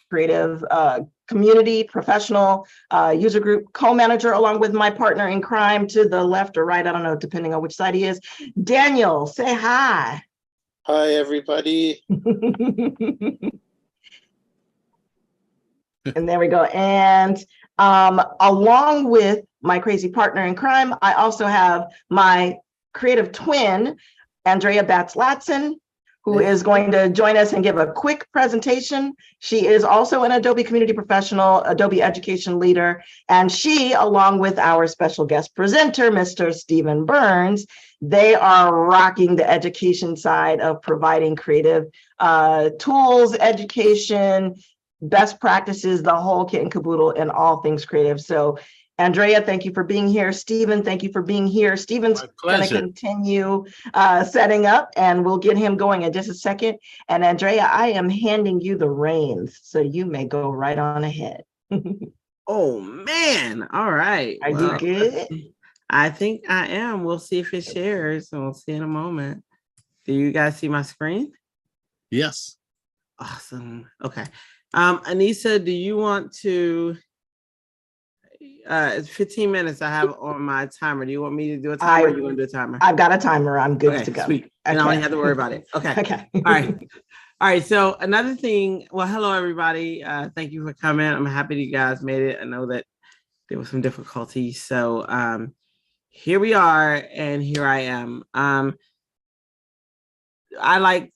creative community professional user group co-manager, along with my partner in crime to the left or right, I don't know, depending on which side he is. Daniel, say hi. Hi, everybody. And there we go. And along with my crazy partner in crime, I also have my creative twin, Andrea Batz-Latson, who is going to join us and give a quick presentation. She is also an Adobe community professional, Adobe education leader, and she, along with our special guest presenter, Mr. Stephen Burns, they are rocking the education side of providing creative tools, education, best practices, the whole kit and caboodle, and all things creative. So Andrea, thank you for being here. Stephen, thank you for being here. Stephen's going to continue setting up, and we'll get him going in just a second. And Andrea, I am handing you the reins, so you may go right on ahead. Oh, man. All right. Are you good? I think I am. We'll see if it shares, and we'll see in a moment. Do you guys see my screen? Yes. Awesome. Okay. Anissa, do you want to... it's 15 minutes I have on my timer. Do you want me to do a timer or you want to do a timer? I've got a timer. I'm good to go. Sweet. Okay. And I don't have to worry about it. Okay. Okay. All right. All right. So another thing, well, hello, everybody. Thank you for coming. I'm happy that you guys made it. I know that there was some difficulties. So here we are, and here I am. I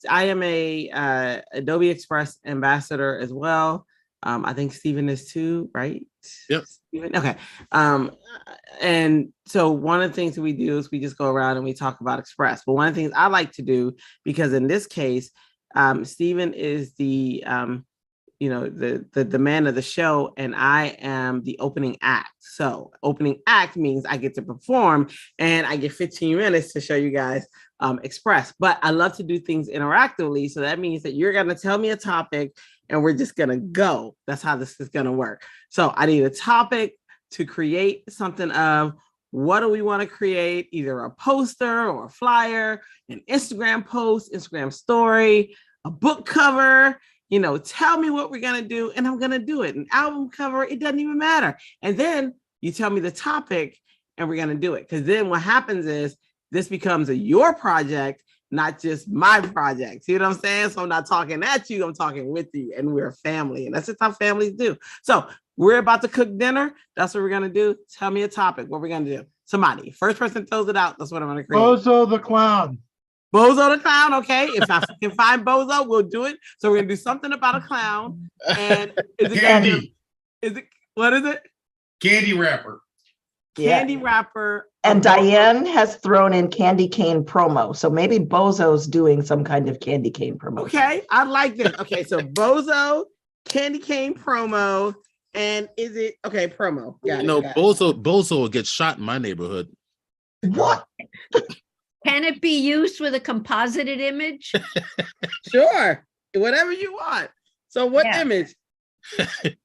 am a Adobe Express ambassador as well. I think Stephen is too, right? Yep. Stephen? Okay. And so one of the things that we do is we just go around and we talk about Express. But one of the things I like to do, because in this case, Stephen is the the man of the show, and I am the opening act. So opening act means I get to perform, and I get 15 minutes to show you guys Express. But I love to do things interactively. So that means that you're going to tell me a topic, and we're just going to go. That's how this is going to work. So I need a topic to create something of. What do we want to create? Either a poster or a flyer, an Instagram post, Instagram story, a book cover. Tell me what we're going to do, and I'm going to do it. An album cover, it doesn't even matter. And then you tell me the topic, and we're going to do it. Because then what happens is this becomes your project, not just my project. See what I'm saying? So I'm not talking at you, I'm talking with you, and we're a family. And that's just how families do. So we're about to cook dinner. That's what we're going to do. Tell me a topic. What we're going to do. Somebody. First person throws it out. That's what I'm going to create. Bozo the clown. Bozo the clown. Okay. If I can find Bozo, we'll do it. So we're going to do something about a clown. And is it Candy. What is it? Candy wrapper. Candy wrapper. And Diane has thrown in candy cane promo. So maybe Bozo's doing some kind of candy cane promo. Okay. I like this. Okay. So Bozo, candy cane promo. And is it okay? Promo. Bozo will get shot in my neighborhood. What? Can it be used with a composited image? Sure. Whatever you want. So what image?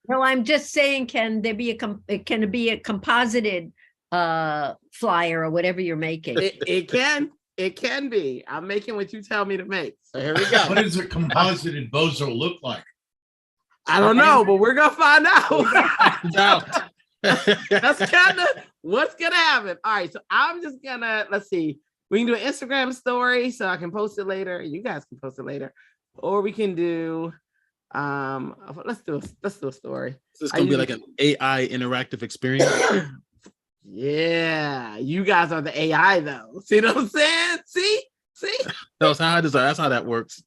No, I'm just saying, can it be a composited flyer or whatever you're making? It can be. I'm making what you tell me to make. So here we go. What does a composited bozo look like? I don't know, but we're gonna find out. That's kind of what's gonna happen. All right, so I'm just gonna let's see. We can do an Instagram story, so I can post it later. You guys can post it later, or we can do. Let's do a story. This is gonna be like an AI interactive experience. Yeah, you guys are the AI though. See what I'm saying? See. That's how that works.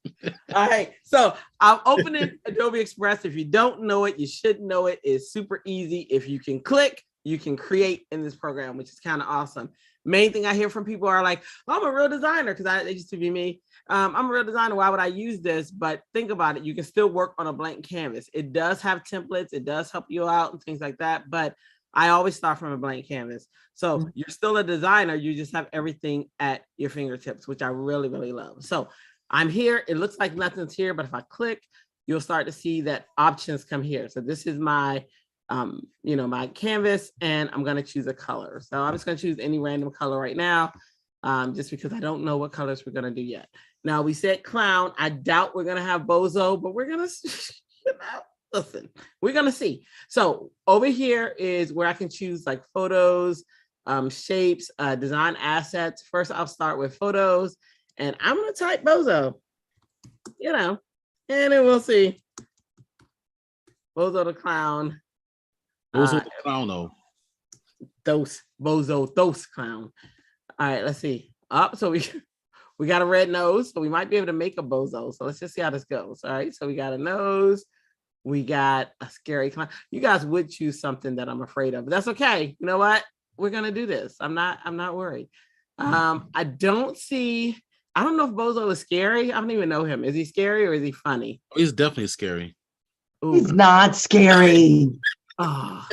All right. So I'm opening Adobe Express. If you don't know it, you should know it. It's super easy. If you can click, you can create in this program, which is kind of awesome. Main thing I hear from people are like, I'm a real designer, because it used to be me. I'm a real designer. Why would I use this? But think about it. You can still work on a blank canvas. It does have templates. It does help you out and things like that. But I always start from a blank canvas. So you're still a designer. You just have everything at your fingertips, which I really, really love. So I'm here. It looks like nothing's here, but if I click, you'll start to see that options come here. So this is my, my canvas, and I'm going to choose a color. So I'm just going to choose any random color right now, just because I don't know what colors we're going to do yet. Now we said clown. I doubt we're going to have Bozo, but we're going to, listen, we're gonna see. So over here is where I can choose like photos, shapes, design assets. First, I'll start with photos, and I'm gonna type bozo, and then we'll see. Bozo the clown. Bozo the clowno. Bozo clown. All right, let's see. So we got a red nose, so we might be able to make a bozo. So let's just see how this goes. All right, so we got a nose. We got a scary clown. You guys would choose something that I'm afraid of, but that's okay. You know what? We're gonna do this. I'm not worried. I don't know if Bozo is scary. I don't even know him. Is he scary or is he funny? Oh, he's definitely scary. Ooh. He's not scary. Why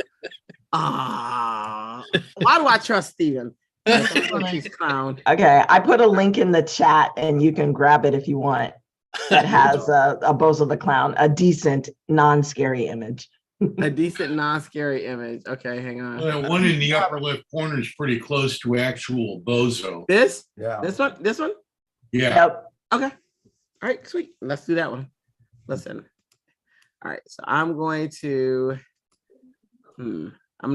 do I trust Steven? He's clown. Okay, I put a link in the chat and you can grab it if you want. That has a Bozo the Clown, a decent, non-scary image. A decent, non-scary image. Okay, hang on. One in the upper left corner is pretty close to actual bozo. This? Yeah. This one? This one? Yeah. Yep. Okay. All right, sweet. Let's do that one. Listen. All right, so I'm going to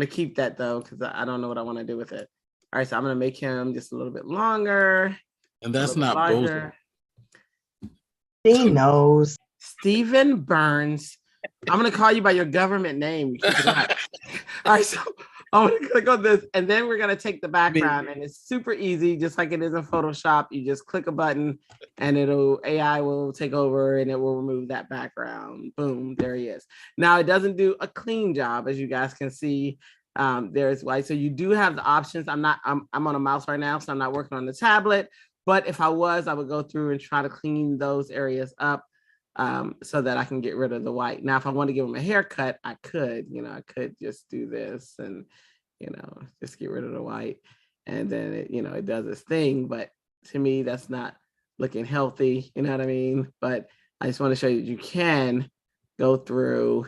keep that though, because I don't know what I want to do with it. All right, so I'm gonna make him just a little bit longer. And that's not Bozo. He knows. Stephen Burns. I'm gonna call you by your government name. All right, so I'm gonna click on this, and then we're gonna take the background, and it's super easy, just like it is in Photoshop. You just click a button, and AI will take over, and it will remove that background. Boom, there he is. Now it doesn't do a clean job, as you guys can see. There's white, so you do have the options. I'm on a mouse right now, so I'm not working on the tablet. But if I was, I would go through and try to clean those areas up. So that I can get rid of the white. Now, if I want to give him a haircut, I could, I could just do this and, just get rid of the white. And then, it does its thing. But to me, that's not looking healthy. You know what I mean? But I just want to show you that you can go through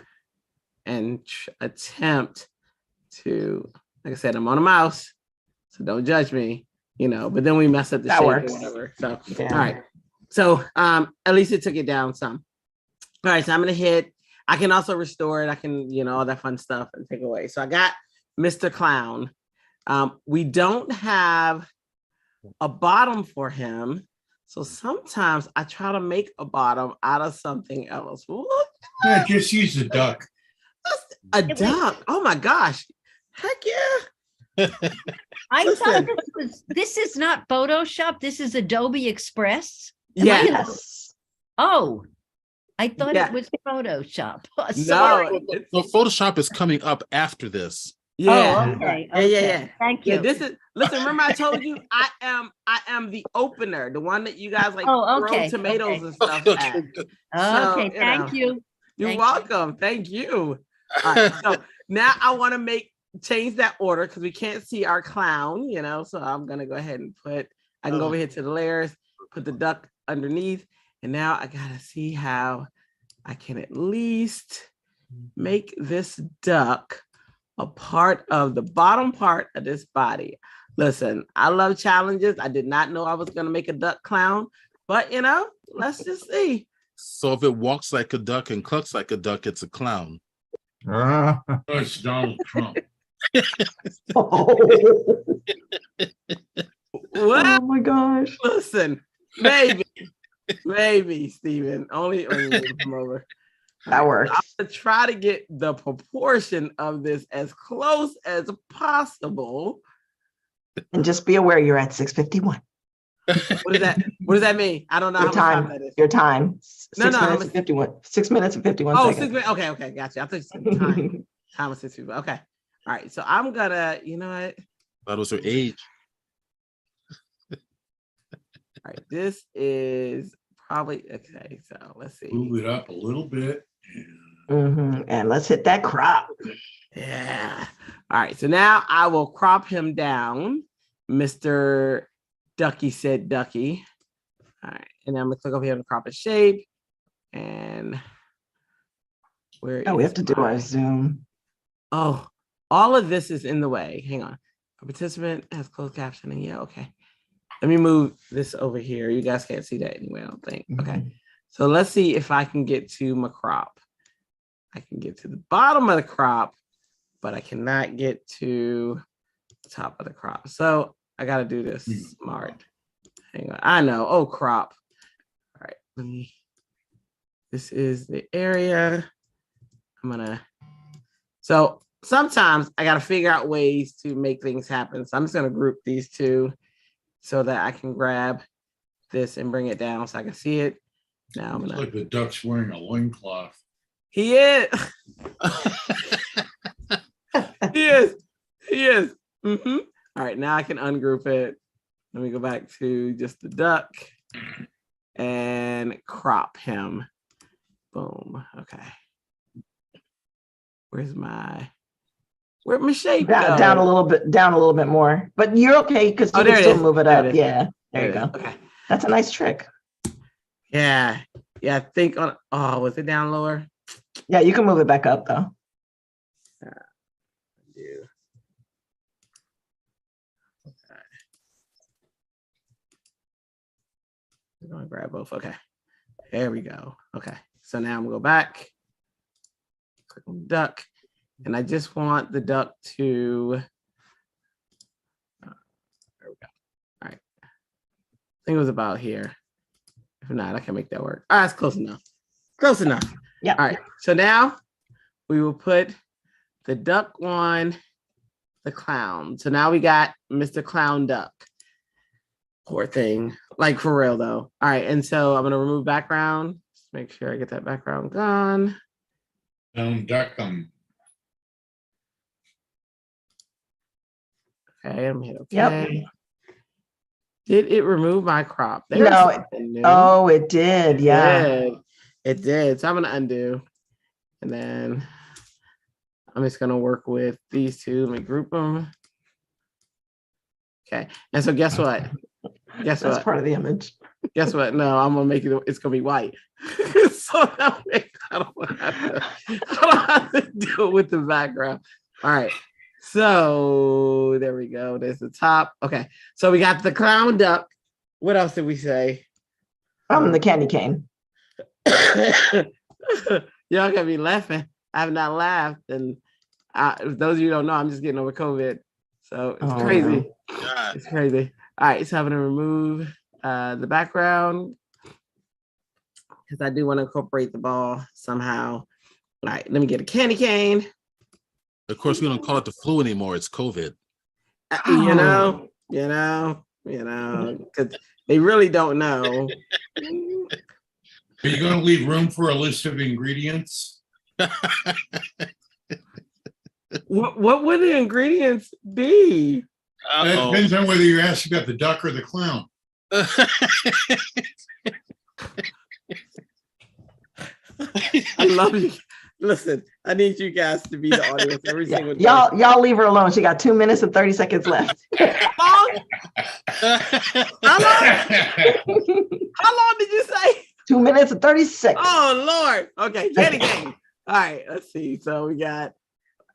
and attempt to, like I said, I'm on a mouse, so don't judge me, but then we mess up the shape or whatever. So, Yeah. All right. So at least it took it down some. All right, so I'm gonna I can also restore it. I can, all that fun stuff and take away. So I got Mr. Clown. We don't have a bottom for him. So sometimes I try to make a bottom out of something else. Yeah, just use a duck. A duck. Oh my gosh. Heck yeah. I thought this is not Photoshop. This is Adobe Express. Yes. Oh, I thought it was Photoshop. No, So Photoshop is coming up after this. yeah. Oh, okay. Yeah. Thank you. Yeah, listen, remember I told you I am the opener, the one that you guys like throw tomatoes and stuff at. Okay, thank you. You're welcome. Thank you. All right, so now I want to change that order because we can't see our clown, so I'm gonna go ahead and I can go over here to the layers, put the duck underneath, and now I gotta see how I can at least make this duck a part of the bottom part of this body. Listen, I love challenges. I did not know I was gonna make a duck clown, but let's just see. So if it walks like a duck and clucks like a duck, it's a clown. It's Donald Trump. What? Oh my gosh. Listen, maybe, Steven. Only come over. That works. I'm gonna try to get the proportion of this as close as possible. And just be aware you're at 6:51. What does that mean? I don't know Your how much time time. that is. Your time. No, 6 minutes and 51. 6 minutes and 51 Oh, seconds. 6 minutes. Okay, gotcha. I think time. Time was 6 people. Okay. All right. So I'm gonna, you know what? That was her age. All right. This is probably okay. So let's see. Move it up a little bit. And let's hit that crop. Yeah. All right. So now I will crop him down. Mr. Ducky said Ducky. All right. And then I'm gonna click over here to crop a shape. And where We have to do our Zoom. Oh, all of this is in the way. Hang on. A participant has closed captioning. Yeah, okay. Let me move this over here. You guys can't see that anyway, I don't think. Okay. So let's see if I can get to my crop. I can get to the bottom of the crop, but I cannot get to the top of the crop. So I got to do this smart. Hang on. I know. Oh, crop. All right. This is the area. So sometimes I got to figure out ways to make things happen. So I'm just going to group these two so that I can grab this and bring it down so I can see it. Now I'm Looks gonna. like the duck's wearing a loincloth. He is. He is. He is. Mm-hmm. All right, now I can ungroup it. Let me go back to just the duck and crop him. Boom. Okay. Where'd my shape go? Down a little bit more. But you're okay because you can still move it up. Yeah. There you go. Okay. That's a nice trick. Yeah. Yeah. I think on. Oh, was it down lower? Yeah, you can move it back up though. Okay. We're gonna grab both. Okay. There we go. Okay. So now I'm gonna go back. Click on duck, and I just want the duck to. There we go. All right. I think it was about here. If not, I can make that work. All right, it's close enough. Close enough. Yeah. All right. So now we will put the duck on the clown. So now we got Mr. Clown Duck. Poor thing. Like for real though. All right. And so I'm gonna remove background. Just make sure I get that background gone. Duck. Okay, I'm hit okay. Yep. Did it remove my crop? No, something new. Oh, it did. Yeah. It did. So I'm gonna undo. And then I'm just gonna work with these two. Let me group them. Okay. And so guess what? Guess That's what? part of the image. Guess what? No, I'm gonna make it. It's gonna be white. So that way I don't have to do it with the background. All right. So there we go. There's the top. Okay. So we got the clown duck. What else did we say? The candy cane. Y'all gonna be laughing. I have not laughed, and those of you who don't know, I'm just getting over COVID, so it's crazy. God. It's crazy. All right, so I'm gonna remove the background because I do want to incorporate the ball somehow. All right, let me get a candy cane. Of course, we don't call it the flu anymore. It's COVID. You know, because they really don't know. Are you going to leave room for a list of ingredients? What would the ingredients be? It depends on whether you're asking about the duck or the clown. I love you. Listen, I need you guys to be the audience every single day. Y'all leave her alone. She got 2 minutes and 30 seconds left. How long? How long did you say? 2 minutes and 30 seconds. Oh Lord. Okay, candy cane. All right, let's see. So we got.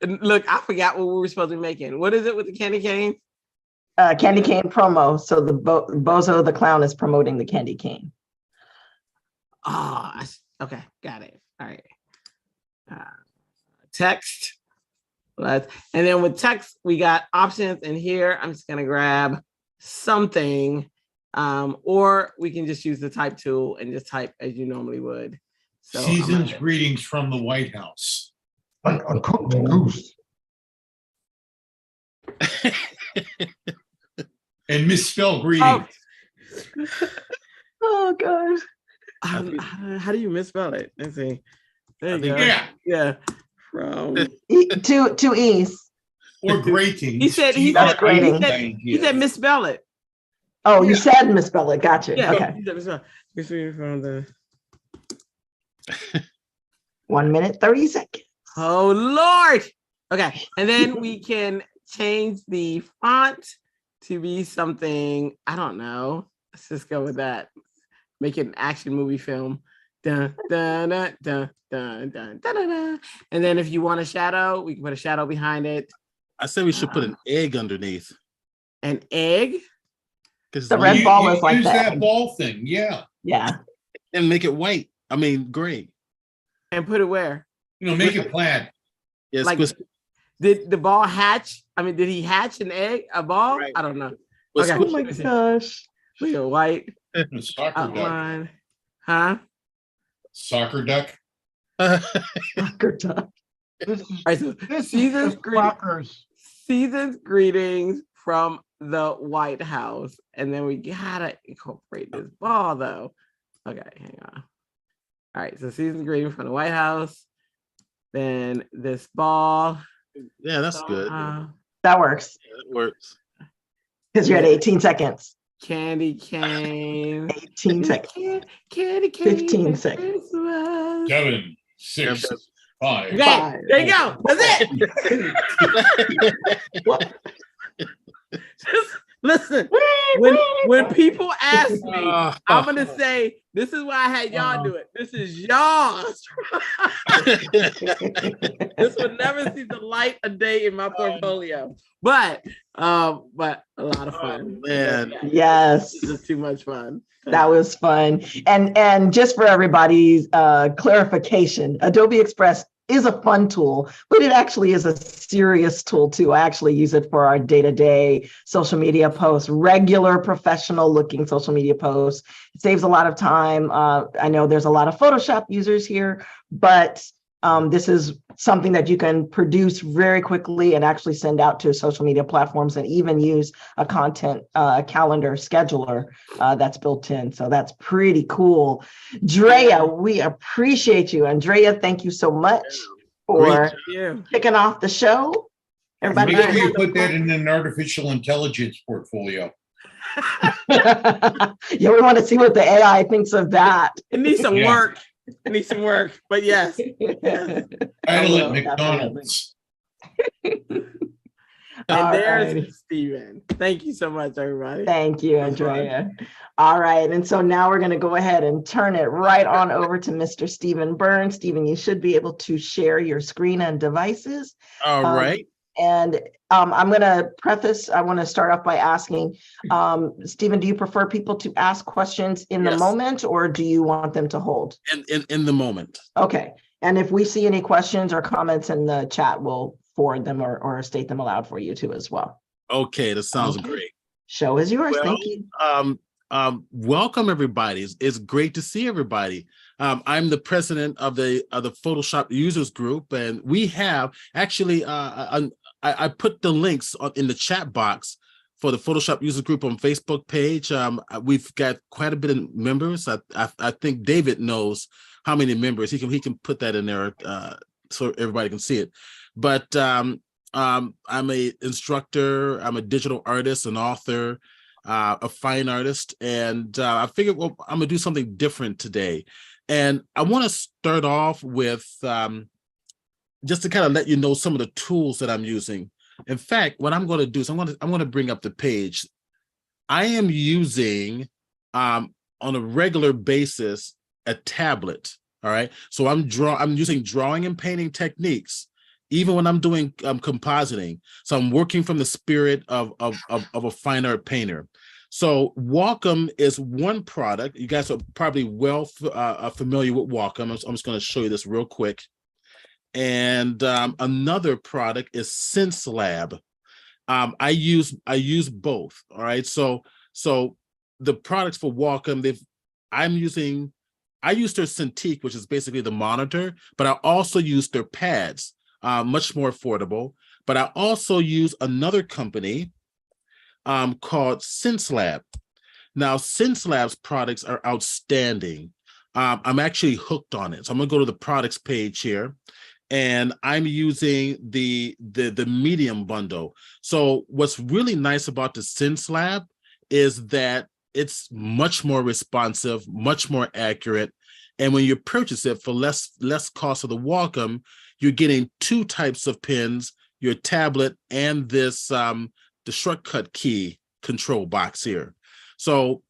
Look, I forgot what we were supposed to be making. What is it with the candy cane? Candy cane promo. So the Bozo the Clown is promoting the candy cane. Okay, got it. All right. Text. And then with text, we got options in here. I'm just gonna grab something, or we can just use the type tool and just type as you normally would. So Season's greetings from the White House. A cooked goose. And misspelled greetings. Oh gosh. How do you misspell it? Let's see. There you go. Yeah. Yeah. From Two E's. Or grating. he said misspell it. Oh, you said misspell it. Gotcha. Yeah. Okay. He said misspell it. From the 1 minute, 30 seconds. Oh Lord. Okay. And then we can change the font to be something, I don't know. Let's just go with that. Make it an action movie film. Dun, dun, dun, dun, dun, dun, dun, dun, dun. And then if you want a shadow, we can put a shadow behind it. I said we should put an egg underneath. An egg? Because The red ball is like use that. that ball thing. Yeah. Yeah. and make it white. I mean, gray. And put it where? Make it plaid. Yes, Like, did the ball hatch? I mean, did he hatch an egg, a ball? Right. I don't know. was Okay. Oh my gosh. Look at white A soccer duck. outline. Huh? Soccer duck. Soccer duck. All right, so season's greetings from the White House. And then we gotta incorporate this ball though. Okay, hang on. All right, so season's greeting from the White House. Then this ball. Yeah, that's good. That works That works. because you're at 18 seconds. Candy cane. 18 seconds. Candy cane. 15 seconds. Christmas. 7, 6, 5. Okay, there you go. That's it. What? Just listen. When people ask me, I'm gonna say this is why I had y'all do it. This is y'all's. This would never see the light of day in my portfolio, but a lot of fun. Man. Yes. This is too much fun. That was fun. And just for everybody's clarification, Adobe Express is a fun tool, but it actually is a serious tool too. I actually use it for our day-to-day social media posts, regular professional looking social media posts. It saves a lot of time. I know there's a lot of Photoshop users here, but this is something that you can produce very quickly and actually send out to social media platforms and even use a content calendar scheduler that's built in. So that's pretty cool. Drea, we appreciate you. Andrea, thank you so much for kicking off the show. Everybody, Make sure you put that in an artificial intelligence portfolio. Yeah, we want to see what the AI thinks of that. It needs some work. It needs some work, but yes. Idle at McDonald's. And there's Steven. Thank you so much, everybody. Thank you, Andrea. All right. And so now we're going to go ahead and turn it right on over to Mr. Steven Burns. Steven, you should be able to share your screen and devices. All right. And I'm going to preface, I want to start off by asking, Steven, do you prefer people to ask questions in the moment, or do you want them to hold? In the moment. Okay. And if we see any questions or comments in the chat, we'll forward them or state them aloud for you too as well. Okay, that sounds great. Show is yours. Well, thank you. Welcome everybody. It's great to see everybody. I'm the president of the Photoshop users group, and we have actually I put the links in the chat box for the Photoshop users group on Facebook page. We've got quite a bit of members. I think David knows how many members. He can put that in there so everybody can see it. But I'm a instructor. I'm a digital artist, an author, a fine artist, and I figured, well, I'm gonna do something different today. And I want to start off with just to kind of let you know some of the tools that I'm using. In fact, what I'm going to do is I'm going to bring up the page. I am using on a regular basis a tablet. All right, so I'm using drawing and painting techniques, even when I'm doing compositing. So I'm working from the spirit of a fine art painter. So Wacom is one product. You guys are probably well familiar with Wacom. I'm just going to show you this real quick. And another product is SenseLab. I use both. All right. So the products for Wacom, I use their Cintiq, which is basically the monitor, but I also use their pads, much more affordable. But I also use another company called SenseLab. Now, SenseLab's products are outstanding. I'm actually hooked on it. So I'm gonna go to the products page here, and I'm using the medium bundle. So what's really nice about the SenseLab is that it's much more responsive, much more accurate. And when you purchase it for less cost of the Wacom, you're getting two types of pens, your tablet and this the shortcut key control box here. So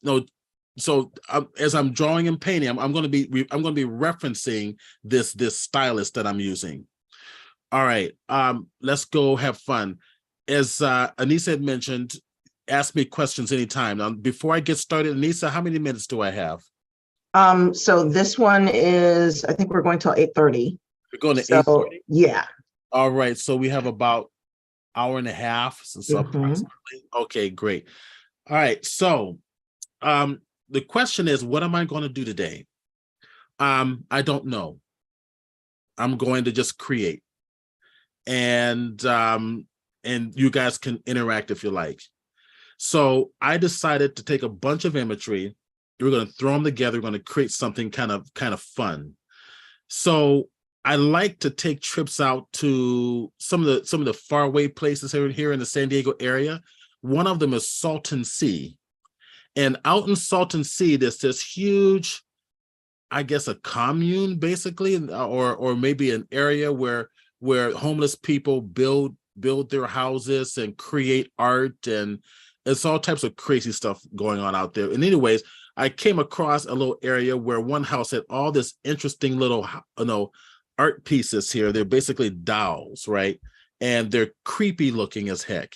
as I'm drawing and painting, I'm going to be referencing this stylus that I'm using. All right, let's go have fun. As Anissa had mentioned, ask me questions anytime. Now, before I get started, Anissa, how many minutes do I have? So this one is, I think we're going till 8:30. We're going to So, 8:30. yeah. All right. So we have about hour and a half. So Mhm. approximately. Okay, great. All right. So the question is, what am I going to do today? I don't know. I'm going to just create. And you guys can interact if you like. So I decided to take a bunch of imagery. We're going to throw them together. We're going to create something kind of fun. So I like to take trips out to some of the faraway places here in the San Diego area. One of them is Salton Sea. And out in Salton Sea, there's this huge, I guess, a commune basically, or maybe an area where homeless people build their houses and create art, and it's all types of crazy stuff going on out there. And anyways, I came across a little area where one house had all this interesting little, art pieces here. They're basically dolls, right? And they're creepy looking as heck.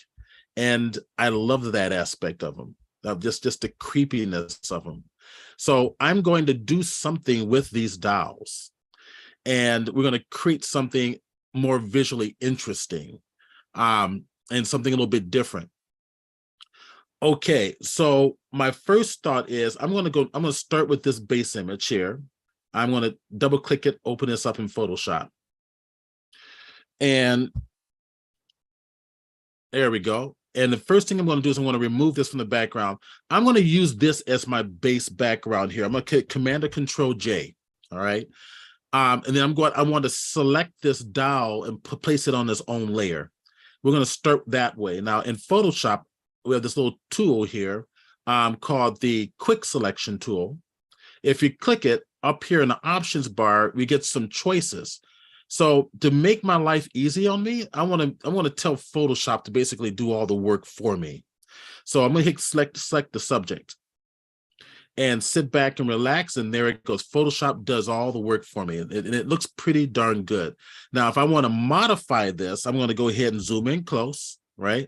And I love that aspect of them, just the creepiness of them. So I'm going to do something with these dolls, and we're going to create something more visually interesting, and something a little bit different. Okay, so my first thought is I'm going to start with this base image here. I'm going to double click it, open this up in Photoshop. And there we go. And the first thing I'm going to do is I'm going to remove this from the background. I'm going to use this as my base background here. I'm going to Command or Control J. All right. And then I want to select this doll and place it on its own layer. We're going to start that way. Now in Photoshop, we have this little tool here called the Quick Selection tool. If you click it up here in the options bar, we get some choices. So to make my life easy on me, I want to tell Photoshop to basically do all the work for me. So I'm going to hit select the subject and sit back and relax. And there it goes. Photoshop does all the work for me. And it looks pretty darn good. Now, if I want to modify this, I'm going to go ahead and zoom in close, right?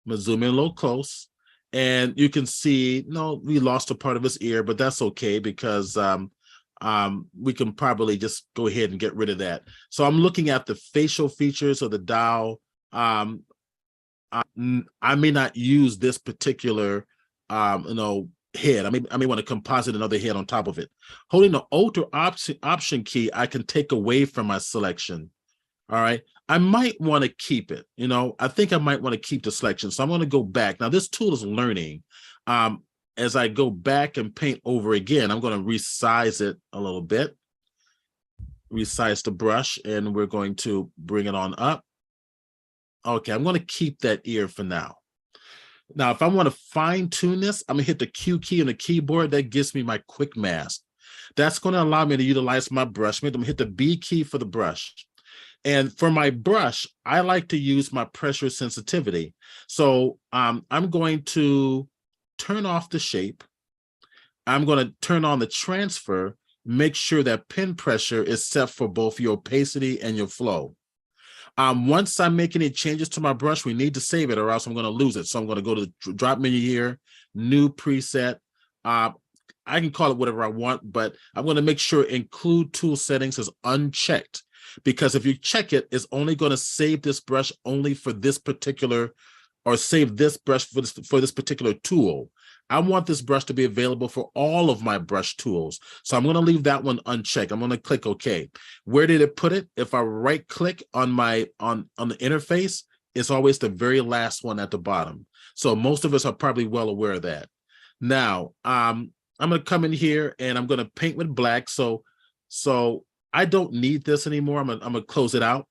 I'm going to zoom in a little close. And you can see, no, we lost a part of his ear, but that's okay because we can probably just go ahead and get rid of that. So I'm looking at the facial features of the doll. I may not use this particular, head. I may want to composite another head on top of it. Holding the Alt or Option key, I can take away from my selection. All right. I might want to keep it. I think I might want to keep the selection. So I'm going to go back. Now, this tool is learning. As I go back and paint over again, I'm going to resize it a little bit. Resize the brush, and we're going to bring it on up. Okay, I'm going to keep that ear for now. Now, if I want to fine tune this, I'm going to hit the Q key on the keyboard. That gives me my quick mask. That's going to allow me to utilize my brush. I'm going to hit the B key for the brush. And for my brush, I like to use my pressure sensitivity. So I'm going to turn off the shape. I'm going to turn on the transfer, make sure that pen pressure is set for both your opacity and your flow. Once I make any changes to my brush, we need to save it or else I'm going to lose it. So I'm going to go to the drop menu here, new preset. I can call it whatever I want, but I'm going to make sure include tool settings is unchecked, because if you check it, it's only going to save this brush only for this particular, or save this brush for this particular tool. I want this brush to be available for all of my brush tools. So I'm going to leave that one unchecked. I'm going to click OK. Where did it put it? If I right click on on the interface, it's always the very last one at the bottom. So most of us are probably well aware of that. Now, I'm going to come in here and I'm going to paint with black. So I don't need this anymore. I'm going to close it out.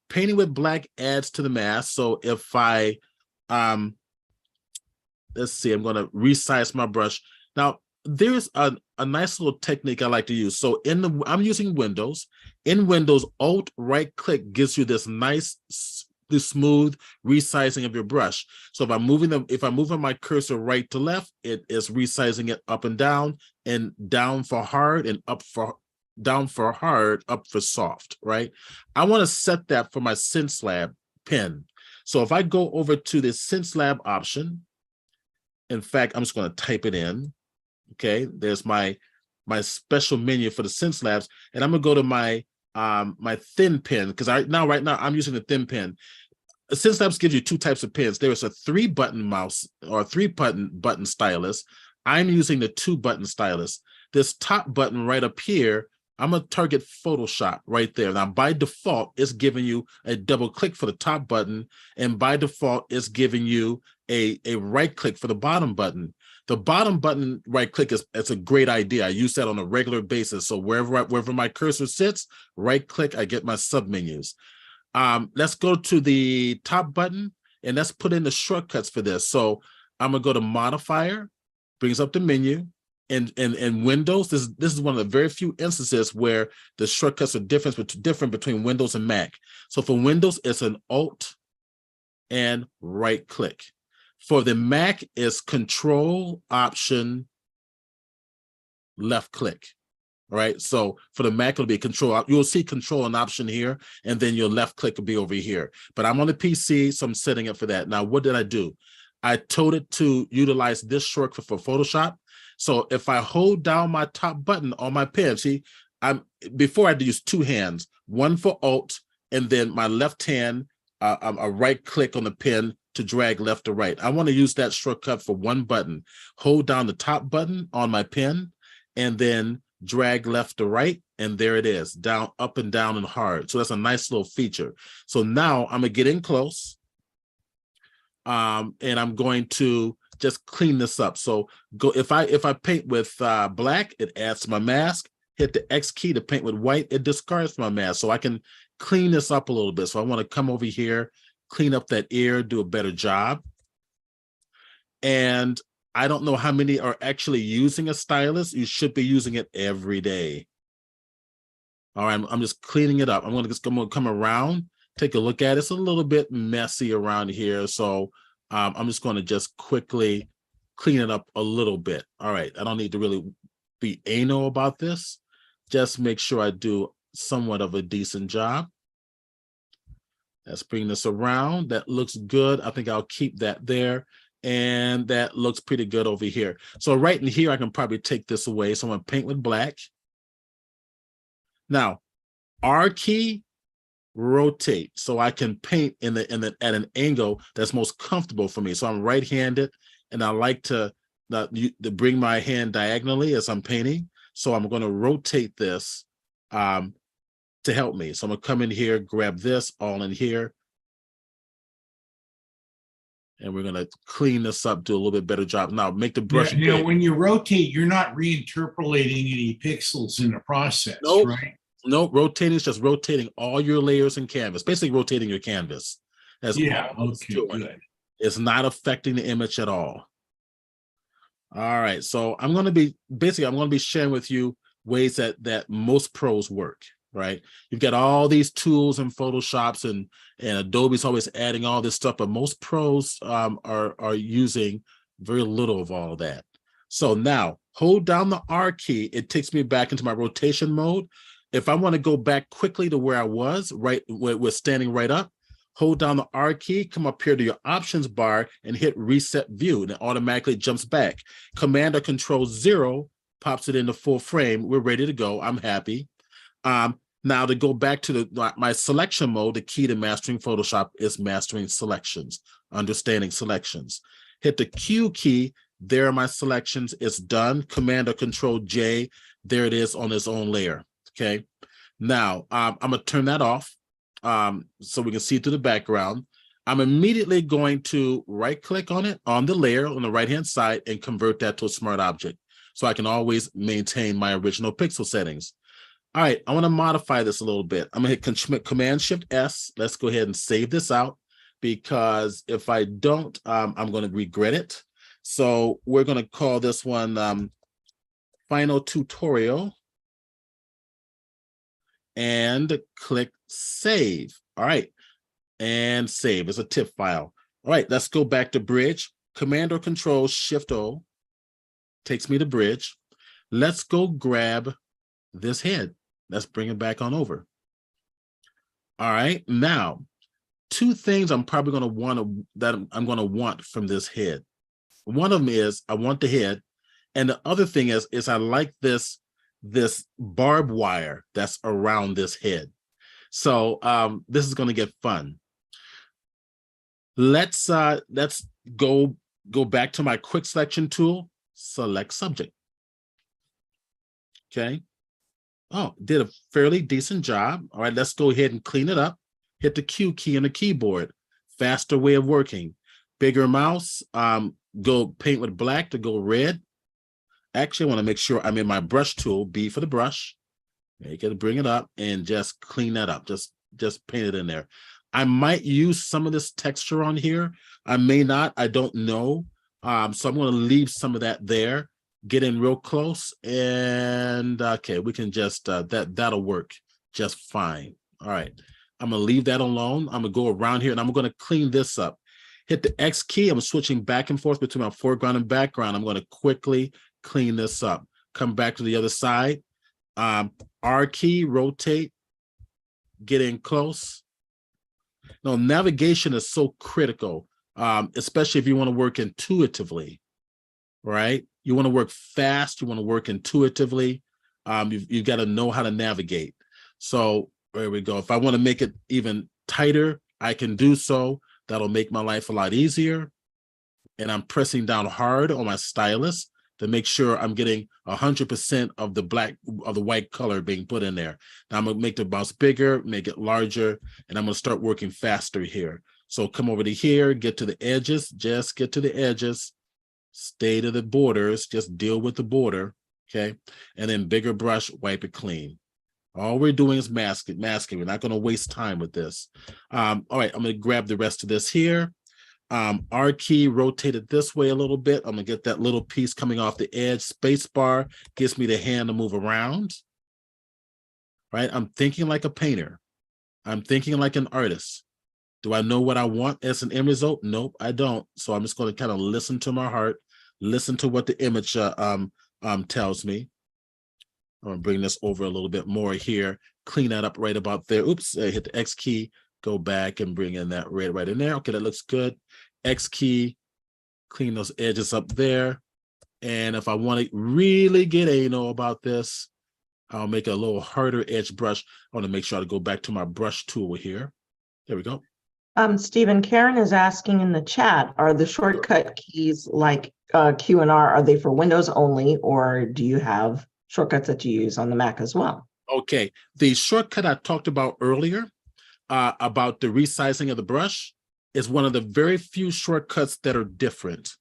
Painting with black adds to the mask. So if I, let's see, I'm going to resize my brush. Now, there's a nice little technique I like to use. So I'm using Windows. In Windows, Alt right click gives you this nice, this smooth resizing of your brush. So if I'm moving my cursor right to left, it is resizing it up and down for hard, and down for hard, up for soft, right? I want to set that for my SenseLab pen. So if I go over to the SenseLab option, in fact, I'm just going to type it in. Okay, there's my special menu for the SenseLabs, and I'm going to go to my my thin pen, because right now I'm using the thin pen. Synapse gives you two types of pens. There is a 3-button mouse or 3-button stylus. I'm using the 2-button stylus. This top button right up here, I'm gonna target Photoshop right there. Now, by default, it's giving you a double click for the top button, and by default, it's giving you a right click for the bottom button. The bottom button right click it's a great idea. I use that on a regular basis. So wherever my cursor sits, right click, I get my submenus. Let's go to the top button and let's put in the shortcuts for this. So I'm gonna go to modifier, brings up the menu. In Windows, this is one of the very few instances where the shortcuts are different between Windows and Mac. So for Windows, it's an Alt and right click. For the Mac, it's Control Option left click. All right. So for the Mac, it'll be Control. You'll see Control and Option here, and then your left click will be over here. But I'm on the PC, so I'm setting up for that. Now, what did I do? I told it to utilize this shortcut for Photoshop. So if I hold down my top button on my pen, see, before I had to use 2 hands, one for Alt, and then my left hand, a right click on the pen to drag left to right. I want to use that shortcut for 1 button. Hold down the top button on my pen, and then drag left to right, and there it is, down, up and down and hard. So that's a nice little feature. So now I'm gonna get in close, and I'm going to just clean this up. So go if I paint with black, it adds to my mask. Hit the X key to paint with white, it discards my mask. So I can clean this up a little bit. So I want to come over here, clean up that ear, do a better job. And I don't know how many are actually using a stylus. You should be using it every day. All right, I'm just cleaning it up. I'm gonna come around, take a look at it. It's a little bit messy around here. So I'm just going to just quickly clean it up a little bit. All right, I don't need to really be anal about this. Just make sure I do somewhat of a decent job. Let's bring this around. That looks good. I think I'll keep that there. And that looks pretty good over here. So right in here, I can probably take this away. So I'm going to paint with black. Now, R key, rotate, so I can paint at an angle that's most comfortable for me. So I'm right-handed, and I like to bring my hand diagonally as I'm painting. So I'm going to rotate this to help me. So I'm going to come in here, grab this all in here, and we're going to clean this up, do a little bit better job. Now make the brush big. Now, when you rotate, you're not reinterpolating any pixels in the process, Nope. right? No, rotating is just rotating all your layers in canvas, basically rotating your canvas. That's all it's doing. Good. It's not affecting the image at all. All right, so I'm going to be sharing with you ways that most pros work, right? You've got all these tools and Photoshops and Adobe's always adding all this stuff, but most pros are using very little of all of that. So now hold down the R key. It takes me back into my rotation mode. If I want to go back quickly to where I was, right, where we're standing right up, hold down the R key, come up here to your options bar and hit reset view, and it automatically jumps back. Command or Control 0 pops it into full frame. We're ready to go. I'm happy. Now to go back to my selection mode, the key to mastering Photoshop is mastering selections, understanding selections. Hit the Q key. There are my selections. It's done. Command or Control J. There it is on its own layer. Okay, now I'm gonna turn that off so we can see through the background. I'm immediately going to right click on it on the layer on the right hand side and convert that to a smart object so I can always maintain my original pixel settings. All right, I want to modify this a little bit. I'm gonna hit Command Shift S. Let's go ahead and save this out, because if I don't, I'm going to regret it. So we're going to call this one Final Tutorial. And click save. All right, and save as a TIFF file. All right, let's go back to Bridge. Command or Control Shift O takes me to Bridge. Let's go grab this head. Let's bring it back on over. All right, now 2 things I'm probably going to want from this head. One of them is I want the head, and the other thing is I like this this barbed wire that's around this head. So this is going to get fun. Let's go back to my quick selection tool, select subject. Okay. Oh, did a fairly decent job. All right, let's go ahead and clean it up. Hit the Q key on the keyboard. Faster way of working. Bigger mouse, go paint with black to go red. Actually, I want to make sure I'm in my brush tool, B for the brush. You got to bring it up and just clean that up. Just paint it in there. I might use some of this texture on here. I may not, I don't know. So I'm going to leave some of that there. Get in real close, and okay, we can just that'll work just fine. All right, I'm gonna leave that alone. I'm gonna go around here and I'm gonna clean this up. Hit the X key. I'm switching back and forth between my foreground and background. I'm gonna quickly clean this up. Come back to the other side. R key, rotate, get in close. Now, navigation is so critical, especially if you want to work intuitively, right? You want to work fast. You want to work intuitively. You've got to know how to navigate. So there we go. If I want to make it even tighter, I can do so. That'll make my life a lot easier. And I'm pressing down hard on my stylus to make sure I'm getting 100% of the white color being put in there. Now I'm gonna make the box bigger, make it larger, and I'm gonna start working faster here. So come over to here, get to the edges, just get to the edges. Stay to the borders, just deal with the border, okay? And then bigger brush, wipe it clean. All we're doing is masking. We're not going to waste time with this. All right, I'm going to grab the rest of this here. R key, rotate it this way a little bit. I'm going to get that little piece coming off the edge. Space bar gives me the hand to move around, right? I'm thinking like a painter. I'm thinking like an artist. Do I know what I want as an end result? Nope, I don't. So I'm just going to kind of listen to my heart, listen to what the image tells me. I'm going to bring this over a little bit more here, clean that up right about there. Oops, I hit the X key, go back and bring in that red right in there. Okay, that looks good. X key, clean those edges up there. And if I want to really get anal about this, I'll make a little harder edge brush. I want to make sure I go back to my brush tool here. There we go. Stephen, Karen is asking in the chat, are the shortcut keys like Q and R, are they for Windows only, or do you have shortcuts that you use on the Mac as well? Okay, the shortcut I talked about earlier about the resizing of the brush is one of the very few shortcuts that are different.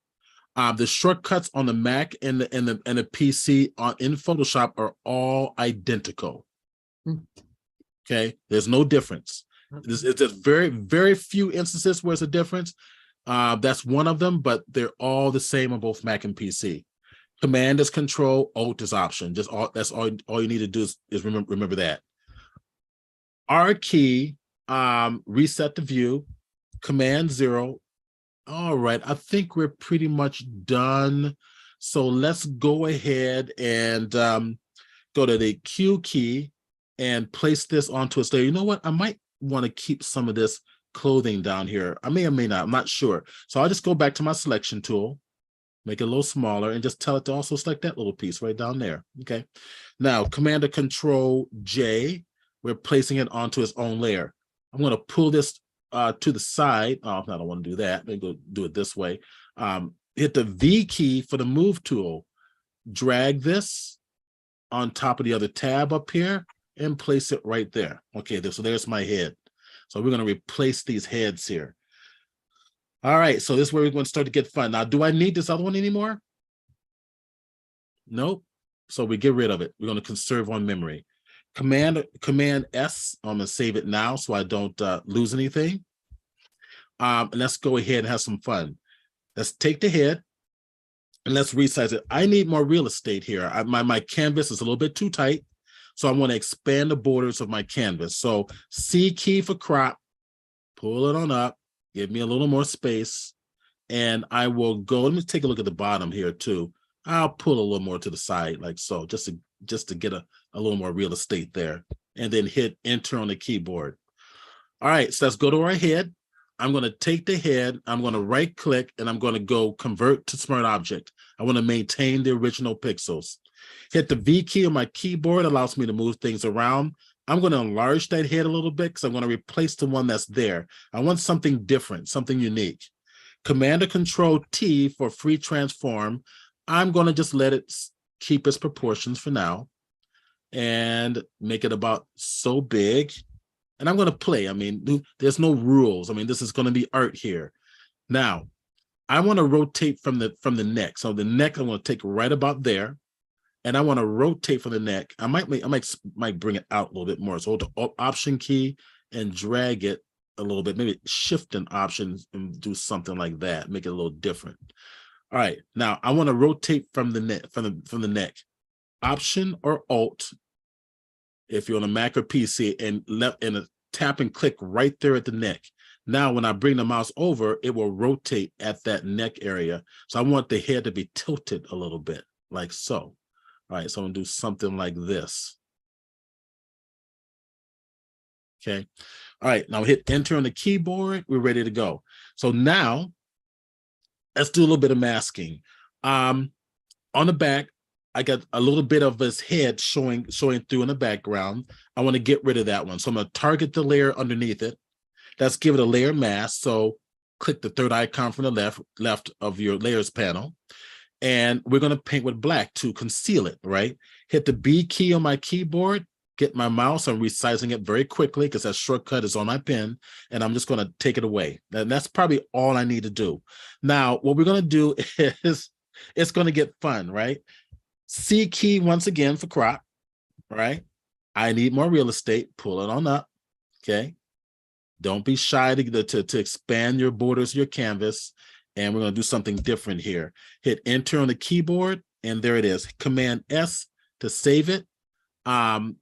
The shortcuts on the Mac and the PC in Photoshop are all identical. Okay, there's no difference. It's just very, very few instances where it's a difference. That's one of them, but they're all the same on both Mac and PC. Command is control, Alt is option. That's all you need to do is remember that. R key, reset the view, Command 0. All right, I think we're pretty much done. So let's go ahead and go to the Q key and place this onto a layer. You know what? I might want to keep some of this clothing down here. I may or may not, I'm not sure. So I'll just go back to my selection tool, make it a little smaller, and just tell it to also select that little piece right down there. Okay. Now, Command or Control J, we're placing it onto its own layer. I'm going to pull this to the side. Oh, I don't want to do that. Maybe go do it this way. Hit the V key for the move tool. Drag this on top of the other tab up here and place it right there. Okay, so there's my head. So we're going to replace these heads here. All right, so this is where we're going to start to get fun. Now, do I need this other one anymore? Nope. So we get rid of it. We're going to conserve on memory. Command S, I'm going to save it now so I don't lose anything. And let's go ahead and have some fun. Let's take the head and let's resize it. I need more real estate here. My canvas is a little bit too tight. So I want to expand the borders of my canvas. So C key for crop, pull it on up, give me a little more space. And I will go, let me take a look at the bottom here too. I'll pull a little more to the side like so, just to get a little more real estate there. And then hit enter on the keyboard. All right, so let's go to our head. I'm going to take the head, I'm going to right click, and I'm going to go convert to smart object. I want to maintain the original pixels. Hit the V key on my keyboard, allows me to move things around. I'm going to enlarge that head a little bit because I'm going to replace the one that's there. I want something different, something unique. Command or Control T for free transform. I'm going to just let it keep its proportions for now and make it about so big. And I'm going to play. I mean, there's no rules. I mean, this is going to be art here. Now, I want to rotate from the neck. So the neck I'm going to take right about there. And I want to rotate from the neck. I might bring it out a little bit more. So hold the Option key and drag it a little bit. Maybe shift an Option and do something like that. Make it a little different. All right. Now I want to rotate from the neck, from the neck. Option or Alt, if you're on a Mac or PC, and tap and click right there at the neck. Now, when I bring the mouse over, it will rotate at that neck area. So I want the head to be tilted a little bit, like so. All right, so I'm gonna do something like this. Okay. All right, now hit Enter on the keyboard. We're ready to go. So now, let's do a little bit of masking. On the back, I got a little bit of his head showing through in the background. I want to get rid of that one. So I'm going to target the layer underneath it. Let's give it a layer mask. So click the third icon from the left of your layers panel. And we're going to paint with black to conceal it, right? Hit the B key on my keyboard, get my mouse. I'm resizing it very quickly because that shortcut is on my pen. And I'm just going to take it away. And that's probably all I need to do. Now, what we're going to do is it's going to get fun, right? C key once again for crop, right? I need more real estate, pull it on up, okay? Don't be shy to expand your borders, your canvas, and we're gonna do something different here. Hit Enter on the keyboard, and there it is. Command S to save it, and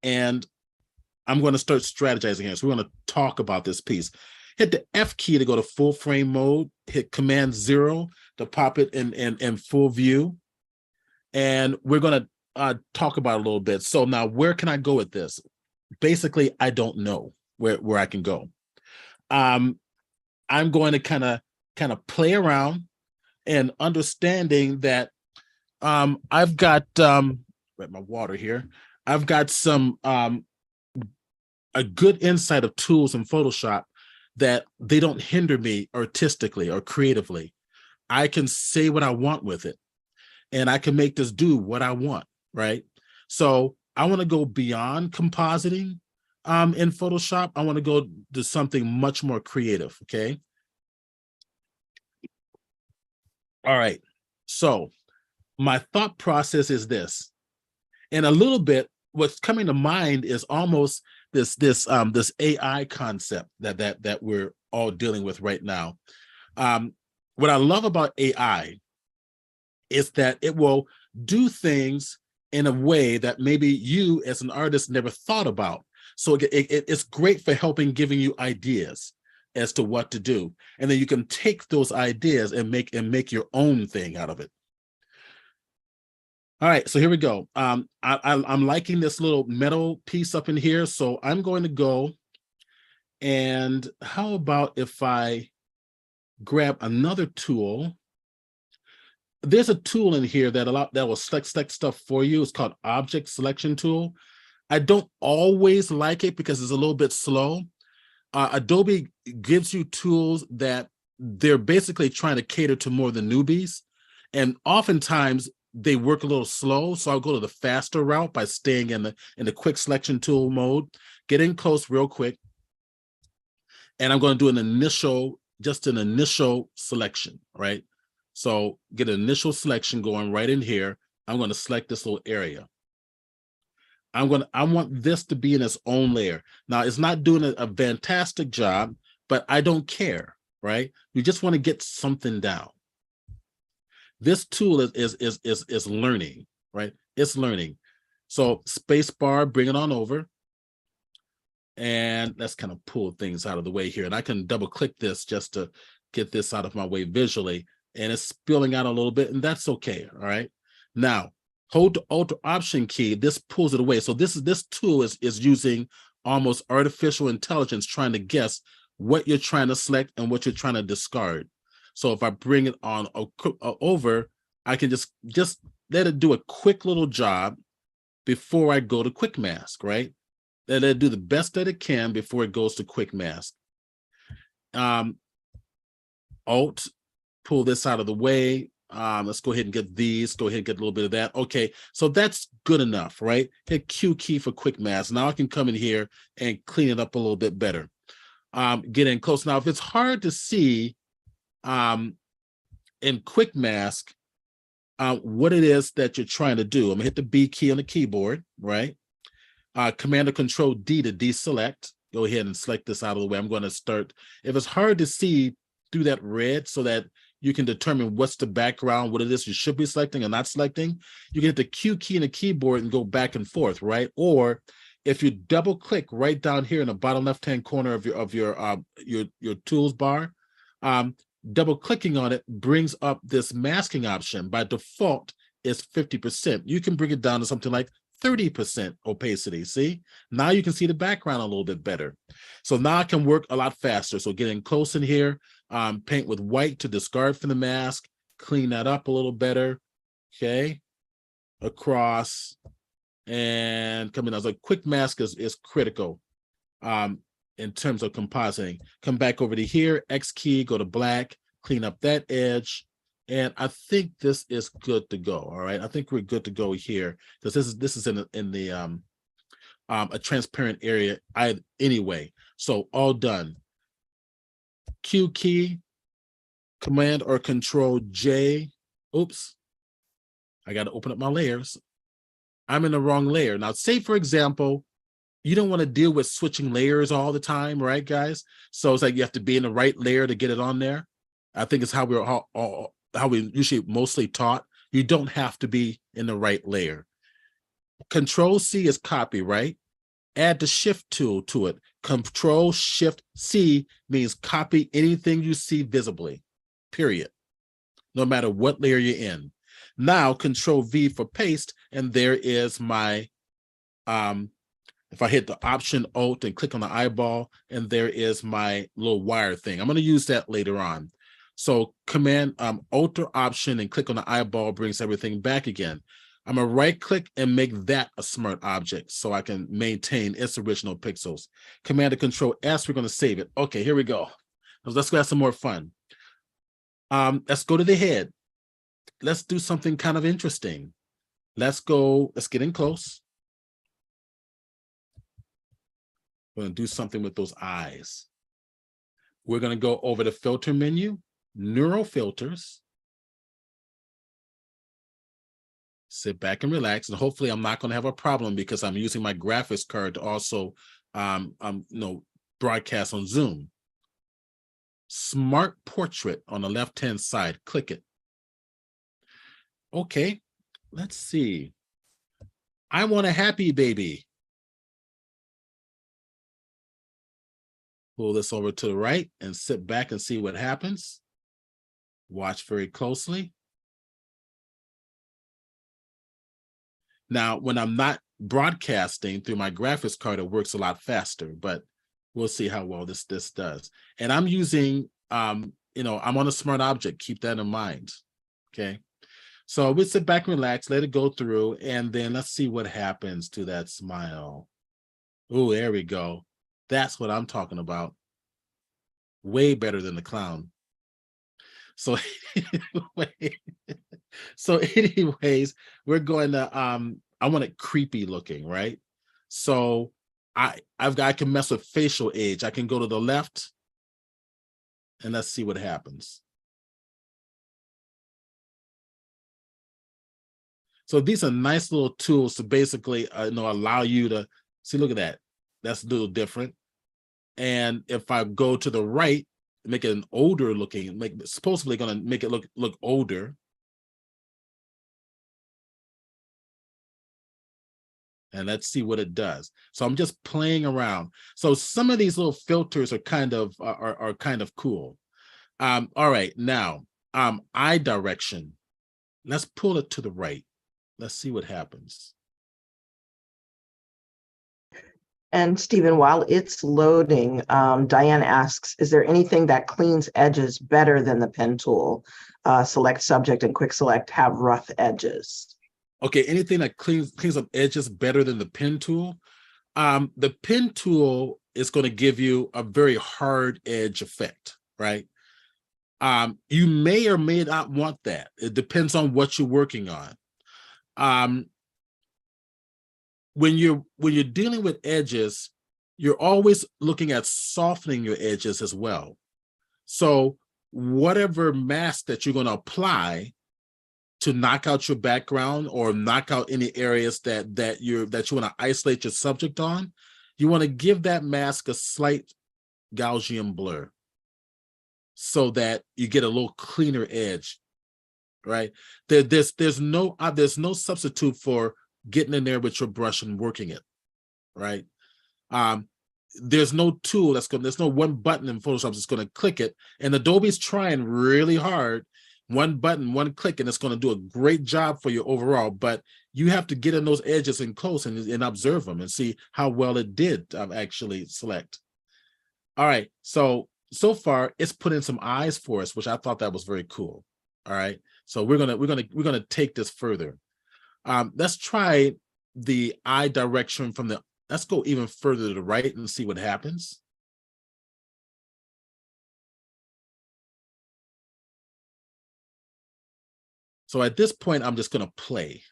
I'm gonna start strategizing here. So we're gonna talk about this piece. Hit the F key to go to full frame mode, hit Command 0 to pop it in full view. And we're going to talk about it a little bit. So now where can I go with this? Basically, I don't know where I can go. I'm going to kind of play around and understanding that I've got my water here. I've got some a good insight of tools in Photoshop that they don't hinder me artistically or creatively. I can say what I want with it. And I can make this do what I want, right? So I want to go beyond compositing in Photoshop. I want to go to something much more creative, okay? All right, so my thought process is this. And a little bit, what's coming to mind is almost this AI concept that we're all dealing with right now. What I love about AI is that it will do things in a way that maybe you as an artist never thought about. So it's great for giving you ideas as to what to do. And then you can take those ideas and make your own thing out of it. All right, so here we go. I'm liking this little metal piece up in here. So I'm going to go, and how about if I grab another tool? There's a tool in here that will select stuff for you. It's called Object Selection Tool. I don't always like it because it's a little bit slow. Adobe gives you tools that they're basically trying to cater to more the newbies. And oftentimes they work a little slow. So I'll go to the faster route by staying in the quick selection tool mode, get in close real quick. And I'm going to do an initial selection, right? So get an initial selection going right in here. I'm going to select this little area. I want this to be in its own layer. Now it's not doing a fantastic job, but I don't care, right? You just want to get something down. This tool is learning, right? It's learning. So space bar, bring it on over. And let's kind of pull things out of the way here. And I can double click this just to get this out of my way visually. And it's spilling out a little bit, and that's okay. All right. Now, hold the Alt Option key. This pulls it away. So this tool is using almost artificial intelligence, trying to guess what you're trying to select and what you're trying to discard. So if I bring it on over, I can just let it do a quick little job before I go to quick mask, right? Let it do the best that it can before it goes to quick mask. Alt, pull this out of the way. Let's go ahead and get these, go ahead and get a little bit of that. Okay, so that's good enough, right? Hit Q key for quick mask. Now I can come in here and clean it up a little bit better. Get in close. Now, if it's hard to see in quick mask, what it is that you're trying to do. I'm gonna hit the B key on the keyboard, right? Command or Control D to deselect. Go ahead and select this out of the way. I'm going to start. If it's hard to see through that red so that you can determine what's the background, what it is you should be selecting and not selecting, you can hit the Q key in the keyboard and go back and forth, right? Or if you double click right down here in the bottom left-hand corner of your tools bar, double clicking on it brings up this masking option. By default, it's 50%. You can bring it down to something like 30% opacity. See, now you can see the background a little bit better. So now I can work a lot faster. So getting close in here, paint with white to discard from the mask, clean that up a little better. Okay, across and coming out. So quick mask is critical in terms of compositing. Come back over to here, X key, go to black, clean up that edge. And I think this is good to go. All right, I think we're good to go here because this is in the a transparent area anyway. So all done. Q key, Command or Control J. Oops, I got to open up my layers. I'm in the wrong layer. Now, say for example, you don't want to deal with switching layers all the time, right, guys? So it's like you have to be in the right layer to get it on there. I think it's how we usually mostly taught. You don't have to be in the right layer. Control C is copy, right? Add the shift tool to it. Control Shift C means copy anything you see visibly, period. No matter what layer you're in. Now Control V for paste, and there is my, if I hit the Option Alt and click on the eyeball, and there is my little wire thing. I'm going to use that later on. So Command Alt or Option and click on the eyeball brings everything back again. I'm gonna right click and make that a smart object so I can maintain its original pixels. Command or Control S, we're gonna save it. Okay, here we go. Let's go have some more fun. Let's go to the head. Let's do something kind of interesting. Let's get in close. We're gonna do something with those eyes. We're gonna go over the filter menu, Neural Filters. Sit back and relax, and hopefully I'm not going to have a problem because I'm using my graphics card to also broadcast on Zoom. Smart Portrait on the left-hand side, click it. Okay, let's see. I want a happy baby. Pull this over to the right and sit back and see what happens. Watch very closely. Now, when I'm not broadcasting through my graphics card, it works a lot faster, but we'll see how well this does. And I'm using, I'm on a smart object. Keep that in mind, okay? So we sit back and relax, let it go through, and then let's see what happens to that smile. Oh, there we go. That's what I'm talking about. Way better than the clown. So anyways, we're going to I want it creepy looking, right? So I can mess with facial age. I can go to the left and let's see what happens. So these are nice little tools to basically allow you to see. Look at that. That's a little different. And if I go to the right, make it an older looking, supposedly going to make it look older. And let's see what it does. So I'm just playing around. So some of these little filters are kind of cool. All right, now eye direction. Let's pull it to the right. Let's see what happens. And Stephen, while it's loading, Diane asks, is there anything that cleans edges better than the pen tool? Select subject and quick select have rough edges. Okay, anything that cleans up edges better than the pen tool. The pen tool is going to give you a very hard edge effect, right? You may or may not want that. It depends on what you're working on. When you're dealing with edges, you're always looking at softening your edges as well. So whatever mask that you're going to apply to knock out your background or knock out any areas that you want to isolate your subject on, you want to give that mask a slight Gaussian blur so that you get a little cleaner edge, right? There's no substitute for getting in there with your brush and working it, right? There's no tool there's no one button in Photoshop that's going to click it, and Adobe's trying really hard. One button, one click, and it's going to do a great job for you overall, but you have to get in those edges and close and observe them and see how well it did actually select. All right, so far it's put in some eyes for us, which I thought that was very cool. All right, so we're gonna take this further. Let's try the eye direction from the, let's go even further to the right and see what happens. So at this point, I'm just gonna play.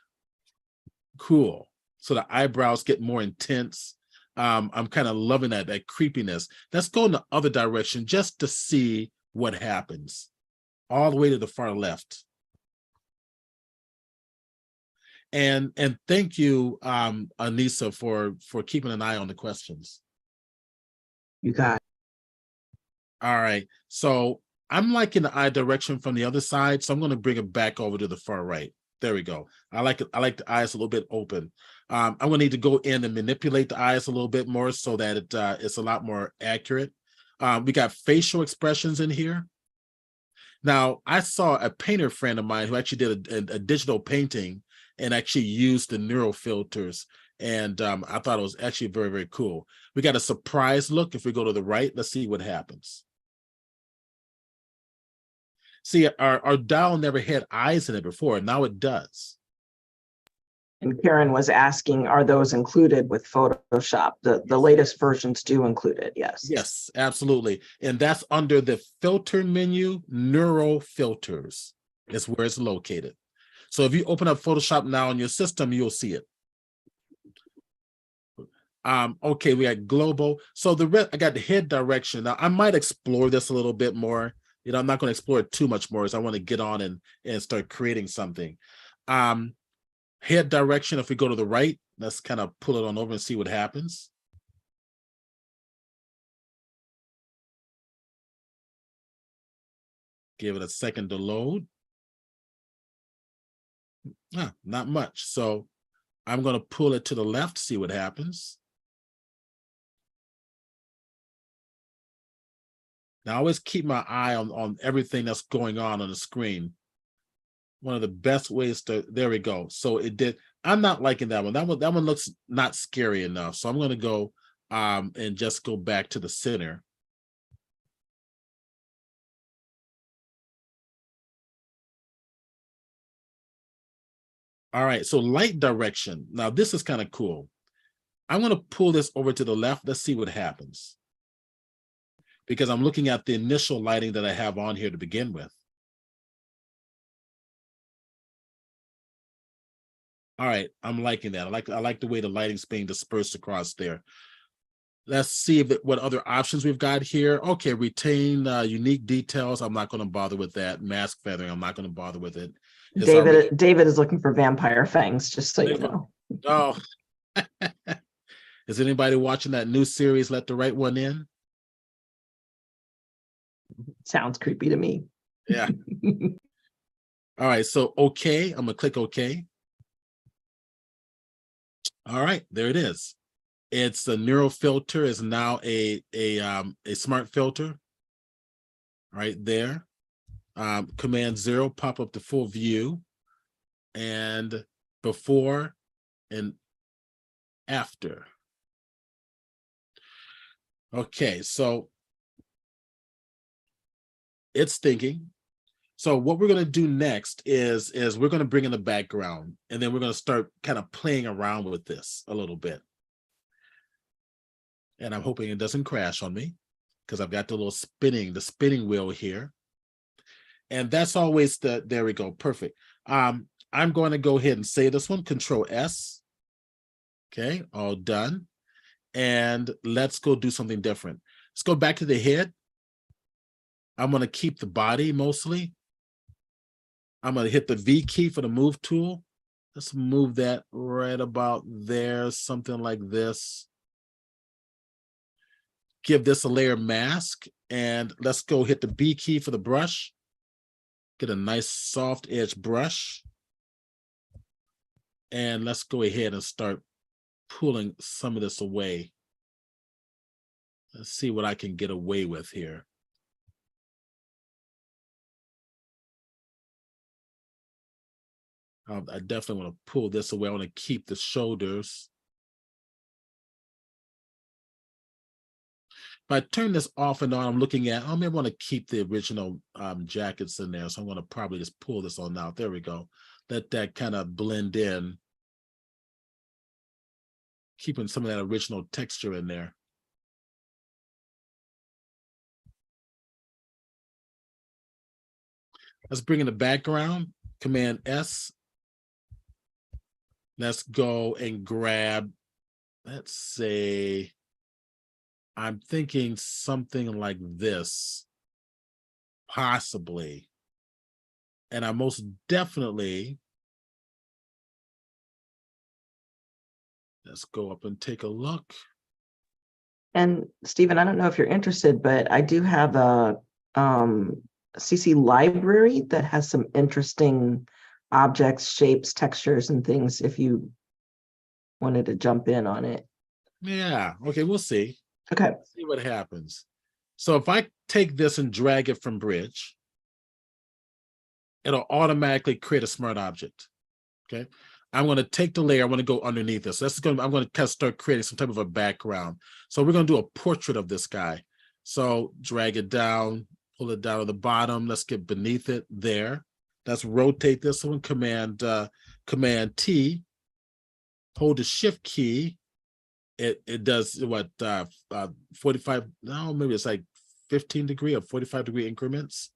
Cool. So the eyebrows get more intense. I'm kind of loving that creepiness. Let's go in the other direction just to see what happens. All the way to the far left. And thank you, Anissa, for keeping an eye on the questions. You got it. All right. So I'm liking the eye direction from the other side, so I'm going to bring it back over to the far right. There we go. I like it. I like the eyes a little bit open. I'm going to need to go in and manipulate the eyes a little bit more so that it's a lot more accurate. We got facial expressions in here. Now, I saw a painter friend of mine who actually did a digital painting and actually used the neural filters. And I thought it was actually very, very cool. We got a surprise look. If we go to the right, let's see what happens. See, our dial never had eyes in it before. Now it does. And Karen was asking, are those included with Photoshop? The latest versions do include it, yes. Yes, absolutely. And that's under the filter menu, neural filters is where it's located. So if you open up Photoshop now on your system, you'll see it. Okay, we got global. So I got the head direction. Now I might explore this a little bit more. You know, I'm not going to explore it too much more as I want to get on and start creating something. Head direction, if we go to the right, let's kind of pull it on over and see what happens. Give it a second to load. Not much. So I'm going to pull it to the left, see what happens. Now, I always keep my eye on everything that's going on the screen. One of the best ways to, there we go. So it did. I'm not liking that one. That one looks not scary enough. So I'm going to go and just go back to the center. All right, so light direction. Now this is kind of cool. I'm going to pull this over to the left. Let's see what happens. Because I'm looking at the initial lighting that I have on here to begin with. All right, I'm liking that. I like the way the lighting's being dispersed across there. Let's see what other options we've got here. Okay, retain unique details. I'm not going to bother with that. Mask feathering, I'm not going to bother with it. David is looking for vampire fangs, just so you know. Oh, is anybody watching that new series, Let the Right One In? Sounds creepy to me. Yeah. All right, so okay, I'm gonna click okay. All right, there it is. It's the neural filter is now a smart filter. Right there. Command 0, pop up the full view, and before and after. Okay, so it's thinking. So what we're going to do next is we're going to bring in the background, and then we're going to start kind of playing around with this a little bit. And I'm hoping it doesn't crash on me because I've got the little the spinning wheel here. And that's always there we go. Perfect. I'm going to go ahead and save this one, Control S. Okay, all done. And let's go do something different. Let's go back to the head. I'm going to keep the body mostly. I'm going to hit the V key for the move tool. Let's move that right about there, something like this. Give this a layer mask, and let's go hit the B key for the brush. Get a nice soft edge brush. And let's go ahead and start pulling some of this away. Let's see what I can get away with here. I definitely want to pull this away. I want to keep the shoulders. If I turn this off and on, I'm looking at, I may want to keep the original jackets in there. So I'm going to probably just pull this on out. There we go. Let that kind of blend in. Keeping some of that original texture in there. Let's bring in the background, Command S. Let's go and grab, let's say, I'm thinking something like this, possibly. And I most definitely, let's go up and take a look. And Stephen, I don't know if you're interested, but I do have a CC library that has some interesting objects, shapes, textures, and things if you wanted to jump in on it. Yeah, okay, we'll see. Okay. See what happens. So if I take this and drag it from Bridge, it'll automatically create a smart object. Okay. I'm going to take the layer. I want to go underneath this. I'm going to kind of start creating some type of a background. So we're going to do a portrait of this guy. So drag it down, pull it down to the bottom. Let's get beneath it there. Let's rotate this one. Command T. Hold the Shift key. It does what 45? No, maybe it's like 15-degree or 45-degree increments.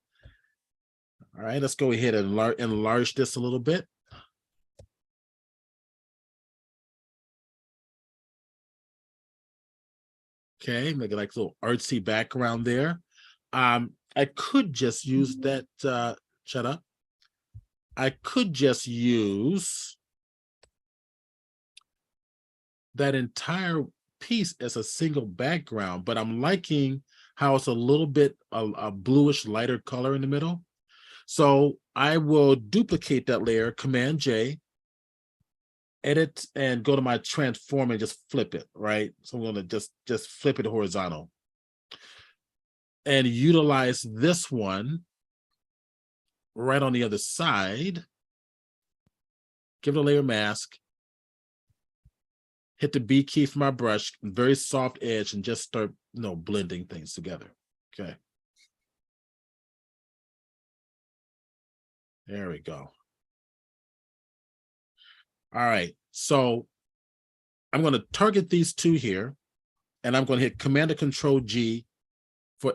All right. Let's go ahead and enlarge this a little bit. Okay, make it like a little artsy background there. I could just use that, shut up. I could just use that entire piece as a single background, but I'm liking how it's a little bit a bluish lighter color in the middle. So I will duplicate that layer, Command J, edit, and go to my transform and just flip it, right? So I'm going to just flip it horizontal and utilize this one right on the other side. Give it a layer mask. Hit the B key for my brush, very soft edge, and just start, blending things together. Okay. There we go. All right, so I'm going to target these two here, and I'm going to hit Command or Control G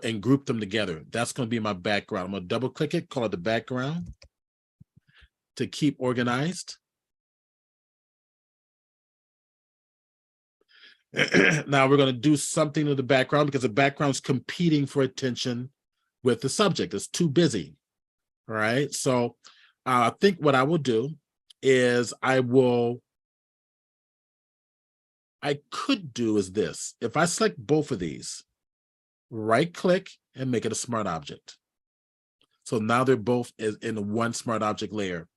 and group them together. That's going to be my background. I'm going to double click it, call it the background to keep organized. Now we're going to do something to the background because the background's competing for attention with the subject. It's too busy. All right, so I think what I will do is I could do is this. If I select both of these, right click and make it a smart object. So now they're both in one smart object layer.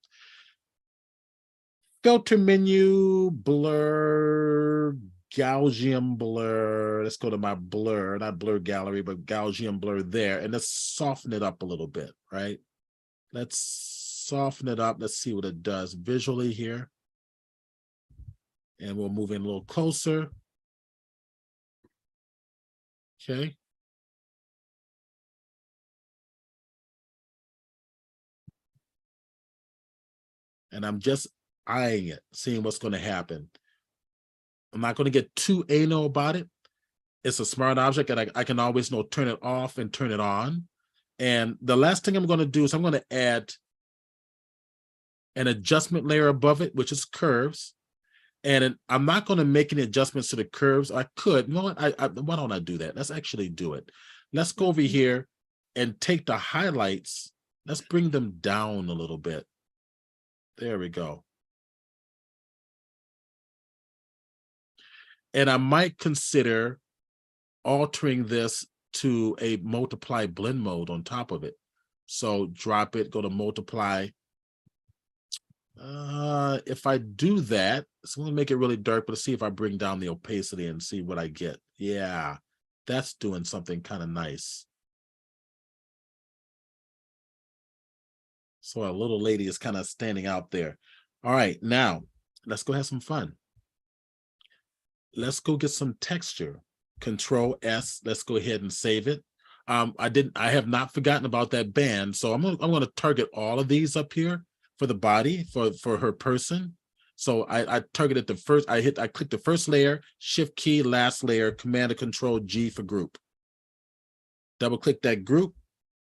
Filter menu, blur, Gaussian blur. Let's go to my blur, not blur gallery, but Gaussian blur there. And let's soften it up a little bit, right? Let's soften it up. Let's see what it does visually here. And we'll move in a little closer. Okay. and I'm just eyeing it, seeing what's going to happen. I'm not going to get too anal about it. It's a smart object, and I can always turn it off and turn it on. And the last thing I'm going to do is I'm going to add an adjustment layer above it, which is curves. And I'm not going to make any adjustments to the curves. I could, you know what? Why don't I do that? Let's actually do it. Let's go over here and take the highlights. Let's bring them down a little bit. There we go. And I might consider altering this to a multiply blend mode on top of it. So drop it, go to multiply. If I do that, it's going to make it really dark, but let's see if I bring down the opacity and see what I get. Yeah, that's doing something kind of nice. So our little lady is kind of standing out there. All right, now let's go have some fun. Let's go get some texture. Control S. Let's go ahead and save it. I have not forgotten about that band, so I'm going to target all of these up here for the body, for her person. So I targeted the first. I clicked the first layer, Shift key, last layer, Command and Control G for group. Double click that group,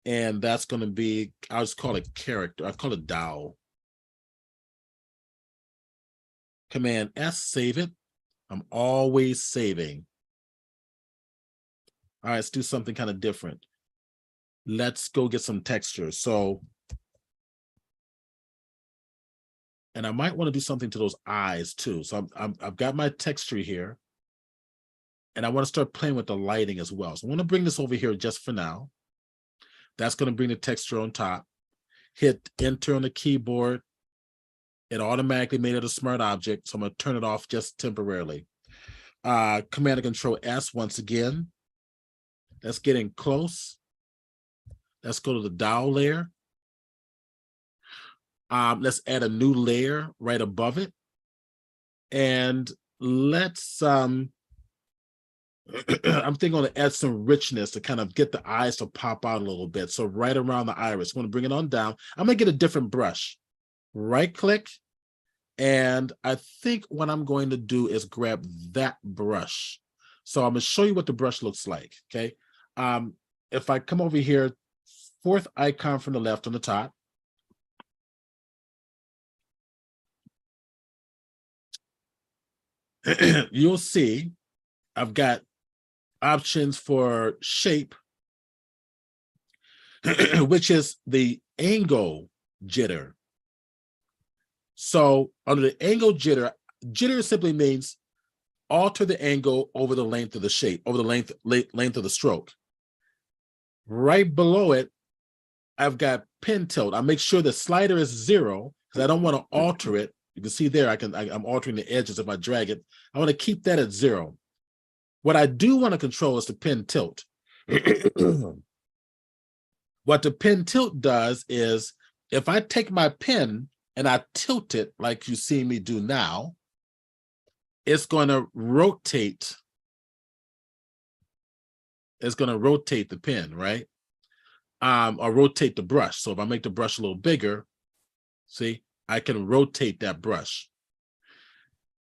and that's going to be, I'll just call it character. I'll call it Dow. Command S, save it. I'm always saving. All right, let's do something kind of different. Let's go get some texture. So, and I might want to do something to those eyes too. So I've got my texture here, and I want to start playing with the lighting as well. So I want to bring this over here just for now. That's going to bring the texture on top. Hit Enter on the keyboard. It automatically made it a smart object, so I'm going to turn it off just temporarily. Command and Control S once again. That's getting close. Let's go to the Dow layer. Let's add a new layer right above it. And let's, I'm thinking I'm going to add some richness to kind of get the eyes to pop out a little bit. So right around the iris, I'm going to bring it on down. I'm going to get a different brush. Right click. And I think what I'm going to do is grab that brush. So I'm going to show you what the brush looks like, okay? If I come over here, fourth icon from the left on the top, you'll see I've got options for shape, which is the angle jitter. So under the angle jitter, jitter simply means alter the angle over the length of the shape, over the length of the stroke. Right below it, I've got pen tilt. I make sure the slider is 0 because I don't want to alter it. You can see there, I'm altering the edges if I drag it. I want to keep that at 0. What I do want to control is the pen tilt. What the pen tilt does is if I take my pen and I tilt it like you see me do now, it's going to rotate. It's going to rotate the pen, right? Or rotate the brush. So if I make the brush a little bigger, see, I can rotate that brush.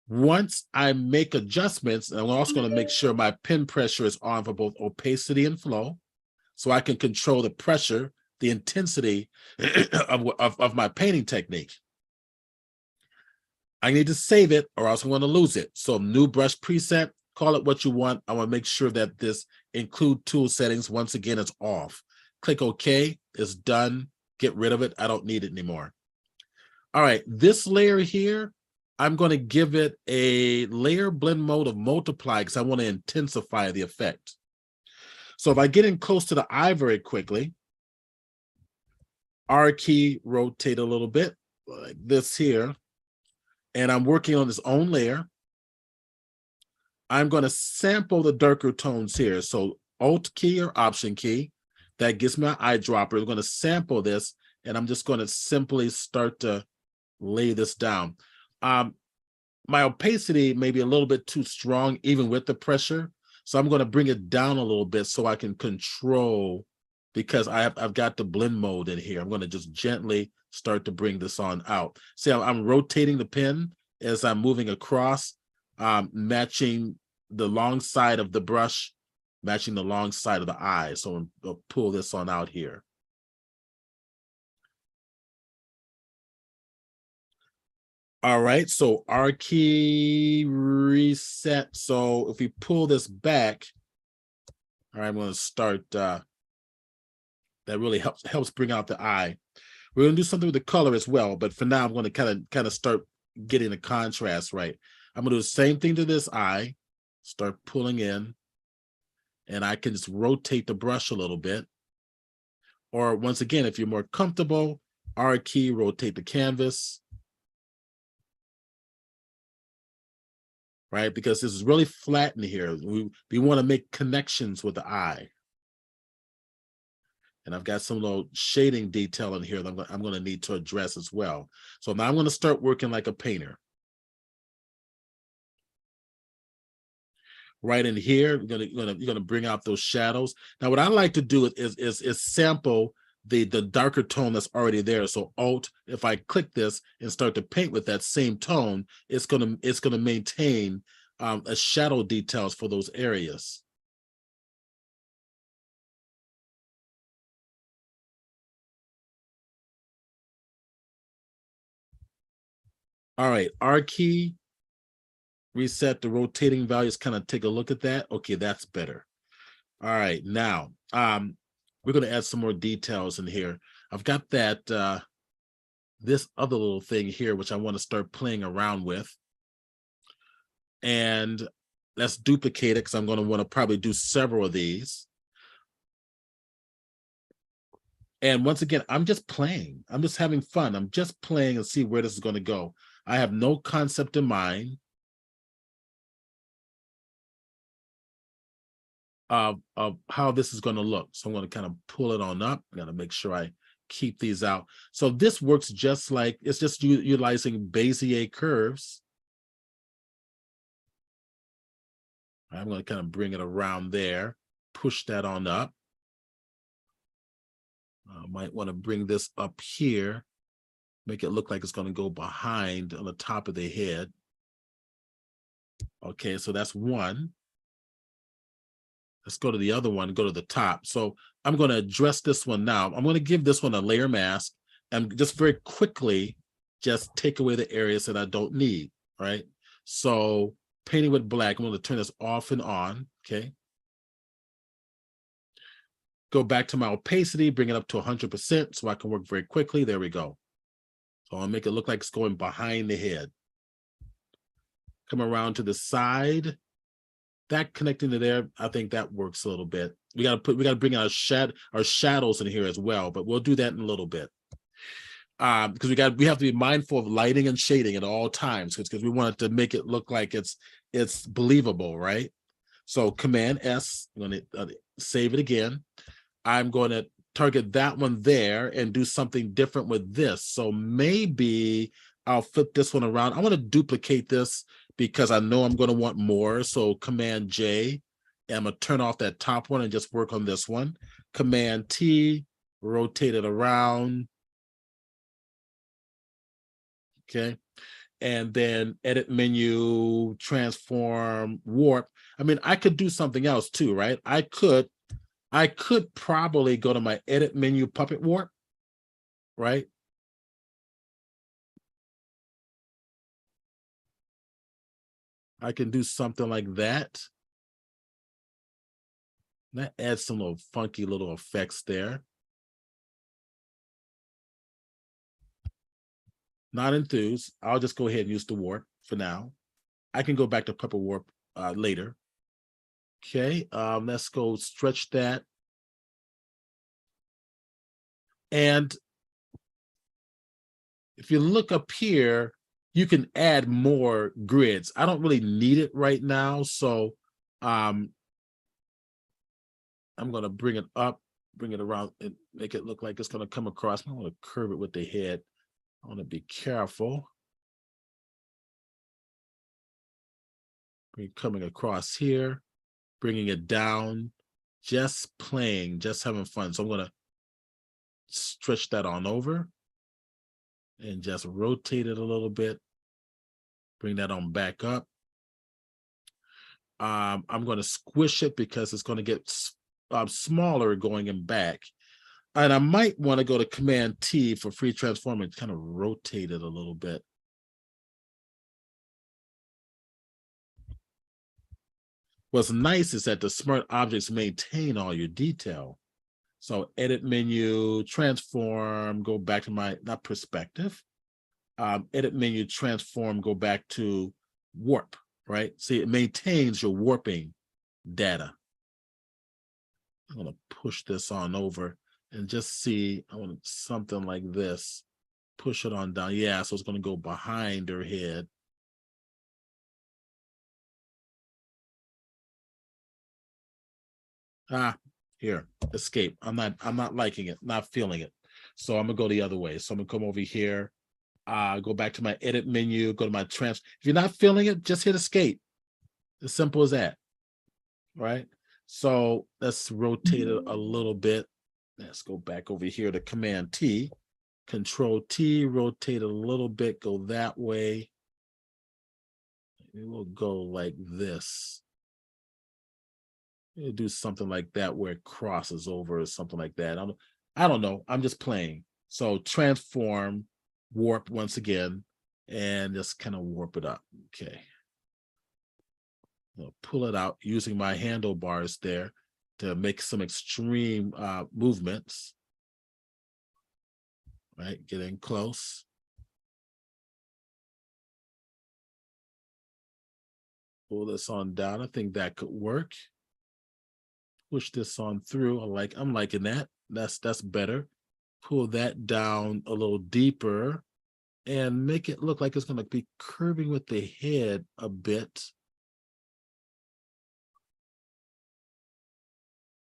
Once I make adjustments, and I'm also going to make sure my pen pressure is on for both opacity and flow, so I can control the pressure, the intensity of my painting technique. I need to save it or else I'm going to lose it. So new brush preset, call it what you want. I want to make sure that this include tool settings, once again, is off. Click OK, it's done. Get rid of it. I don't need it anymore. All right, this layer here, I'm going to give it a layer blend mode of multiply because I want to intensify the effect. So if I get in close to the eye very quickly, R key, rotate a little bit like this here, and I'm working on this own layer. I'm going to sample the darker tones here. So Alt key or Option key, that gives me an eyedropper. I'm going to sample this, and I'm just going to simply start to lay this down. My opacity may be a little bit too strong, even with the pressure. So I'm going to bring it down a little bit so I can control because I've got the blend mode in here. I'm going to just gently start to bring this on out. See, I'm rotating the pen as I'm moving across, matching the long side of the brush, matching the long side of the eye. So I'll pull this on out here. All right, so R key reset. So if we pull this back, all right, I'm going to start. That really helps bring out the eye. We're going to do something with the color as well, but for now, I'm going to kind of start getting the contrast right. I'm going to do the same thing to this eye. Start pulling in, and I can just rotate the brush a little bit. Or once again, if you're more comfortable, R key, rotate the canvas. Right, because this is really flat in here. We want to make connections with the eye. And I've got some little shading detail in here that I'm going to need to address as well. So now I'm going to start working like a painter. Right in here, you're gonna bring out those shadows. Now, what I like to do is sample the darker tone that's already there. So Alt, if I click this and start to paint with that same tone, it's gonna maintain a shadow details for those areas. All right, R key, reset the rotating values, kind of take a look at that. Okay, that's better. All right, now we're going to add some more details in here. I've got that this other little thing here, which I want to start playing around with. And let's duplicate it because I'm going to want to probably do several of these. And once again, I'm just playing. I'm just having fun. I'm just playing and see where this is going to go. I have no concept in mind of how this is going to look. So I'm going to kind of pull it on up. I got to make sure I keep these out. So this works just like, it's just utilizing Bezier curves. I'm going to kind of bring it around there, push that on up. I might want to bring this up here, make it look like it's going to go behind on the top of the head. Okay, so that's one. Let's go to the other one, go to the top. So I'm going to address this one now. I'm going to give this one a layer mask and just very quickly just take away the areas that I don't need, right? So painting with black, I'm going to turn this off and on, okay? Go back to my opacity, bring it up to 100% so I can work very quickly. There we go. So I'll make it look like it's going behind the head. Come around to the side. That connecting to there, I think that works a little bit. We got to bring our shadows in here as well, but we'll do that in a little bit. Because we have to be mindful of lighting and shading at all times because we want it to make it look like it's believable, right? So Command S, I'm going to save it again. I'm going to target that one there and do something different with this. So maybe I'll flip this one around. I want to duplicate this because I know I'm going to want more. So Command J, and I'm going to turn off that top one and just work on this one. Command T, rotate it around. Okay. And then edit menu, transform, warp. I mean, I could do something else too, right? I could probably go to my edit menu, puppet warp, right? I can do something like that. That adds some little funky little effects there. Not enthused. I'll just go ahead and use the warp for now. I can go back to puppet warp later. Okay, let's go stretch that. And if you look up here, you can add more grids. I don't really need it right now, so I'm going to bring it up, bring it around, and make it look like it's going to come across. I want to curve it with the head. I want to be careful. Coming across here, bringing it down. just playing, just having fun. So I'm going to stretch that on over and just rotate it a little bit. Bring that on back up. I'm going to squish it because it's going to get smaller going in back. And I might want to go to Command T for free transform and kind of rotate it a little bit. What's nice is that the smart objects maintain all your detail. So edit menu, transform, go back to my, not perspective. Edit menu, transform, go back to warp, right? See, it maintains your warping data. I'm gonna push this on over and just see, I want something like this. Push it on down. Yeah, so it's gonna go behind her head. Here, escape. I'm not liking it, not feeling it. So I'm gonna go the other way. So I'm gonna come over here, go back to my edit menu, go to my trans. If you're not feeling it, just hit escape. As simple as that, right? So let's rotate it a little bit. Let's go back over here to Command T, Control T, rotate a little bit, go that way. Maybe we'll go like this. We'll do something like that where it crosses over or something like that. I don't know. I'm just playing. So transform, warp once again, and just kind of warp it up. Okay. I'll pull it out using my handlebars there to make some extreme movements. Right, getting close. Pull this on down. I think that could work. Push this on through. I'm liking that. That's better. Pull that down a little deeper and make it look like it's going to be curving with the head a bit.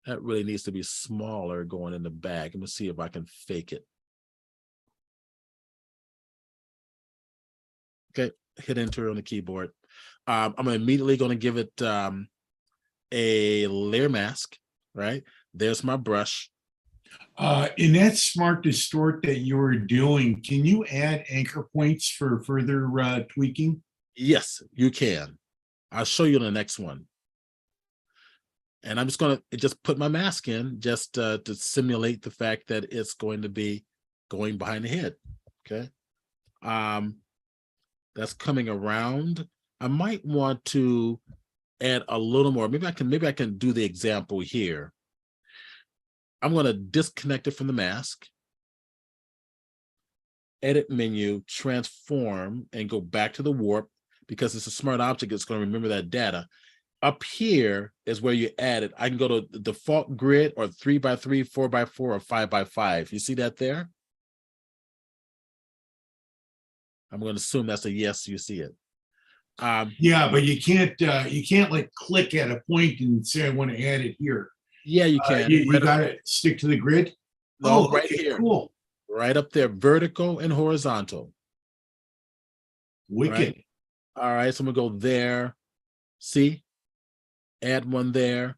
That really needs to be smaller going in the back. Let me see if I can fake it. Okay, hit enter on the keyboard. I'm immediately going to give it a layer mask, right? There's my brush. In that smart distort that you were doing, can you add anchor points for further tweaking? Yes, you can. I'll show you in the next one. And I'm just going to just put my mask in just to simulate the fact that it's going to be going behind the head. Okay. That's coming around. I might want to add a little more. Maybe I can do the example here. I'm going to disconnect it from the mask. Edit menu, transform, and go back to the warp because it's a smart object. It's going to remember that data. Up here is where you add it. I can go to the default grid or 3x3, 4x4, or 5x5. You see that there? I'm going to assume that's a yes. You see it. Yeah, but you can't like click at a point and say I want to add it here. Yeah, you can. You got to stick to the grid. No, Oh, right okay, here. cool. Right up there, vertical and horizontal. Wicked. Right? All right, so I'm gonna go there. See, add one there.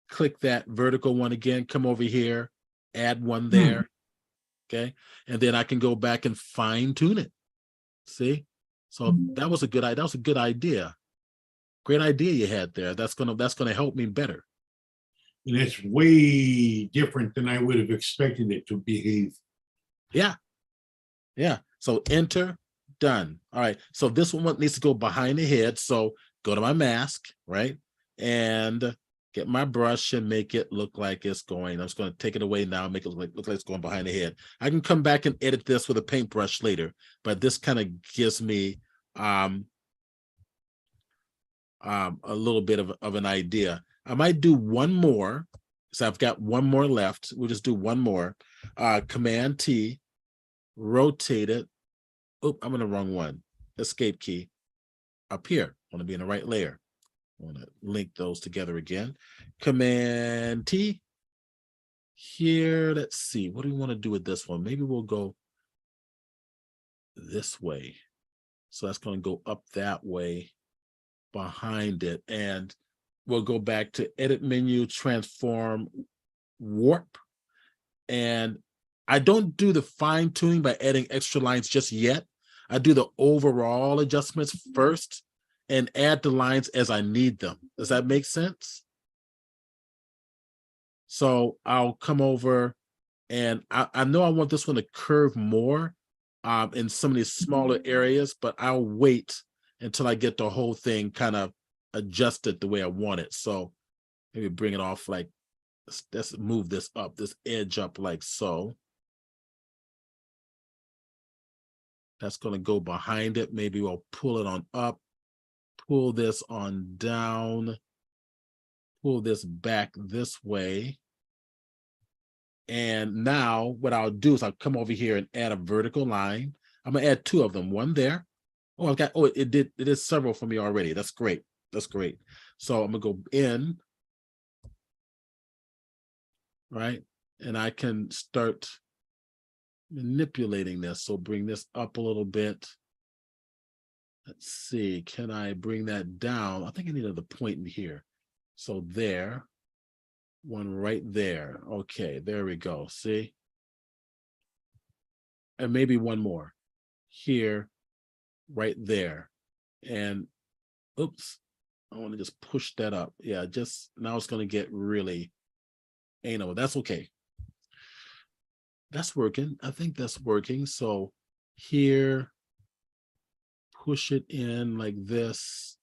Click that vertical one again. Come over here, add one there. Okay, and then I can go back and fine tune it. See, so that was a good idea. That was a good idea. Great idea you had there. That's gonna help me better. And it's way different than I would have expected it to behave. Yeah. Yeah. So enter, done. All right. So this one needs to go behind the head. So go to my mask, right? And get my brush and make it look like it's going. I'm just going to take it away now, make it look like it's going behind the head. I can come back and edit this with a paintbrush later, but this kind of gives me a little bit of an idea. I might do one more. So I've got one more left. We'll just do one more. Command T, rotate it. Oh, I'm in the wrong one. Escape key. Up here. I want to be in the right layer. I want to link those together again. Command T. Here, let's see. What do we want to do with this one? Maybe we'll go this way. So that's going to go up that way behind it. And we'll go back to edit menu, transform, warp. And I don't do the fine tuning by adding extra lines just yet. I do the overall adjustments first and add the lines as I need them. Does that make sense? So I'll come over and I know I want this one to curve more in some of these smaller areas, but I'll wait until I get the whole thing kind of adjusted the way I want it. So maybe bring it off like, let's move this up, this edge up like so. That's going to go behind it. Maybe we'll pull it on up, pull this on down, pull this back this way. And now what I'll do is I'll come over here and add a vertical line. I'm gonna add 2 of them, one there. Oh, I've got, oh, it did several for me already. That's great. That's great. So I'm gonna go in, right? And I can start manipulating this. So bring this up a little bit. Let's see, can I bring that down? I think I need another point in here. So there. One right there. Okay, there we go. See? And maybe one more here, right there. And oops, I want to just push that up. Yeah, just now it's going to get really anal. That's okay. That's working. I think that's working. So here, push it in like this.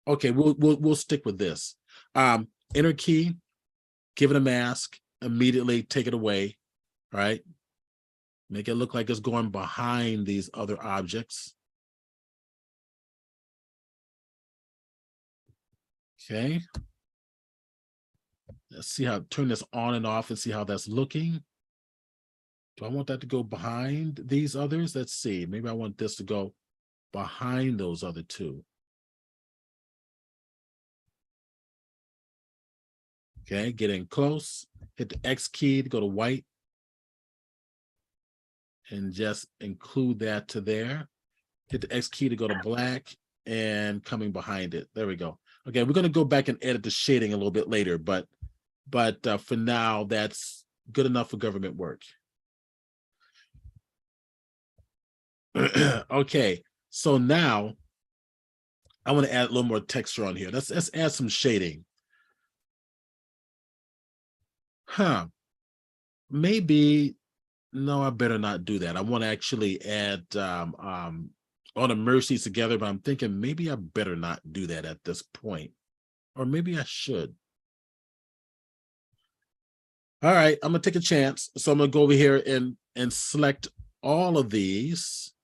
Okay, we'll stick with this. Enter key. Give it a mask, immediately take it away, right? Make it look like it's going behind these other objects. Okay. Let's see how, turn this on and off and see how that's looking. Do I want that to go behind these others? Let's see, maybe I want this to go behind those other 2. Okay, get in close, hit the X key to go to white, and just include that to there. Hit the X key to go to black, and coming behind it. There we go. Okay, we're going to go back and edit the shading a little bit later, but for now, that's good enough for government work. Okay, so now I want to add a little more texture on here. Let's add some shading. Maybe, no, I better not do that. I want to actually add all the mercies together, but I'm thinking maybe I better not do that at this point. Or maybe I should. All right, I'm gonna take a chance. So I'm gonna go over here and select all of these.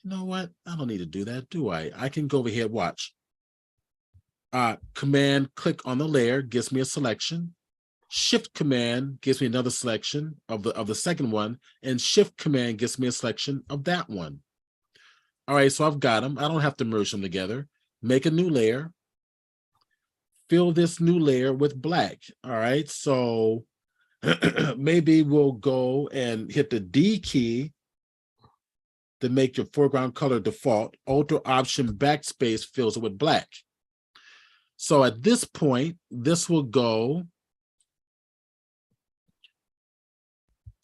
You know what? I don't need to do that, do I? I can go over here, watch. Command click on the layer gives me a selection. Shift command gives me another selection of the second one, and shift command gives me a selection of that one. All right, so I've got them. I don't have to merge them together. Make a new layer. Fill this new layer with black. All right, so maybe we'll go and hit the D key to make your foreground color default. Alt Option backspace fills it with black. So at this point, this will go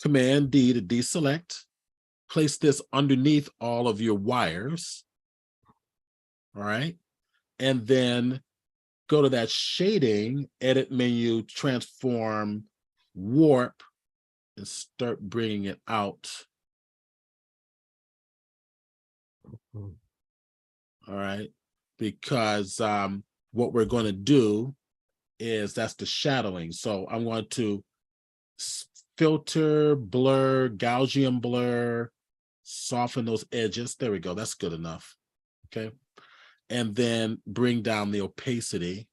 Command D to deselect, place this underneath all of your wires, all right? And then go to that shading, edit menu, transform, warp, and start bringing it out. All right, because what we're going to do is that's the shadowing. So I'm going to filter, blur, Gaussian blur, soften those edges. There we go. That's good enough. Okay. And then bring down the opacity.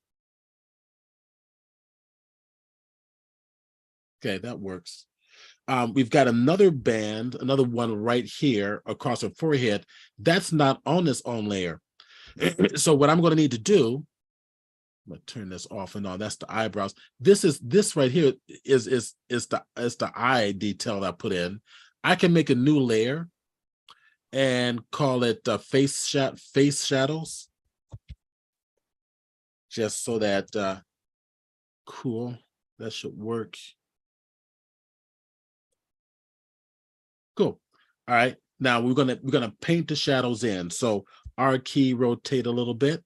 Okay, that works. We've got another band, another one right here across her forehead. That's not on this own layer. So what I'm going to need to do, I'm going to turn this off and on. That's the eyebrows. This right here is the eye detail that I put in. I can make a new layer and call it face shadows. just so that cool, that should work. Cool. All right, now we're gonna paint the shadows in. So R key, rotate a little bit.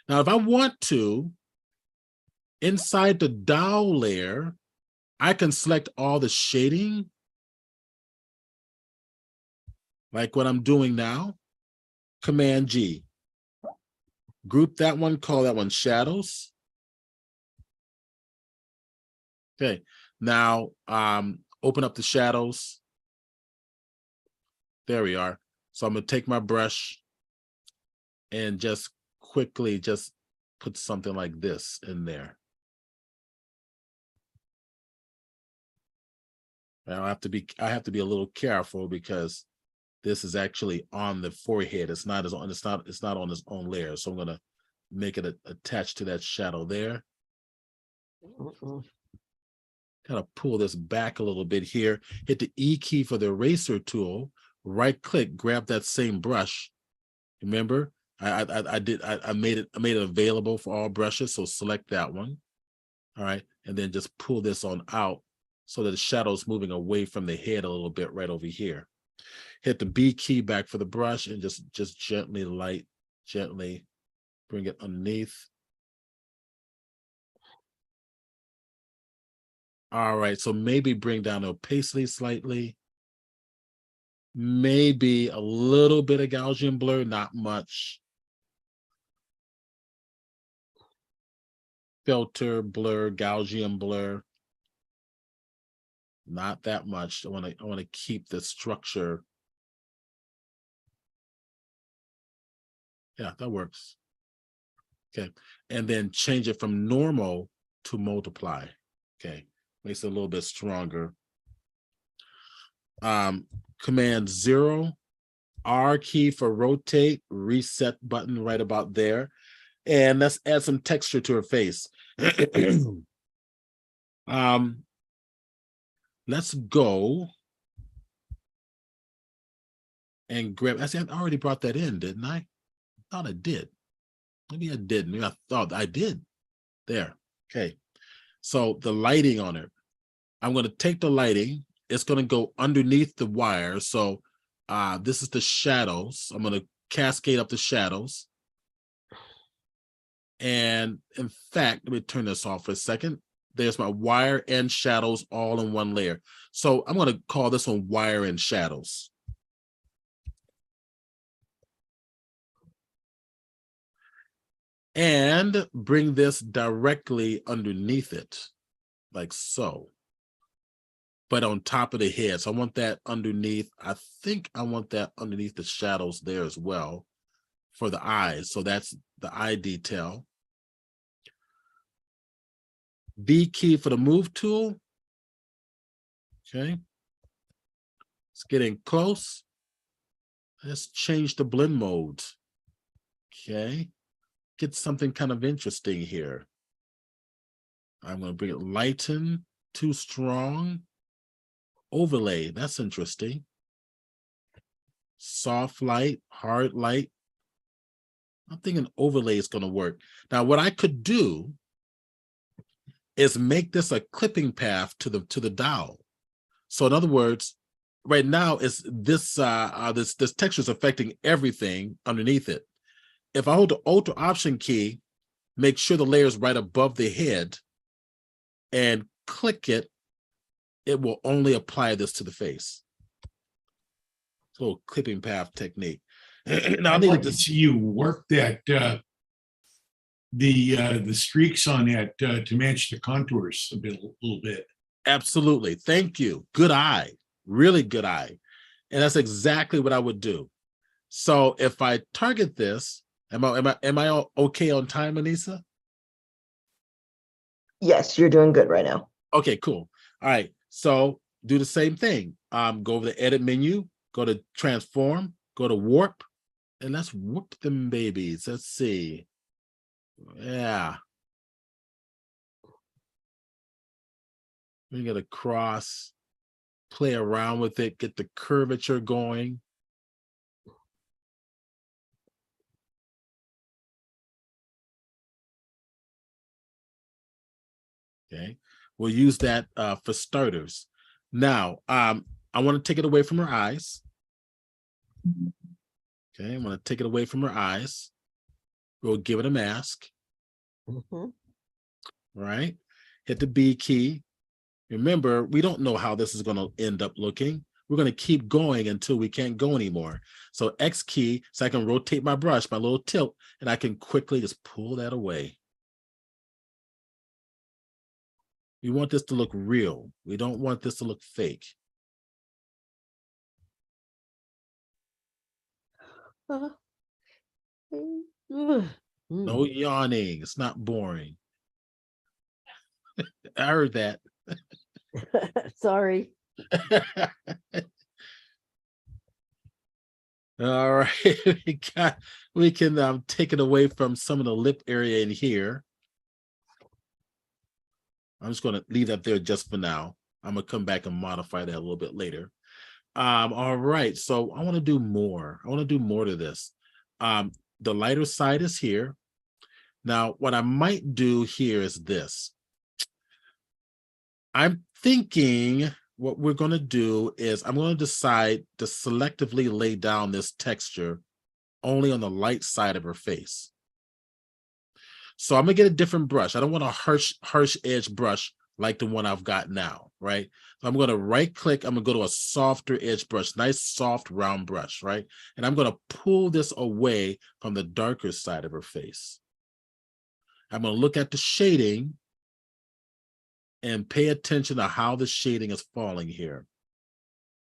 Now if I want to, inside the dowel layer, I can select all the shading, like what I'm doing now. Command G. Group that one, call that one shadows. Okay, now open up the shadows. There we are. So I'm gonna take my brush and just quickly just put something like this in there. Now I have to be a little careful because this is actually on the forehead. It's not on its own layer. So I'm gonna make it attached to that shadow there. Kind of pull this back a little bit here. Hit the E key for the eraser tool. Right click, grab that same brush. Remember, I made it available for all brushes. So select that one. All right, and then just pull this on out so that the shadow's moving away from the head a little bit right over here. Hit the B key back for the brush and just gently bring it underneath. All right, so maybe bring down the opacity slightly. Maybe a little bit of Gaussian blur, not much. Filter, blur, Gaussian blur. Not that much. I want to keep the structure. Yeah, that works. Okay, and then change it from normal to multiply. Okay, makes it a little bit stronger. Command 0, R key for rotate, reset button right about there. And let's add some texture to her face. Let's go and grab, I already brought that in, didn't I? I thought I did. Maybe I didn't. Maybe I thought I did. There. Okay. So the lighting on it. I'm going to take the lighting. It's going to go underneath the wire. So this is the shadows. I'm going to cascade up the shadows. And in fact, let me turn this off for a second. There's my wire and shadows all in one layer. So I'm going to call this one wire and shadows. And bring this directly underneath it, like so. But on top of the head. So I want that underneath. I think I want that underneath the shadows there as well for the eyes. So that's the eye detail. V key for the move tool. Okay. It's getting close. Let's change the blend mode. Okay. Get something kind of interesting here. I'm going to bring it lighten, too strong. Overlay, that's interesting. Soft light, hard light. I'm thinking overlay is going to work. Now, what I could do is make this a clipping path to the dowel. So in other words, right now is this this texture is affecting everything underneath it. If I hold the Alt or Option key, make sure the layer is right above the head and click it, it will only apply this to the face. It's a little clipping path technique. Now I'd like to see you work that the streaks on that to match the contours a little bit. Absolutely. Thank you. Good eye. Really good eye. And that's exactly what I would do. So if I target this, am I okay on time, Anissa? Yes, you're doing good right now. Okay, cool. All right. So do the same thing. Go over the edit menu, go to transform, go to warp, and let's whoop them babies. Let's see. Yeah. Bring it across, play around with it, get the curvature going. Okay, we'll use that for starters. Now, I want to take it away from her eyes. Okay, I'm going to take it away from her eyes. We'll give it a mask. Right? Hit the B key. Remember, we don't know how this is going to end up looking. We're going to keep going until we can't go anymore. So X key, so I can rotate my brush, my little tilt, and I can quickly just pull that away. We want this to look real. We don't want this to look fake. No yawning. It's not boring. I heard that. Sorry. All right, we can take it away from some of the lip area in here. I'm just going to leave that there just for now. I'm going to come back and modify that a little bit later. All right, so I want to do more. I want to do more to this. The lighter side is here. Now, what I might do here is this. I'm thinking what we're going to do is I'm going to decide to selectively lay down this texture only on the light side of her face. So I'm going to get a different brush. I don't want a harsh edge brush like the one I've got now, right? So I'm going to right click. I'm going to go to a softer edge brush, nice soft round brush, right? And I'm going to pull this away from the darker side of her face. I'm going to look at the shading and pay attention to how the shading is falling here,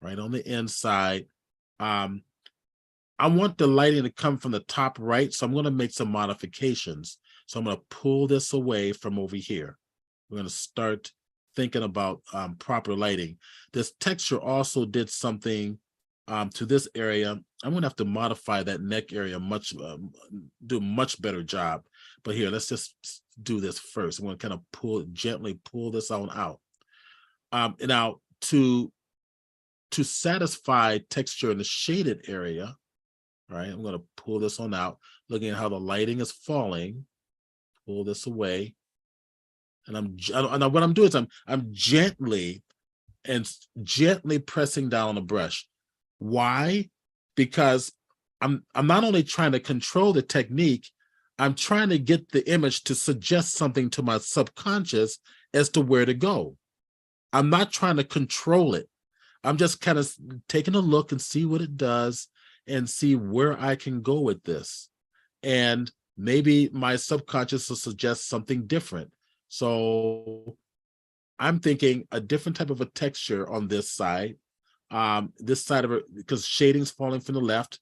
right on the inside. I want the lighting to come from the top right, so I'm going to make some modifications. So I'm going to pull this away from over here. We're going to start thinking about proper lighting. This texture also did something to this area. I'm going to have to modify that neck area do a much better job. But here, let's just do this first. I'm going to kind of gently pull this on out. Now, to satisfy texture in the shaded area, right, I'm going to pull this on out, looking at how the lighting is falling. Pull this away. And what I'm doing is I'm gently pressing down on the brush. Why? Because I'm not only trying to control the technique, I'm trying to get the image to suggest something to my subconscious as to where to go. I'm not trying to control it. I'm just kind of taking a look and see what it does and see where I can go with this. And maybe my subconscious will suggest something different. So I'm thinking a different type of a texture on this side. This side of it, because shading's falling from the left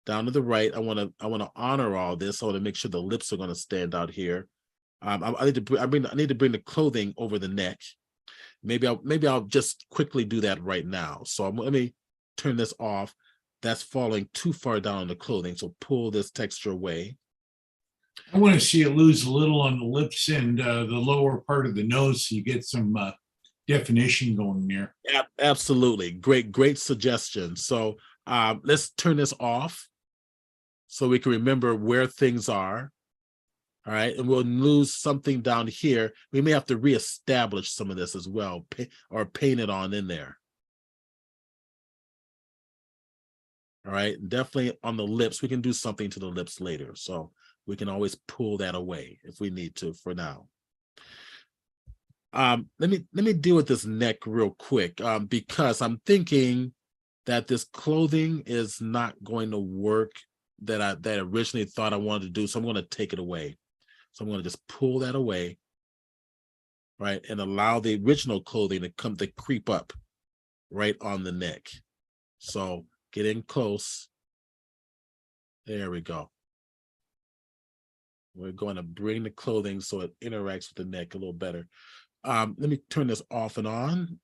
down to the right. I want to honor all this. I want to make sure the lips are going to stand out here. I need to bring the clothing over the neck. Maybe I'll just quickly do that right now. So let me turn this off. That's falling too far down on the clothing. So pull this texture away. I want to see it lose a little on the lips and the lower part of the nose so you get some definition going there. Yeah, absolutely. Great suggestion. So let's turn this off so we can remember where things are. All right, and we'll lose something down here. We may have to reestablish some of this as well, or paint it on in there. All right, definitely on the lips. We can do something to the lips later. So we can always pull that away if we need to for now. Let me deal with this neck real quick because I'm thinking that this clothing is not going to work that I originally thought I wanted to do. So I'm going to take it away. So I'm going to just pull that away, right, and allow the original clothing to creep up right on the neck. So get in close. There we go. We're going to bring the clothing so it interacts with the neck a little better. Let me turn this off and on.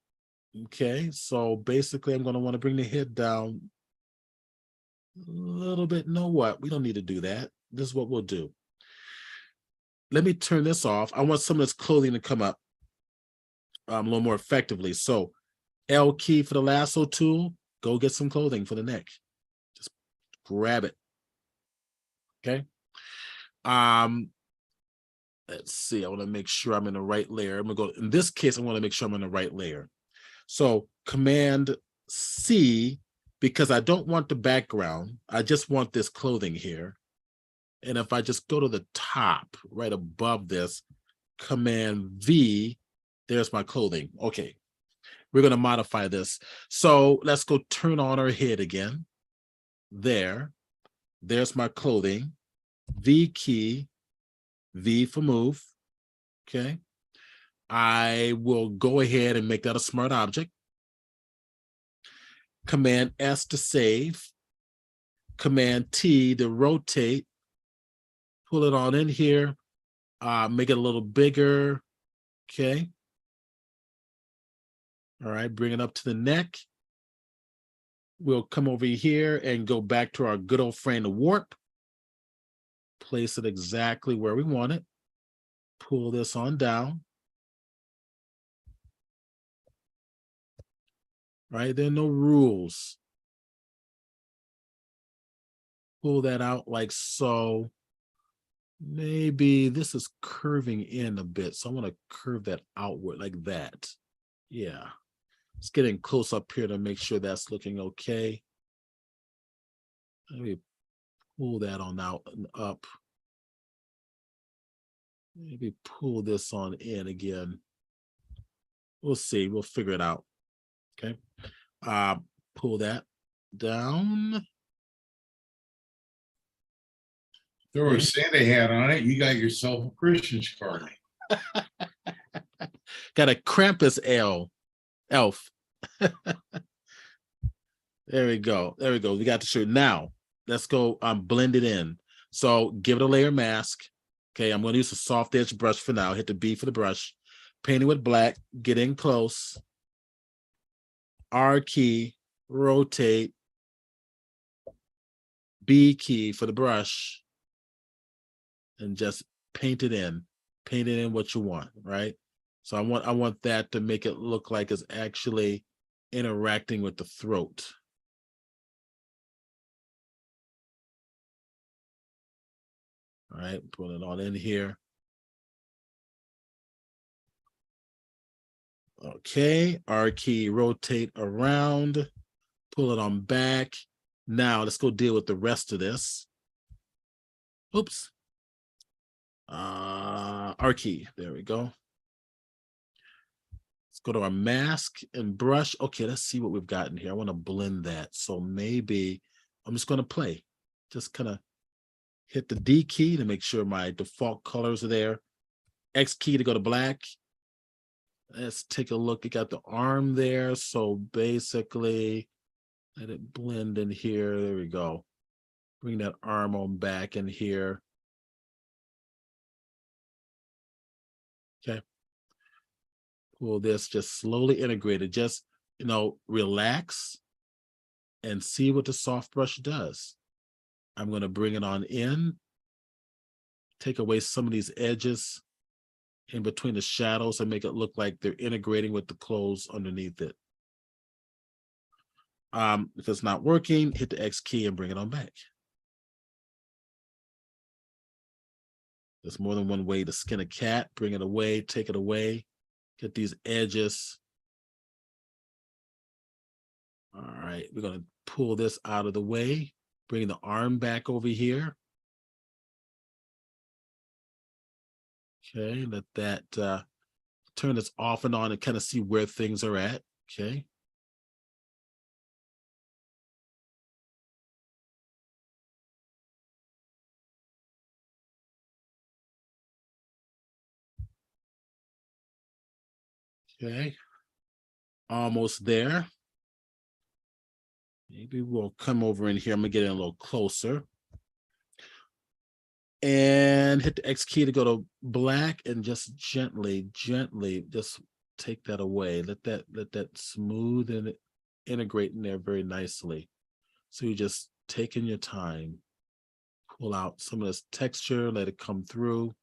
Okay, so basically I'm going to want to bring the head down a little bit. Know what? We don't need to do that. This is what we'll do. Let me turn this off. I want some of this clothing to come up a little more effectively. So L key for the lasso tool, go get some clothing for the neck. Just grab it. Okay. let's see, I want to make sure I'm in the right layer. I'm gonna go, in this case, I want to make sure I'm in the right layer. So Command C, because I don't want the background, I just want this clothing here. And if I just go to the top, right above this, Command V, there's my clothing. Okay, we're gonna modify this. So let's go turn on our head again. There's my clothing. V key, V for move. Okay. I will go ahead and make that a smart object. Command S to save. Command T to rotate. Pull it on in here. Make it a little bigger. Okay. All right, bring it up to the neck. We'll come over here and go back to our good old friend, the warp. Place it exactly where we want it. Pull this on down. Right, there are no rules. Pull that out like so. Maybe this is curving in a bit, so I want to curve that outward like that. Yeah, it's getting close up here to make sure that's looking okay. Let me pull that on out and up. Maybe pull this on in again. We'll see, we'll figure it out. Okay, pull that down. Throw a Santa hat on it. You got yourself a Christmas card. Got a Krampus elf. There we go. There we go. We got the shirt. Now, let's go blend it in. So give it a layer mask. Okay, I'm going to use a soft edge brush for now. Hit the B for the brush. Paint it with black. Get in close. R key. Rotate. B key for the brush. And just paint it in. Paint it in what you want, right? So I want that to make it look like it's actually interacting with the throat. All right, put it on in here. Okay, R key, rotate around, pull it on back. Now let's go deal with the rest of this. Oops. R key, there we go. Let's go to our mask and brush. Okay, let's see what we've got in here. I want to blend that. So maybe I'm just going to play. Just kind of hit the D key to make sure my default colors are there. X key to go to black. Let's take a look. You got the arm there. So basically, let it blend in here. There we go. Bring that arm on back in here. Okay. Pull this, just slowly integrate it. Just, relax and see what the soft brush does. I'm going to bring it on in. Take away some of these edges in between the shadows and make it look like they're integrating with the clothes underneath it. If it's not working, hit the X key and bring it on back. There's more than one way to skin a cat. Bring it away, take it away. Get these edges. All right, we're going to pull this out of the way. Bring the arm back over here. Okay, let that turn this off and on and kind of see where things are at. Okay. Okay, almost there. Maybe we'll come over in here. I'm gonna get in a little closer. And hit the X key to go to black and just gently just take that away. Let that smooth and integrate in there very nicely. So you're just taking your time. Pull out some of this texture, let it come through.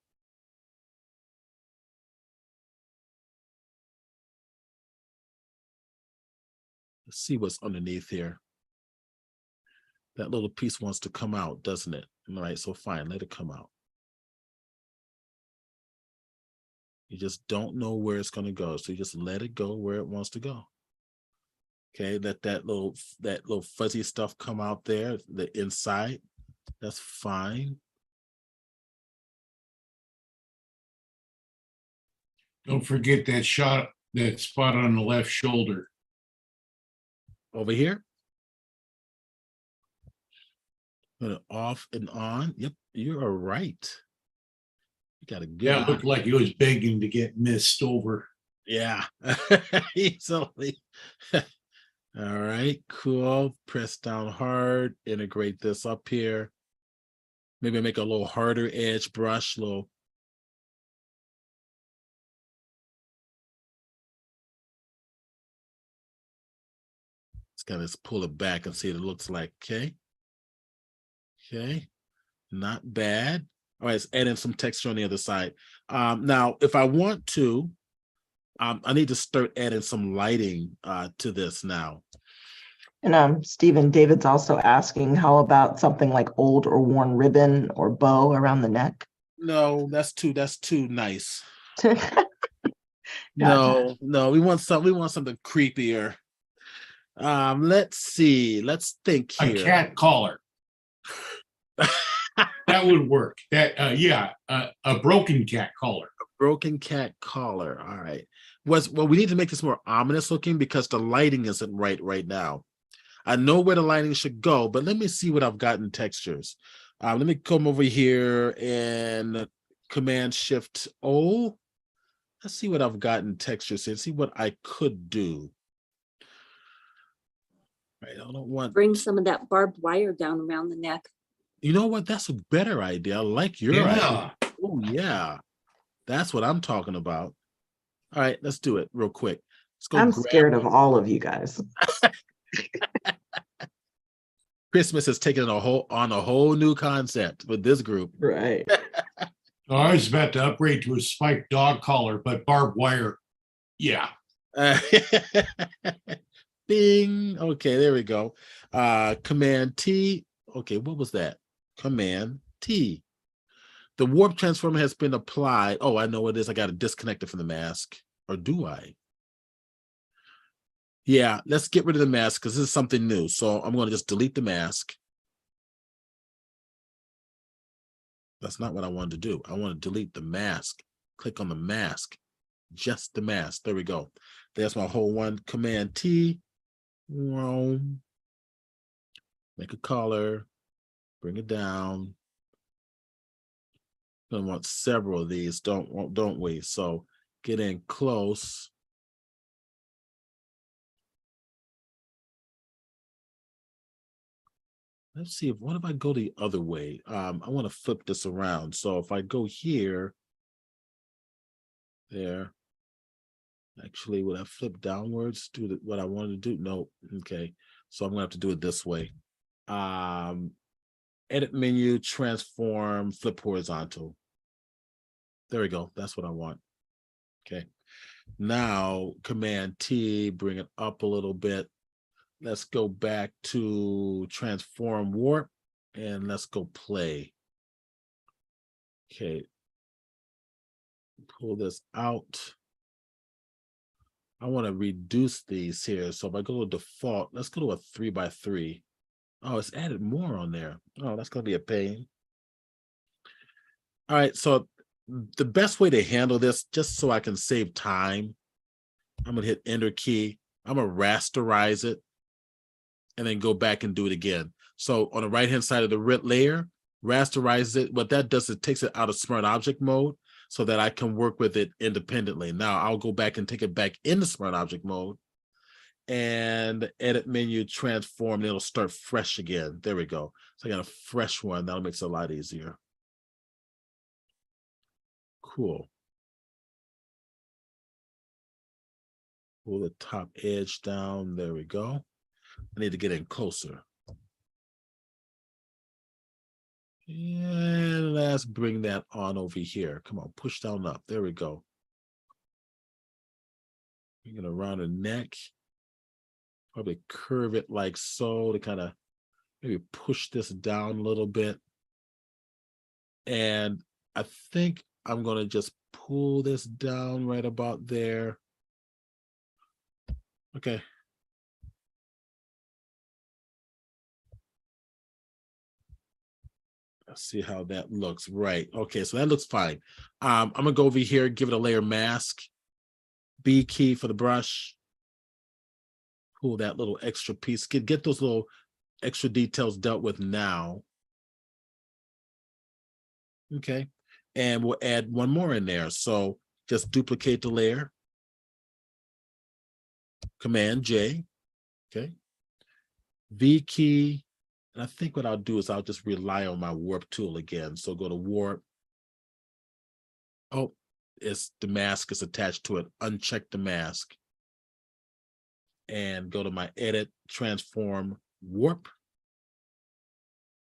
Let's see what's underneath here. That little piece wants to come out, doesn't it? All right, so fine, let it come out. You just don't know where it's going to go. So you just let it go where it wants to go. Okay, let that little fuzzy stuff come out there, the inside. That's fine. Don't forget that spot on the left shoulder. Over here. Put it off and on. Yep, you are right. You got a good Yeah, it looked like it was begging to get missed over. Yeah, easily. All right, cool. Press down hard, integrate this up here. Maybe make a little harder edge brush, little. Let's kind of pull it back and see what it looks like. Okay. Okay, not bad. All right, let's add in some texture on the other side. Now, if I want to, I need to start adding some lighting to this now. And Stephen, David's also asking, how about something like old or worn ribbon or bow around the neck? No, that's too nice. Gotcha. No, we want something creepier. Let's see. Let's think here. A cat collar. That would work. That a broken cat collar. A broken cat collar. All right. Well, we need to make this more ominous looking because the lighting isn't right now. I know where the lighting should go, but let me see what I've got in textures. Let me come over here and Command Shift O. Let's see what I've got in textures and see what I could do. Right, I don't want bring some of that barbed wire down around the neck. You know what? That's a better idea. I like your idea. Oh yeah, that's what I'm talking about. All right, let's do it real quick. Let's go. I'm scared of all of you guys. Christmas has taken on a whole new concept with this group. Right. I was about to upgrade to a spiked dog collar, but barbed wire. Yeah. Bing. Okay, there we go. Command T. Okay, what was that? Command T. The warp transform has been applied. Oh, I know what it is. I got to disconnect it from the mask. Or do I? Yeah, let's get rid of the mask because this is something new. So I'm going to just delete the mask. That's not what I wanted to do. I want to delete the mask. Click on the mask. Just the mask. There we go. There's my whole one. Command T. Make a color. Bring it down. I want several of these, don't we? So get in close. Let's see, what if I go the other way? I want to flip this around. So if I go here, there. Actually, would I flip downwards? Do what I wanted to do? No. Okay. So I'm gonna have to do it this way. Edit menu, transform, flip horizontal. There we go. That's what I want. Okay. Now, Command T, bring it up a little bit. Let's go back to transform warp and let's go play. Okay. Pull this out. I want to reduce these here. So if I go to default, let's go to a 3x3. Oh, it's added more on there. Oh, that's going to be a pain. All right. So the best way to handle this, just so I can save time, I'm going to hit Enter key. I'm going to rasterize it and then go back and do it again. So on the right-hand side of the layer, rasterize it. What that does is it takes it out of Smart Object mode so that I can work with it independently. Now I'll go back and take it back into Smart Object mode and edit menu, transform, and it'll start fresh again. There we go. So I got a fresh one. That'll make it a lot easier. Cool. Pull the top edge down. There we go. I need to get in closer. And let's bring that on over here. Come on, push down up. There we go. Bring it around the neck. Probably curve it like so to kind of maybe push this down a little bit. And I think I'm gonna just pull this down right about there. Okay. Let's see how that looks. Right. Okay, so that looks fine. I'm gonna go over here, give it a layer mask. B key for the brush. Pull that little extra piece. Get those little extra details dealt with now. Okay. And we'll add one more in there. So just duplicate the layer. Command J. Okay. V key. And I think what I'll do is I'll just rely on my warp tool again. So go to warp. Oh, it's the mask is attached to it. Uncheck the mask. And go to my edit, transform, warp.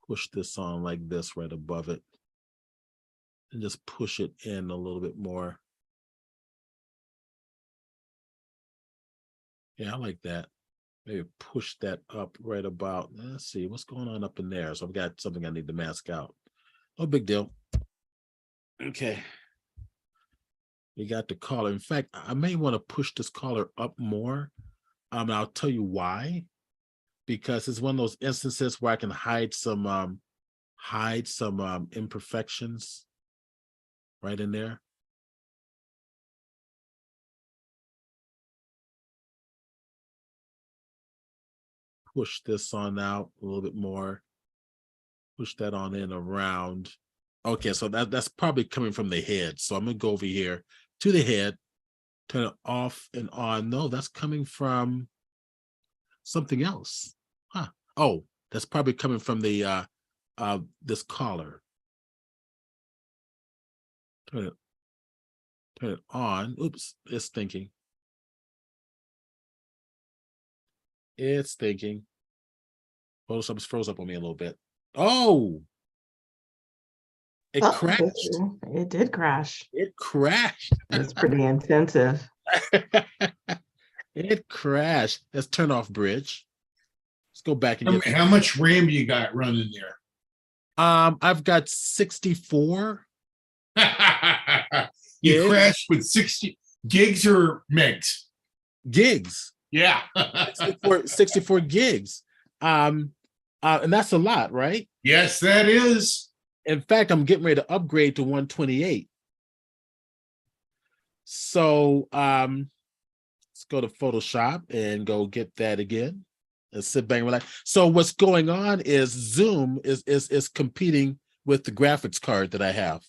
Push this on like this right above it. And just push it in a little bit more. Yeah, I like that. Maybe push that up right about, let's see, what's going on up in there? So I've got something I need to mask out. No big deal. Okay. We got the collar. In fact, I may want to push this collar up more. And I'll tell you why. Because it's one of those instances where I can hide some imperfections right in there. Push this on out a little bit more. Push that on in around. Okay, so that's probably coming from the head. So I'm gonna go over here to the head, turn it off and on. No, that's coming from something else. Huh. Oh, that's probably coming from the this collar. Turn it on. Oops, it's thinking. It's thinking. Photoshop just froze up on me a little bit. Oh, it crashed. It did crash. It crashed. It's pretty intensive. It crashed. Let's turn off bridge. Let's go back and get. How much RAM you got running there? I've got 64. You Gigs? crashed with 60 gigs or megs? Gigs. Yeah. 64 gigs. And that's a lot, right? Yes, that is. In fact, I'm getting ready to upgrade to 128. So let's go to Photoshop and go get that again. And sit back and relax. So what's going on is Zoom is competing with the graphics card that I have.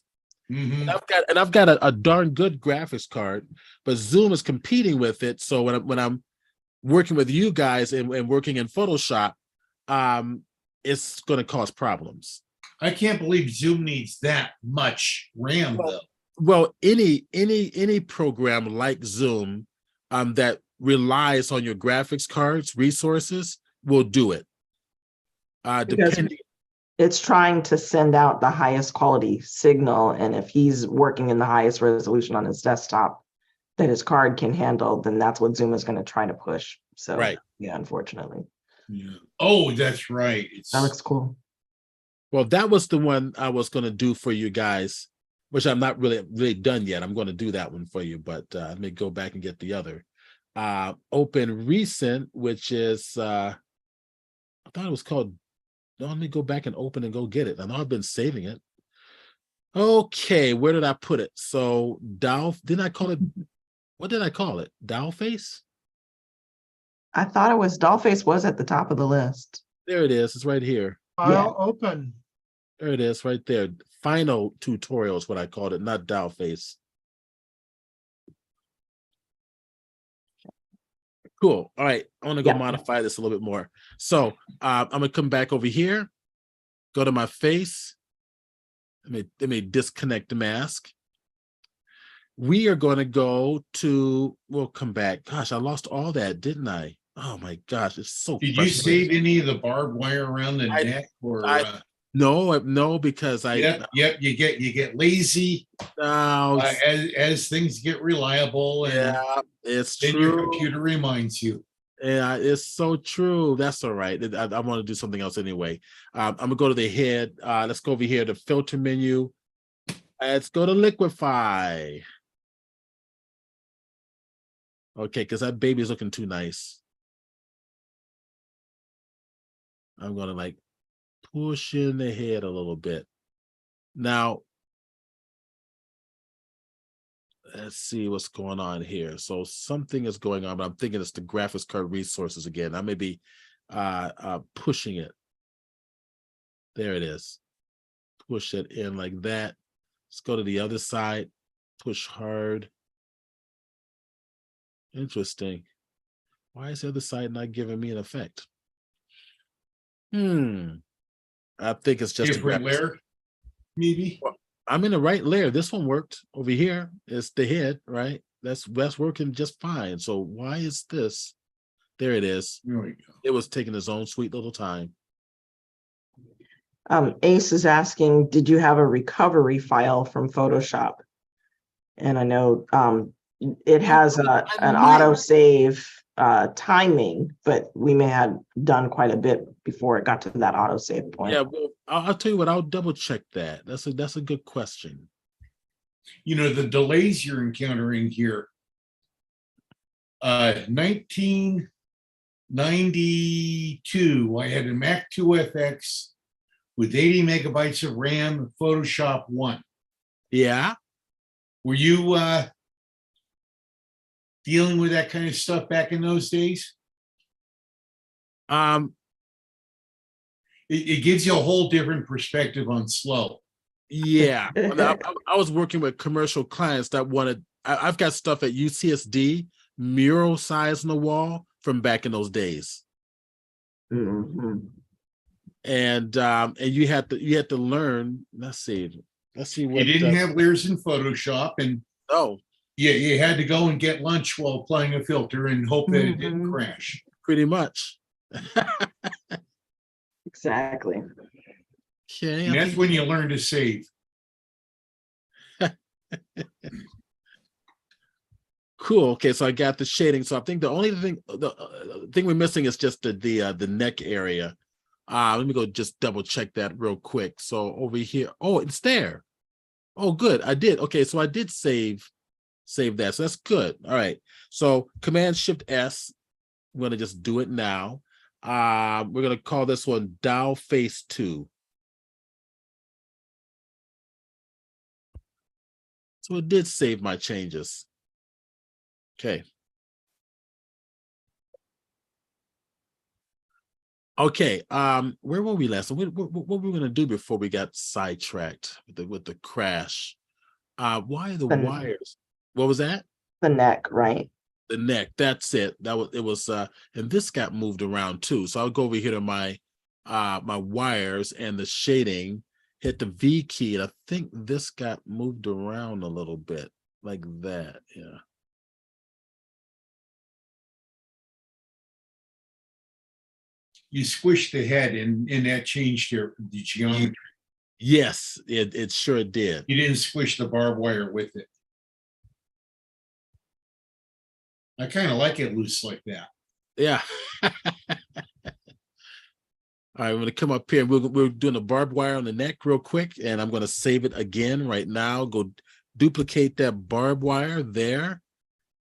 Mm-hmm. And I've got a darn good graphics card, but Zoom is competing with it. So when I'm working with you guys and working in Photoshop, it's going to cause problems. I can't believe Zoom needs that much RAM though. Well, any program like Zoom that relies on your graphics cards resources will do it. Depending. It's trying to send out the highest quality signal, and if he's working in the highest resolution on his desktop that his card can handle, then that's what Zoom is going to try to push. So right. Yeah, unfortunately. Yeah. Oh, that's right. That looks cool. Well, that was the one I was going to do for you guys, which I'm not really done yet. I'm going to do that one for you, but let me go back and get the other. Open recent, which is I thought it was called. No, let me go back and open and go get it. I know I've been saving it. Okay, where did I put it? So didn't I call it? What did I call it? Doll face? I thought it was Dollface was at the top of the list. There it is. It's right here. File open. There it is, right there. Final tutorial is what I called it, not doll face. Cool. All right. I want to go modify this a little bit more. So I'm gonna come back over here, go to my face. Let me disconnect the mask. We are going to go to, we'll come back. Gosh, I lost all that, didn't I? Oh my gosh, it's so Did you save any of the barbed wire around the neck or no, because Yep, you get lazy as things get reliable, and yeah, it's then true. your computer reminds you. Yeah, it's so true. That's all right. I want to do something else anyway. I'm gonna go to the head. Let's go over here to filter menu. Let's go to liquefy. Okay, because that baby's looking too nice. I'm gonna like push in the head a little bit. Now, let's see what's going on here. So something is going on, but I'm thinking it's the graphics card resources again. I may be pushing it. There it is. Push it in like that. Let's go to the other side. Push hard. Interesting. Why is the other side not giving me an effect? I think it's just a Different graphics. layer, maybe. Well, I'm in the right layer. This one worked over here. It's the head, right? That's working just fine. So why is this? There it is. There we go. It was taking its own sweet little time. Ace is asking, did you have a recovery file from Photoshop? And I know it has an auto save timing, but we may have done quite a bit before it got to that auto save point. Yeah, well, I'll tell you what. I'll double check that. That's a good question. You know, the delays you're encountering here. 1992, I had a Mac 2FX with 80 megabytes of RAM, Photoshop 1. Yeah. Were you dealing with that kind of stuff back in those days? It gives you a whole different perspective on slow. Yeah. I was working with commercial clients that wanted. I've got stuff at UCSD, mural size on the wall from back in those days. Mhm. And you had to learn. Let's see what You didn't have layers in Photoshop, and you had to go and get lunch while applying a filter and hope that it didn't crash. Pretty much. Exactly. Okay. And that's when you learn to save. Cool. Okay, so I got the shading. So I think the only thing we're missing is just the neck area. Let me go just double check that real quick. So over here, oh, it's there. Oh, good. I did. Okay, so I did save that. So that's good. All right. So Command Shift S. I'm gonna just do it now. We're gonna call this one Dial Face 2. So it did save my changes. Okay. Okay. Where were we last? What were we gonna do before we got sidetracked with the crash? Why are the wires? What was that? The neck, right? The neck. That's it. It was and this got moved around too. So I'll go over here to my my wires and the shading, hit the V key, and I think this got moved around a little bit like that. Yeah. You squished the head and that changed the geometry. Yes, it sure did. You didn't squish the barbed wire with it. I kind of like it loose like that. Yeah. All right, I'm going to come up here. We're doing a barbed wire on the neck real quick, and I'm going to save it again right now. Go duplicate that barbed wire there.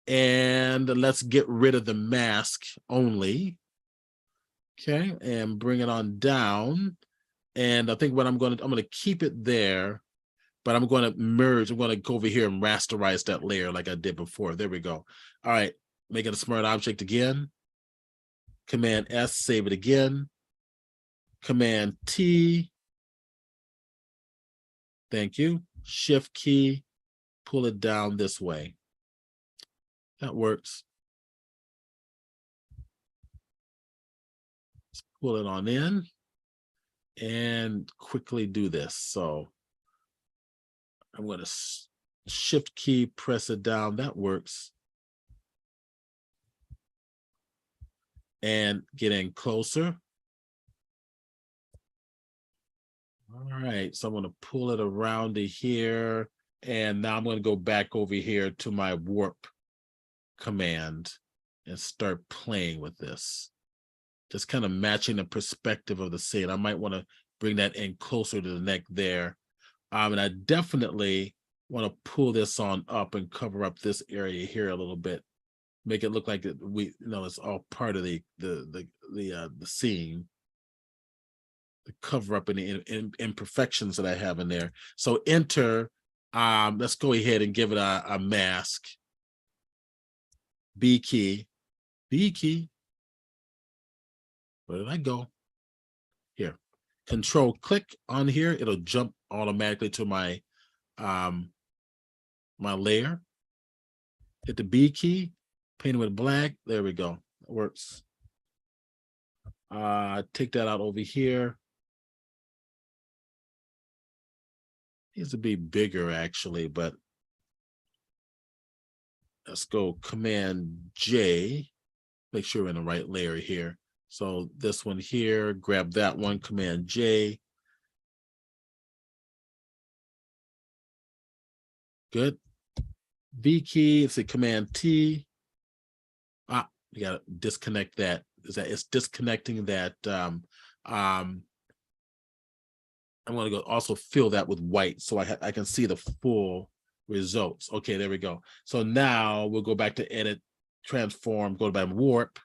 And let's get rid of the mask only. Okay, and bring it on down. And I think what I'm going to keep it there, but I'm going to merge. I'm going to go over here and rasterize that layer like I did before. There we go. All right, make it a smart object again. Command S, save it again. Command T. Thank you. Shift key, pull it down this way. That works. Let's pull it on in and quickly do this. So I'm going to shift key, press it down. That works. And get in closer. All right, so I'm going to pull it around to here. And now I'm going to go back over here to my warp command and start playing with this. Just kind of matching the perspective of the scene. I might want to bring that in closer to the neck there. And I definitely want to pull this on up and cover up this area here a little bit, make it look like it's all part of the scene, to cover up any imperfections that I have in there. So enter. Let's go ahead and give it a mask. B key. Where did I go? Here. Control click on here. It'll jump automatically to my my layer. Hit the B key, paint it with black. There we go. It works. Take that out over here. Needs to be bigger actually, but let's go Command J. Make sure we're in the right layer here. So this one here, grab that one, Command J. Good. V key, it's a Command T. You gotta disconnect that. It's disconnecting that. I'm gonna go also fill that with white so I can see the full results. Okay, there we go. So now we'll go back to edit, transform, go to warp.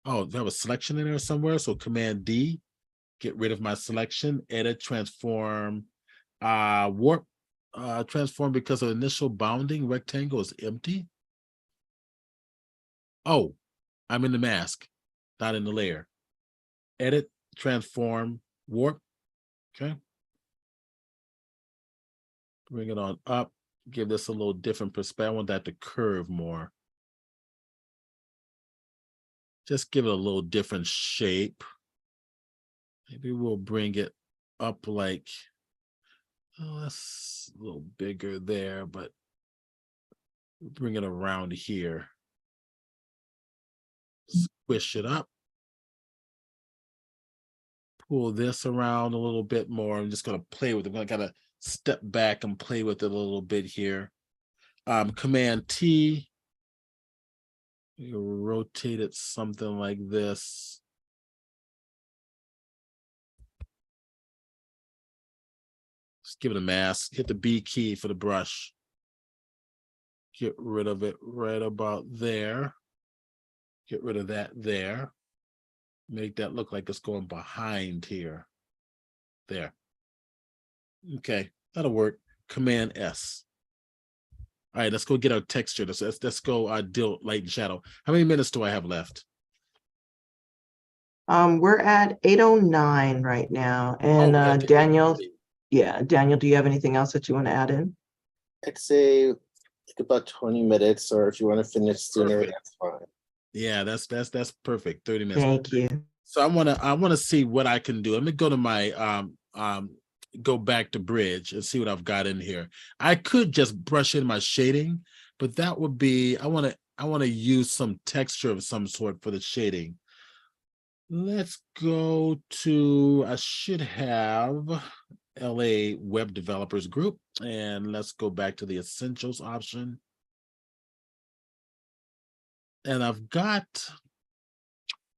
Oh, there was a selection in there somewhere. So Command D, get rid of my selection, edit, transform, warp, transform because of initial bounding rectangle is empty. Oh, I'm in the mask, not in the layer. Edit, transform, warp. Okay. Bring it on up, give this a little different perspective. I want that to curve more. Just give it a little different shape. Maybe we'll bring it up like, oh, that's a little bigger there, but we'll bring it around here. Squish it up. Pull this around a little bit more. I'm just going to play with it. I'm going to kind of step back and play with it a little bit here. Command T. You rotate it something like this. Just give it a mask. Hit the B key for the brush. Get rid of it right about there. Get rid of that there. Make that look like it's going behind here. There. Okay, that'll work. Command S. All right, let's go get our texture. Let's go deal light and shadow. How many minutes do I have left? We're at 8:09 right now. And Daniel, Daniel, do you have anything else that you want to add in? I'd say about 20 minutes, or if you want to finish sooner, Perfect. that's fine. Yeah, that's perfect. 30 minutes. Thank you. So I want to see what I can do. Let me go to my go back to Bridge and see what I've got in here. I could just brush in my shading, but that would be, I want to use some texture of some sort for the shading. Let's go to, I should have LA Web Developers Group, and let's go back to the Essentials option. And I've got,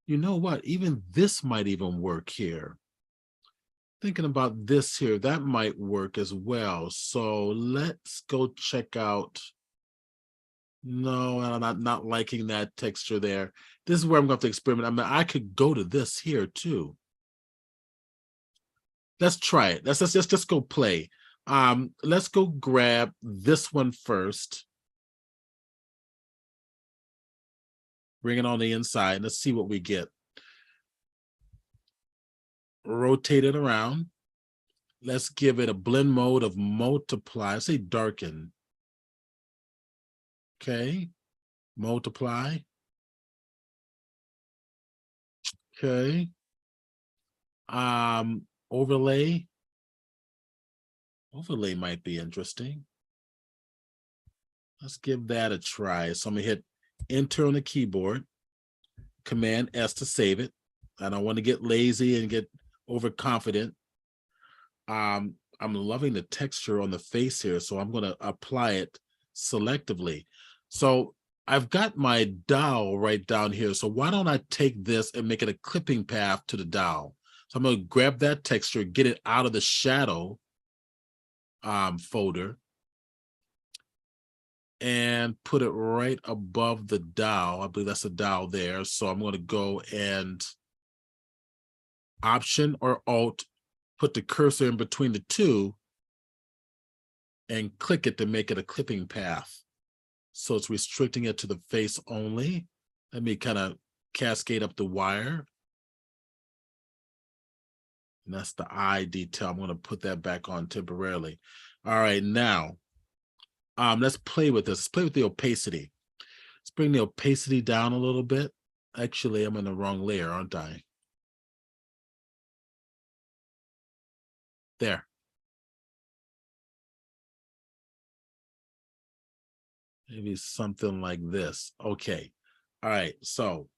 you know what, even this might even work here. Thinking about this here, that might work as well. So let's go check out. No, I'm not liking that texture there. This is where I'm going to have to experiment. I mean, I could go to this here too. Let's try it. Let's just go play. Let's go grab this one first. Bring it on the inside. Let's see what we get. Rotate it around. Let's give it a blend mode of multiply. Say darken. Okay. Multiply. Okay. Overlay. Overlay might be interesting. Let's give that a try. So I'm gonna hit enter on the keyboard. Command S to save it. I don't want to get lazy and get overconfident. I'm loving the texture on the face here, so I'm going to apply it selectively. So I've got my dowel right down here. So why don't I take this and make it a clipping path to the dowel? So I'm going to grab that texture, get it out of the shadow, folder and put it right above the dial. I believe that's a dial there. So I'm going to go and Option or Alt, put the cursor in between the two and click it to make it a clipping path. So it's restricting it to the face only. Let me kind of cascade up the wire. And that's the eye detail. I'm going to put that back on temporarily. All right, now, let's play with this. Let's play with the opacity. Let's bring the opacity down a little bit. Actually, I'm in the wrong layer, aren't I? There. Maybe something like this. Okay. All right. So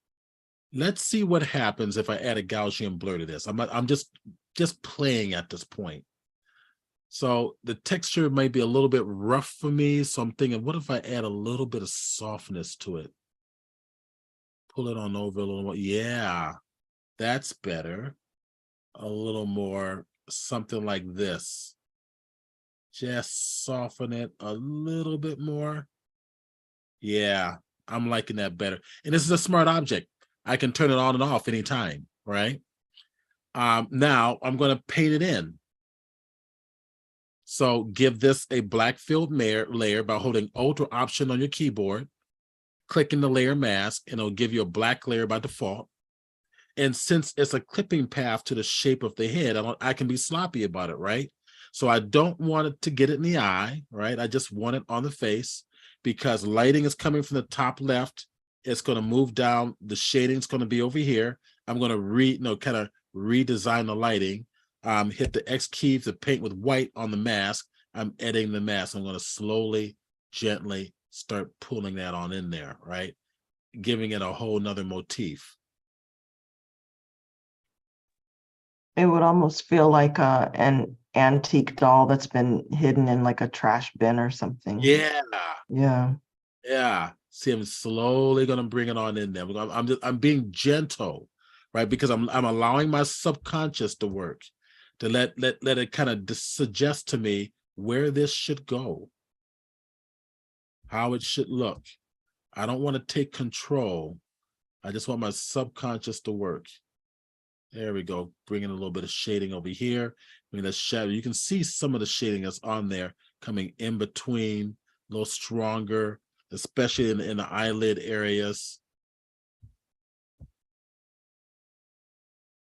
let's see what happens if I add a Gaussian blur to this. I'm just playing at this point. So the texture might be a little bit rough for me. So I'm thinking, what if I add a little bit of softness to it? Pull it on over a little more. Yeah, that's better. A little more, something like this. Just soften it a little bit more. Yeah, I'm liking that better. And this is a smart object. I can turn it on and off anytime, right? Now I'm going to paint it in. So give this a black filled layer by holding Alt or Option on your keyboard, clicking the layer mask, and it'll give you a black layer by default. And since it's a clipping path to the shape of the head, I can be sloppy about it, right? So I don't want it to get it in the eye, right? I just want it on the face because lighting is coming from the top left. It's going to move down. The shading is going to be over here. I'm going to kind of redesign the lighting. Hit the X key to paint with white on the mask. I'm editing the mask. I'm going to slowly, gently start pulling that on in there, right? Giving it a whole nother motif. It would almost feel like an antique doll that's been hidden in like a trash bin or something. Yeah. Yeah. Yeah. See, I'm slowly gonna bring it on in there. I'm being gentle, right? Because I'm allowing my subconscious to work, to let it kind of suggest to me where this should go, how it should look. I don't want to take control. I just want my subconscious to work. There we go. Bringing a little bit of shading over here. I mean, the shadow, you can see some of the shading that's on there coming in between, a little stronger, especially in the eyelid areas.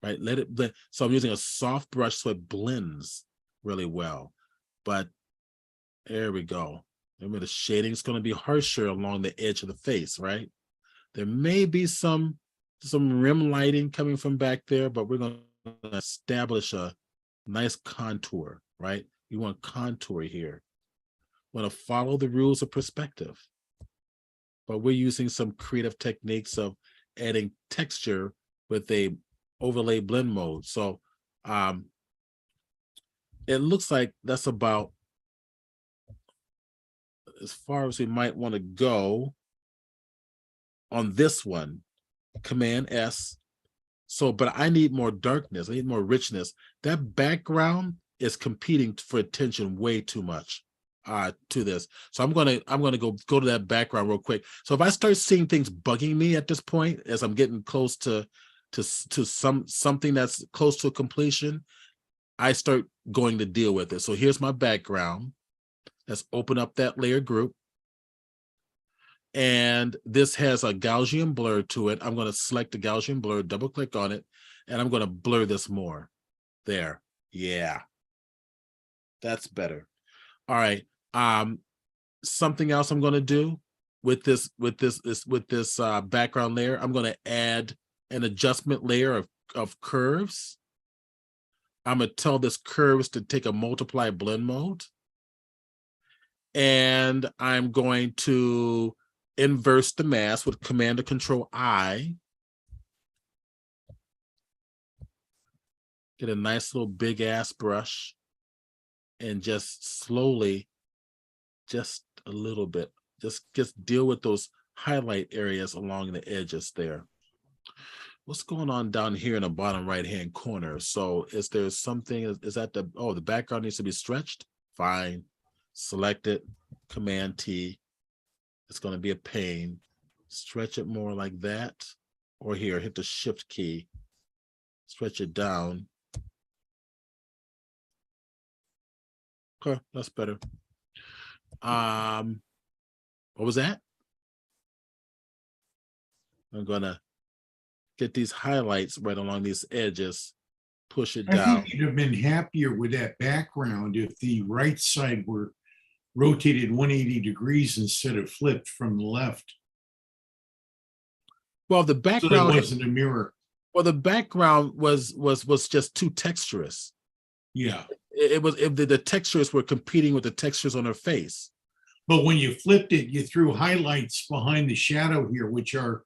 Right, let it blend. So I'm using a soft brush so it blends really well. But there we go. Remember, the shading is going to be harsher along the edge of the face, right? There may be some rim lighting coming from back there, but we're going to establish a nice contour, right? You want contour here. Want to follow the rules of perspective. But we're using some creative techniques of adding texture with a overlay blend mode. So it looks like that's about as far as we might want to go on this one. Command S. So, but I need more darkness. I need more richness. That background is competing for attention way too much to this. So I'm gonna go to that background real quick. So if I start seeing things bugging me at this point, as I'm getting close to something that's close to completion, I start going to deal with it. So here's my background. Let's open up that layer group. And this has a Gaussian blur to it. I'm going to select the Gaussian blur, double click on it, and I'm going to blur this more. There. Yeah. That's better. All right. Something else I'm going to do with this background layer, I'm going to add an adjustment layer of curves. I'm going to tell this curves to take a multiply blend mode. And I'm going to inverse the mask with Command or Control I. Get a nice little big ass brush and just slowly, just a little bit, just deal with those highlight areas along the edges there. What's going on down here in the bottom right hand corner? So is there something, is that the background needs to be stretched? Fine. Select it, Command T. It's going to be a pain. Stretch it more like that. Or here, hit the Shift key. Stretch it down. Okay, that's better. What was that? I'm gonna get these highlights right along these edges, push it I down. think you'd have been happier with that background if the right side were rotated 180 degrees instead of flipped from the left. Well, the So background there wasn't a mirror. well, the background was just too texturous. Yeah. It was if the textures were competing with the textures on her face. But when you flipped it, you threw highlights behind the shadow here, which are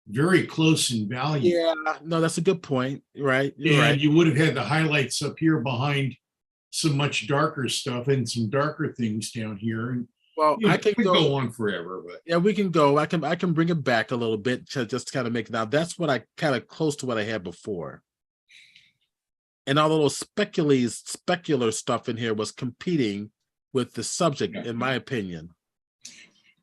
very close in value. Yeah, no, that's a good point. Right, you're And right. you would have had the highlights up here behind some much darker stuff and some darker things down here. And Well, you know, I can we go. go on forever, but Yeah, we can go. I can bring it back a little bit to just kind of make now. That's what I kind of close to what I had before. And all the little specular stuff in here was competing with the subject, in my opinion.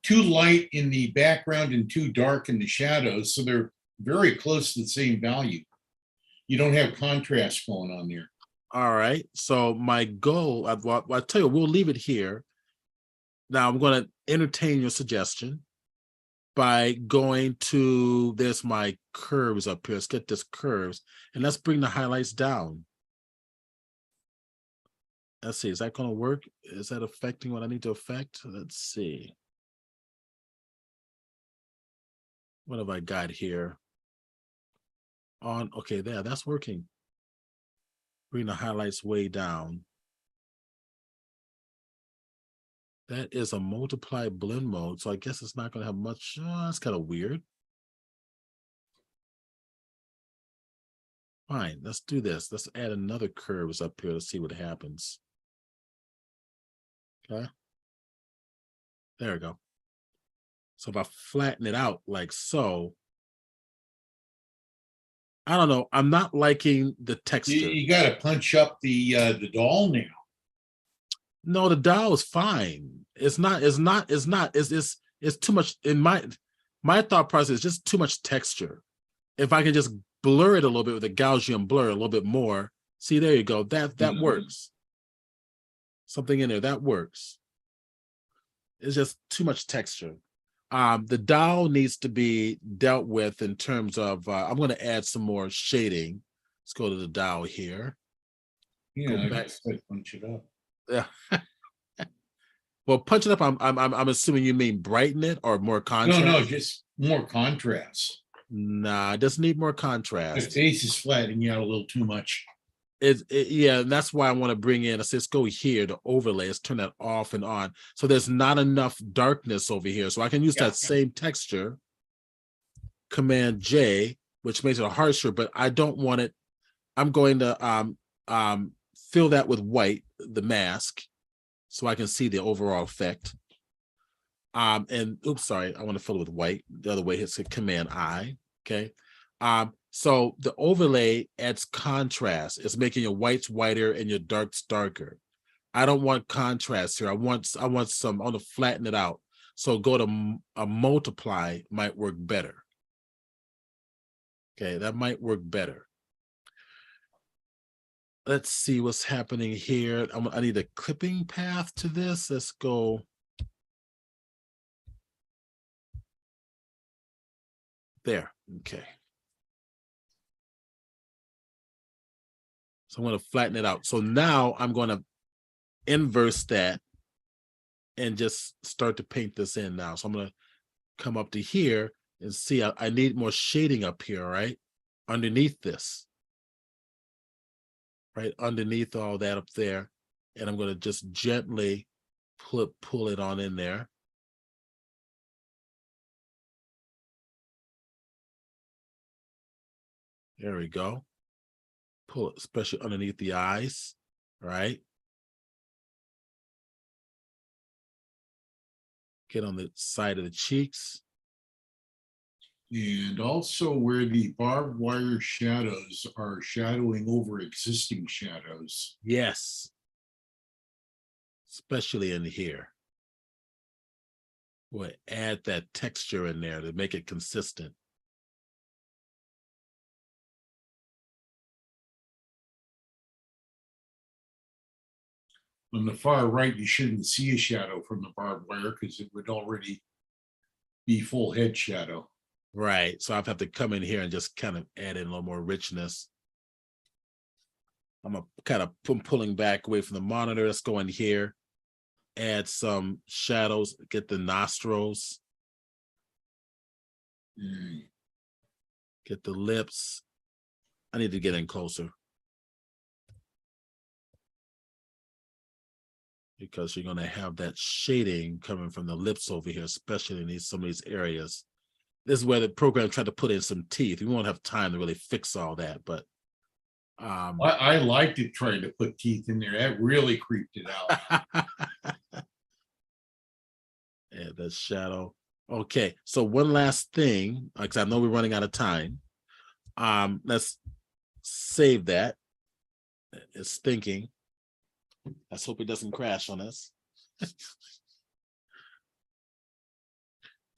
too light in the background and too dark in the shadows. So they're very close to the same value. You don't have contrast going on there. All right. So my goal, I'll tell you, we'll leave it here. Now I'm going to entertain your suggestion by going to, there's my curves up here. Let's get this curves and let's bring the highlights down. Let's see, is that going to work? Is that affecting what I need to affect? Let's see. What have I got here? On, okay, that's working. Bring the highlights way down. That is a multiply blend mode, so I guess it's not going to have much. That's kind of weird. Fine, let's do this. Let's add another curves up here to see what happens. Okay. There we go. So if I flatten it out like so, I don't know. I'm not liking the texture. You got to punch up the doll now. No, the dial is fine. It's too much in my thought process is just too much texture. If I can just blur it a little bit with a Gaussian blur a little bit more. See, there you go. That works. Something in there that works. It's just too much texture. The dial needs to be dealt with in terms of I'm going to add some more shading. Let's go to the dial here. Yeah, I guess I punch it up. Yeah. Well, punch it up. I'm assuming you mean brighten it or more contrast. No, just more contrast. Nah, it doesn't need more My contrast. face is flattening out a little too much. Yeah, and that's why I want to bring in. Let's go here to overlay. Let's turn that off and on. So there's not enough darkness over here. So I can use that same texture. Command J, which makes it harsher, but I don't want it. I'm going to fill that with white, the mask, so I can see the overall effect. And oops, sorry, I want to fill it with white. The other way, hits Command I. Okay. So the overlay adds contrast. It's making your whites whiter and your darks darker. I don't want contrast here. I want some. I want to flatten it out. So go to a multiply might work better. Okay, that might work better. Let's see what's happening here. I need a clipping path to this. Let's go. There. Okay. So I'm going to flatten it out. So now I'm going to inverse that and just start to paint this in now. So I'm going to come up to here and see, I need more shading up here, right? Underneath this. Right underneath all that up there. And I'm going to just gently pull it on in there. There we go. Pull it, especially underneath the eyes, right? Get on the side of the cheeks. And also where the barbed wire shadows are shadowing over existing shadows. Yes. especially in here. We'll add that texture in there to make it consistent. On the far right, you shouldn't see a shadow from the barbed wire because it would already be full head shadow. Right. So I'd have to come in here and just kind of add in a little more richness. I'm kind of pulling back away from the monitor. Let's go in here, add some shadows, get the nostrils, get the lips. I need to get in closer, because you're going to have that shading coming from the lips over here, especially in some of these areas. This is where the program tried to put in some teeth. We won't have time to really fix all that, but I liked it trying to put teeth in there. That really creeped it out. Yeah, that shadow. Okay, so one last thing, because I know we're running out of time. Let's save that. It's thinking. Let's hope it doesn't crash on us.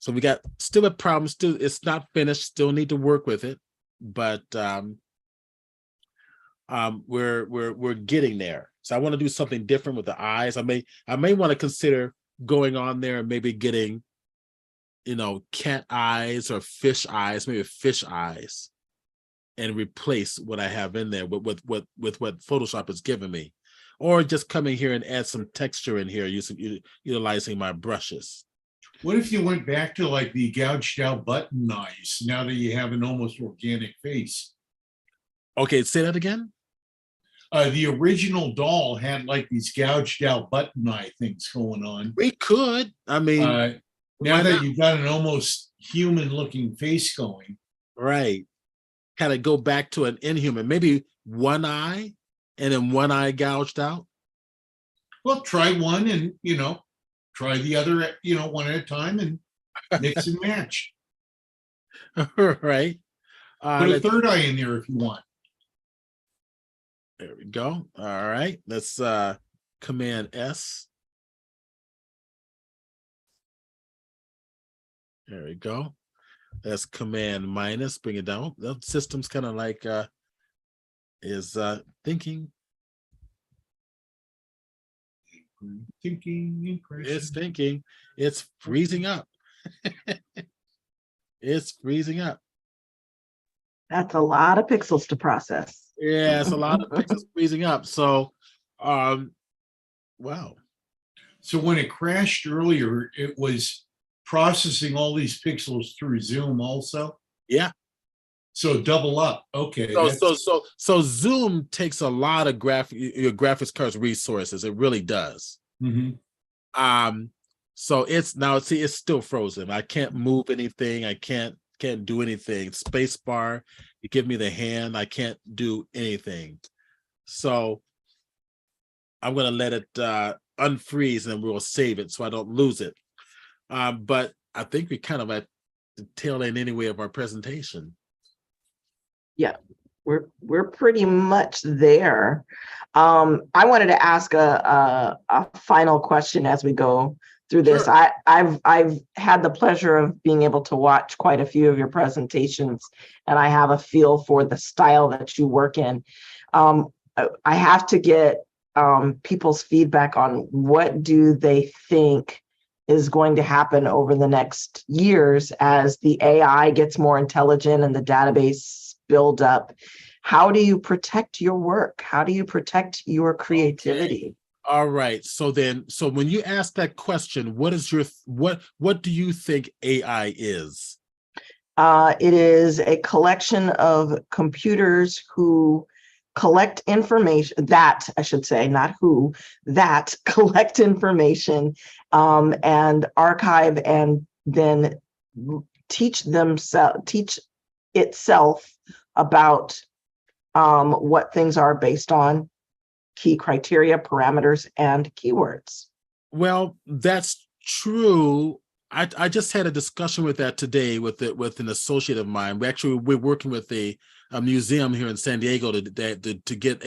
So we got still a problem. Still, it's not finished. Still need to work with it, but we're getting there. So I want to do something different with the eyes. I may want to consider going on there and maybe getting, cat eyes or fish eyes, maybe fish eyes, and replace what I have in there with what Photoshop has given me, or just coming here and add some texture in here utilizing my brushes. What if you went back to like the gouged out button eyes now that you have an almost organic face? Okay, say that again. The original doll had like these gouged out button eye things going on. We could. I mean, now that you've got an almost human looking face going. Right. Kind of go back to an inhuman, maybe one eye and then one eye gouged out. Well, try one and, try the other, one at a time and mix and match. Right. Put a third eye in there if you want. There we go. All right. Let's Command S. There we go. That's Command minus, bring it down. The system's kind of like is thinking. Thinking. It's thinking. It's freezing up. It's freezing up. That's a lot of pixels to process. Yeah, it's a lot of pixels freezing up. So, wow. So when it crashed earlier, it was processing all these pixels through Zoom also? Yeah. So double up. Okay. So Zoom takes a lot of your graphics card's resources. It really does. Mm-hmm. So it's still frozen. I can't move anything. I can't do anything. Space bar, you give me the hand, I can't do anything. So I'm gonna let it unfreeze and we'll save it so I don't lose it. But I think we kind of at the tail end anyway of our presentation. Yeah, we're pretty much there. I wanted to ask a final question as we go through this. Sure. I've had the pleasure of being able to watch quite a few of your presentations, and I have a feel for the style that you work in. I have to get people's feedback on what do they think is going to happen over the next years as the AI gets more intelligent and the database build up. How do you protect your work? How do you protect your creativity? Okay. All right. So when you ask that question, what do you think AI is? It is a collection of computers who collect information that collect information and archive and then teach itself about what things are based on key criteria, parameters, and keywords. Well, that's true. I just had a discussion with that today with an associate of mine. We're working with a museum here in San Diego to get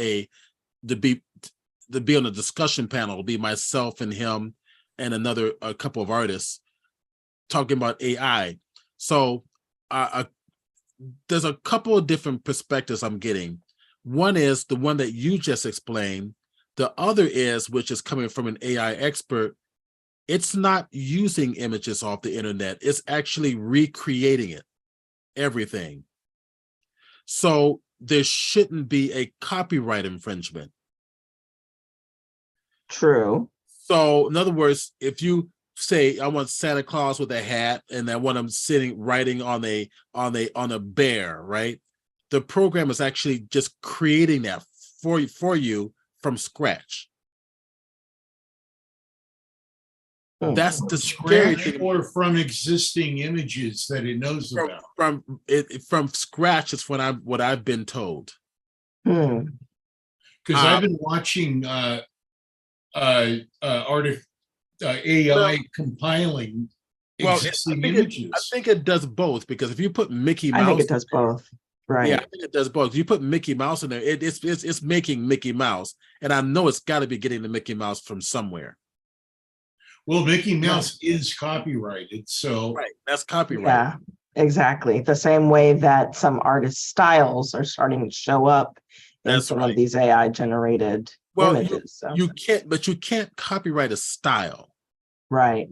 to be on a discussion panel. It'll be myself and him and a couple of artists talking about AI. So there's a couple of different perspectives I'm getting. One is the one that you just explained. The other is, which is coming from an AI expert, it's not using images off the internet. It's actually recreating it, everything. So there shouldn't be a copyright infringement. True. So in other words, if you say I want Santa Claus with a hat and I want him sitting writing on a bear, right? The program is actually just creating that for you from scratch. That's the scary Scratch thing. or from existing images that it knows about. From scratch is what I've been told. Hmm. Because I've been watching AI compiling existing images. I think it does both, because if you put Mickey Mouse, I think it does both. Right. Yeah, I think it does both. You put Mickey Mouse in there, it's making Mickey Mouse, and I know it's got to be getting the Mickey Mouse from somewhere. Well, Mickey Mouse is copyrighted, so right, that's copyright. Yeah, exactly. The same way that some artist styles are starting to show up in That's some right. of these AI generated images. You can't copyright a style. Right.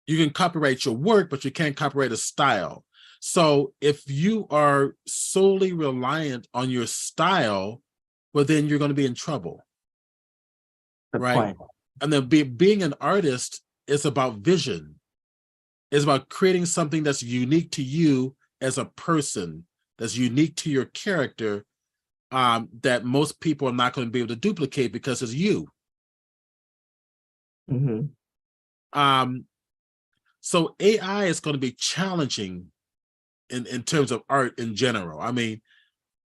You can copyright your work, but you can't copyright a style. So if you are solely reliant on your style, well, then you're going to be in trouble. Good right? point. And then being an artist is about vision. It's about creating something that's unique to you as a person, that's unique to your character, that most people are not going to be able to duplicate because it's you. Mm-hmm. So AI is going to be challenging in terms of art in general. I mean,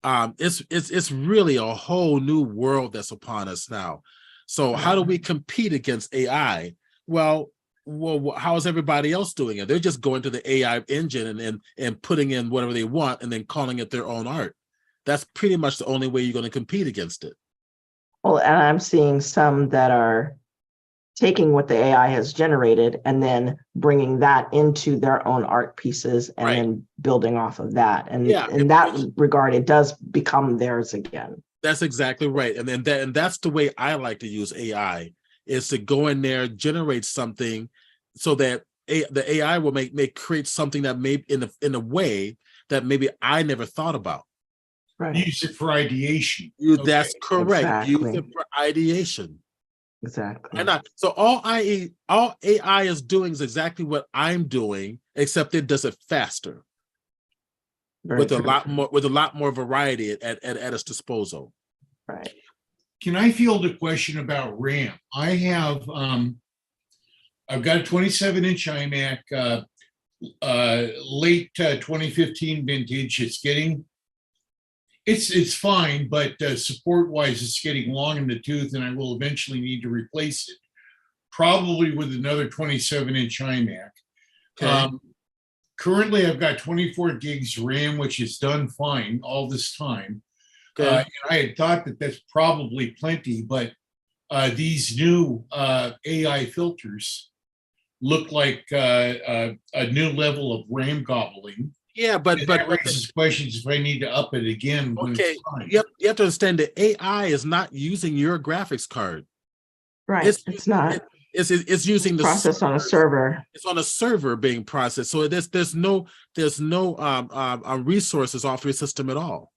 it's really a whole new world that's upon us now. So how do we compete against AI? Well, how is everybody else doing it? They're just going to the AI engine and putting in whatever they want and then calling it their own art. That's pretty much the only way you're going to compete against it. Well, and I'm seeing some that are taking what the AI has generated and then bringing that into their own art pieces and then building off of that. And in that regard, it does become theirs again. That's exactly right. And that's the way I like to use AI, is to go in there, generate something so that the AI will create something that may in a way that maybe I never thought about. Right. Use it for ideation. That's correct. Exactly. Use it for ideation. Exactly. So all AI is doing is exactly what I'm doing, except it does it faster. With a lot more variety at its disposal. Right. Can I field a question about RAM? I have I've got a 27-inch iMac, late 2015 vintage. It's fine, but support-wise, it's getting long in the tooth, and I will eventually need to replace it, probably with another 27-inch iMac. Okay. Currently, I've got 24 gigs RAM, which is done fine all this time. Okay. And I had thought that that's probably plenty, but these new AI filters look like a new level of RAM gobbling. Yeah, but that raises questions if I need to up it again. Okay, you have to understand that AI is not using your graphics card. Right. It's not. It's using the process on a server. It's on a server being processed. So there's no resources off your system at all.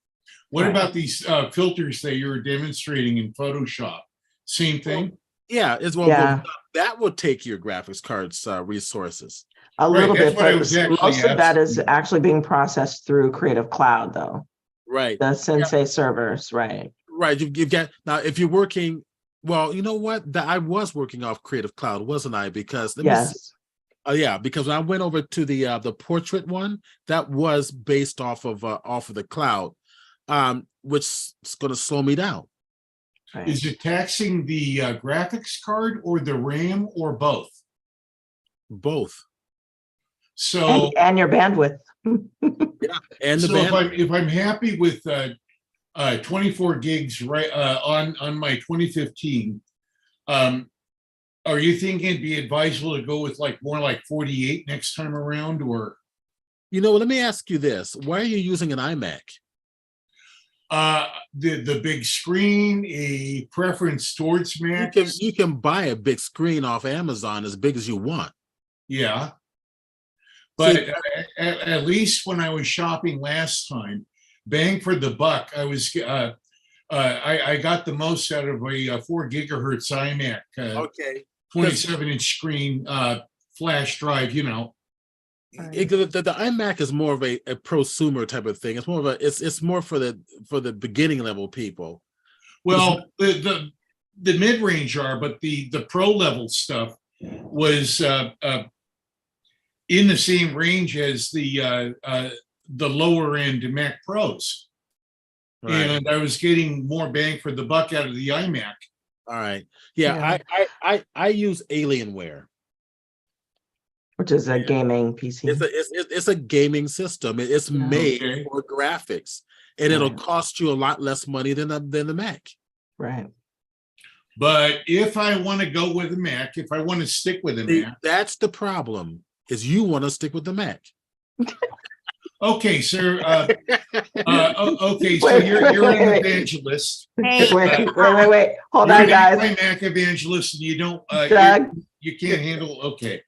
What about these filters that you're demonstrating in Photoshop? Same thing? Yeah, that will take your graphics card's resources. A little bit, but most of that is actually being processed through Creative Cloud, though. Right. The Sensei servers, right. Right. You've got, now if you're working, well, you know what? I was working off Creative Cloud, wasn't I? Because because when I went over to the portrait one, that was based off of the cloud, which is going to slow me down. Right. Is it taxing the graphics card or the RAM or both? Both. So and your bandwidth. Yeah, and the so if I'm happy with 24 gigs right on my 2015. Are you thinking it'd be advisable to go with like more like 48 next time around, or? You know, let me ask you this. Why are you using an iMac? The big screen, a preference towards Macs. You can buy a big screen off Amazon as big as you want. Yeah. But See, at least when I was shopping last time, bang for the buck, I got the most out of a 4 gigahertz iMac, okay. 27-inch screen, flash drive, you know. The iMac is more of a prosumer type of thing. It's more of it's more for the beginning level people. Well, the mid-range are, but the pro level stuff was in the same range as the lower end Mac Pros. Right. And I was getting more bang for the buck out of the iMac. All right. Yeah. I use Alienware. Which is a gaming PC. It's a gaming system. It's made Okay. for graphics, and it'll Right. cost you a lot less money than the Mac. Right. But if I want to go with a Mac, if I want to stick with a See, Mac, that's the problem. Is you want to stick with the Mac? okay, sir. Okay, so you're an evangelist. Hey, Wait. Hold You're on, an guys. anti-Mac evangelist, and you don't. Doug, You can't handle. Okay.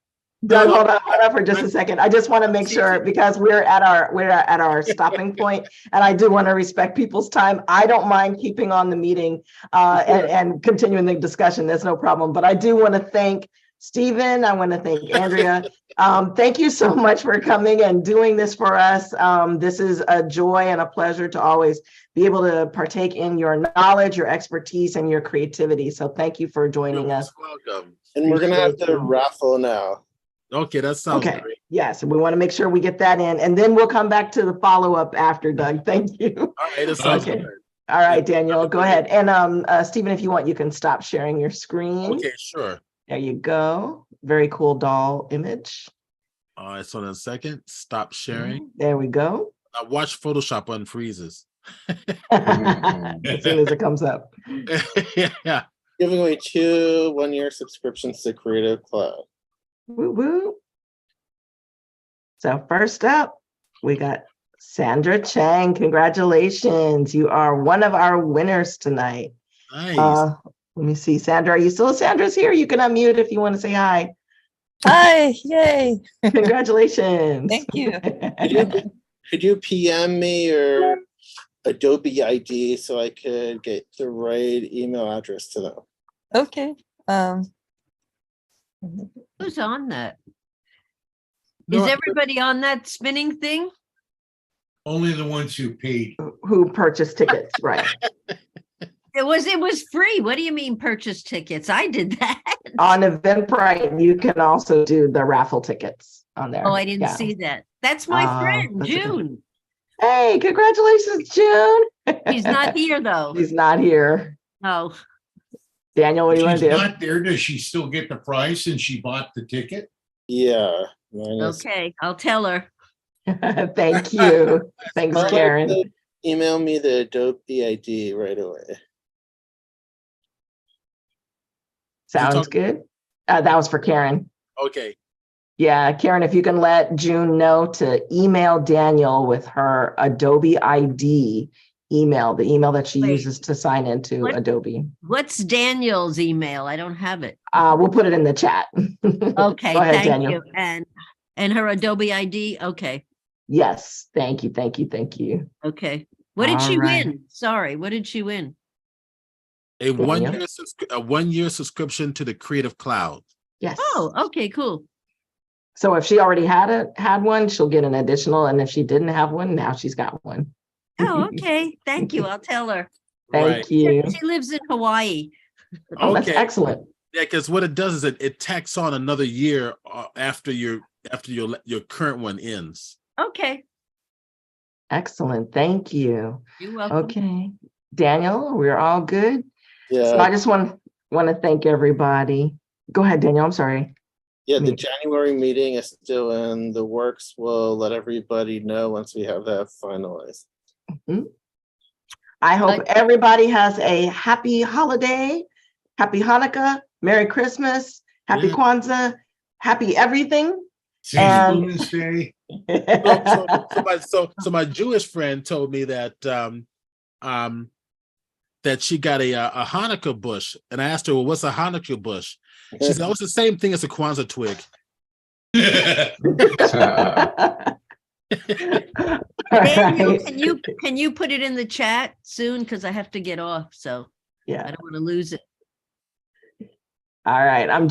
Doug, hold on for just a second. I just want to make sure, because we're at our stopping point, and I do want to respect people's time. I don't mind keeping on the meeting and continuing the discussion. There's no problem. But I do want to thank Stephen. I want to thank Andrea. Thank you so much for coming and doing this for us. This is a joy and a pleasure to always be able to partake in your knowledge, your expertise, and your creativity. So thank you for joining us. Welcome. And we're gonna have the raffle now. Okay, that sounds Okay. great. Yes, we want to make sure we get that in, and then we'll come back to the follow-up after, Doug. Thank you. All right, that sounds Okay. good. All right, Daniel, go ahead. And Stephen, if you want, you can stop sharing your screen. Okay, sure. There you go. Very cool doll image. All right, so in a second, stop sharing. There we go. Now watch Photoshop unfreezes. As soon as it comes up. Yeah. Giving away 2 one-year subscriptions to Creative Cloud. Woo woo. So first up, we got Sandra Chang. Congratulations. You are one of our winners tonight. Nice. Let me see. Sandra, are you still? Sandra's here. You can unmute if you want to say hi. Hi, yay. Congratulations. Thank you. Could you PM me your Adobe ID so I could get the right email address to them? Okay. who's on that? No, Is everybody on that spinning thing? Only the ones who paid. Who purchased tickets, right? It was free. What do you mean purchase tickets? I did that. On Eventbrite, you can also do the raffle tickets on there. Oh, I didn't Yeah. see that. That's my friend, that's a good- June. Hey, congratulations, June. He's not here though. He's not here. Oh, Daniel, what do you want She's to do? not there. Does she still get the price and she bought the ticket? Yeah. Mine is- okay. I'll tell her. Thank you. Thanks, Tell her Karen. to email me the Adobe ID right away. Sounds good. That was for Karen. okay. Yeah, Karen, if you can let June know to email Daniel with her Adobe ID email, the email that she Wait. uses to sign into What? Adobe. What's Daniel's email? I don't have it. We'll put it in the chat. Okay, Go ahead, thank Daniel. you. And her Adobe ID. Okay, Yes, thank you. okay. What did she All right. win? Sorry, what did she win? A Daniel? 1 year subscription to the Creative Cloud. Yes. Oh, okay, cool. So if she already had one, she'll get an additional, and if she didn't have one, now she's got one. Oh, okay. Thank you. I'll tell her. Thank Right. you. She lives in Hawaii. Oh, that's Okay. excellent. Yeah, because what it does is it tacks on another year after your current one ends. Okay, Excellent. Thank you. you're welcome. Okay. Daniel, we're all good. So Yeah. I just want to thank everybody. Go ahead, Daniel. I'm sorry. Yeah, the January meeting is still in the works. We'll let everybody know once we have that finalized. I hope everybody has a happy holiday, happy Hanukkah, Merry Christmas, happy Yeah. Kwanzaa, happy everything. St. And- Women's Day. So my Jewish friend told me that that she got a Hanukkah bush, and I asked her, "Well, what's a Hanukkah bush?" She said, "Oh, it's the same thing as a Kwanzaa twig." Daniel, Right. can you put it in the chat soon? Because I have to get off, so I Yeah. don't want to lose it. All right. I'm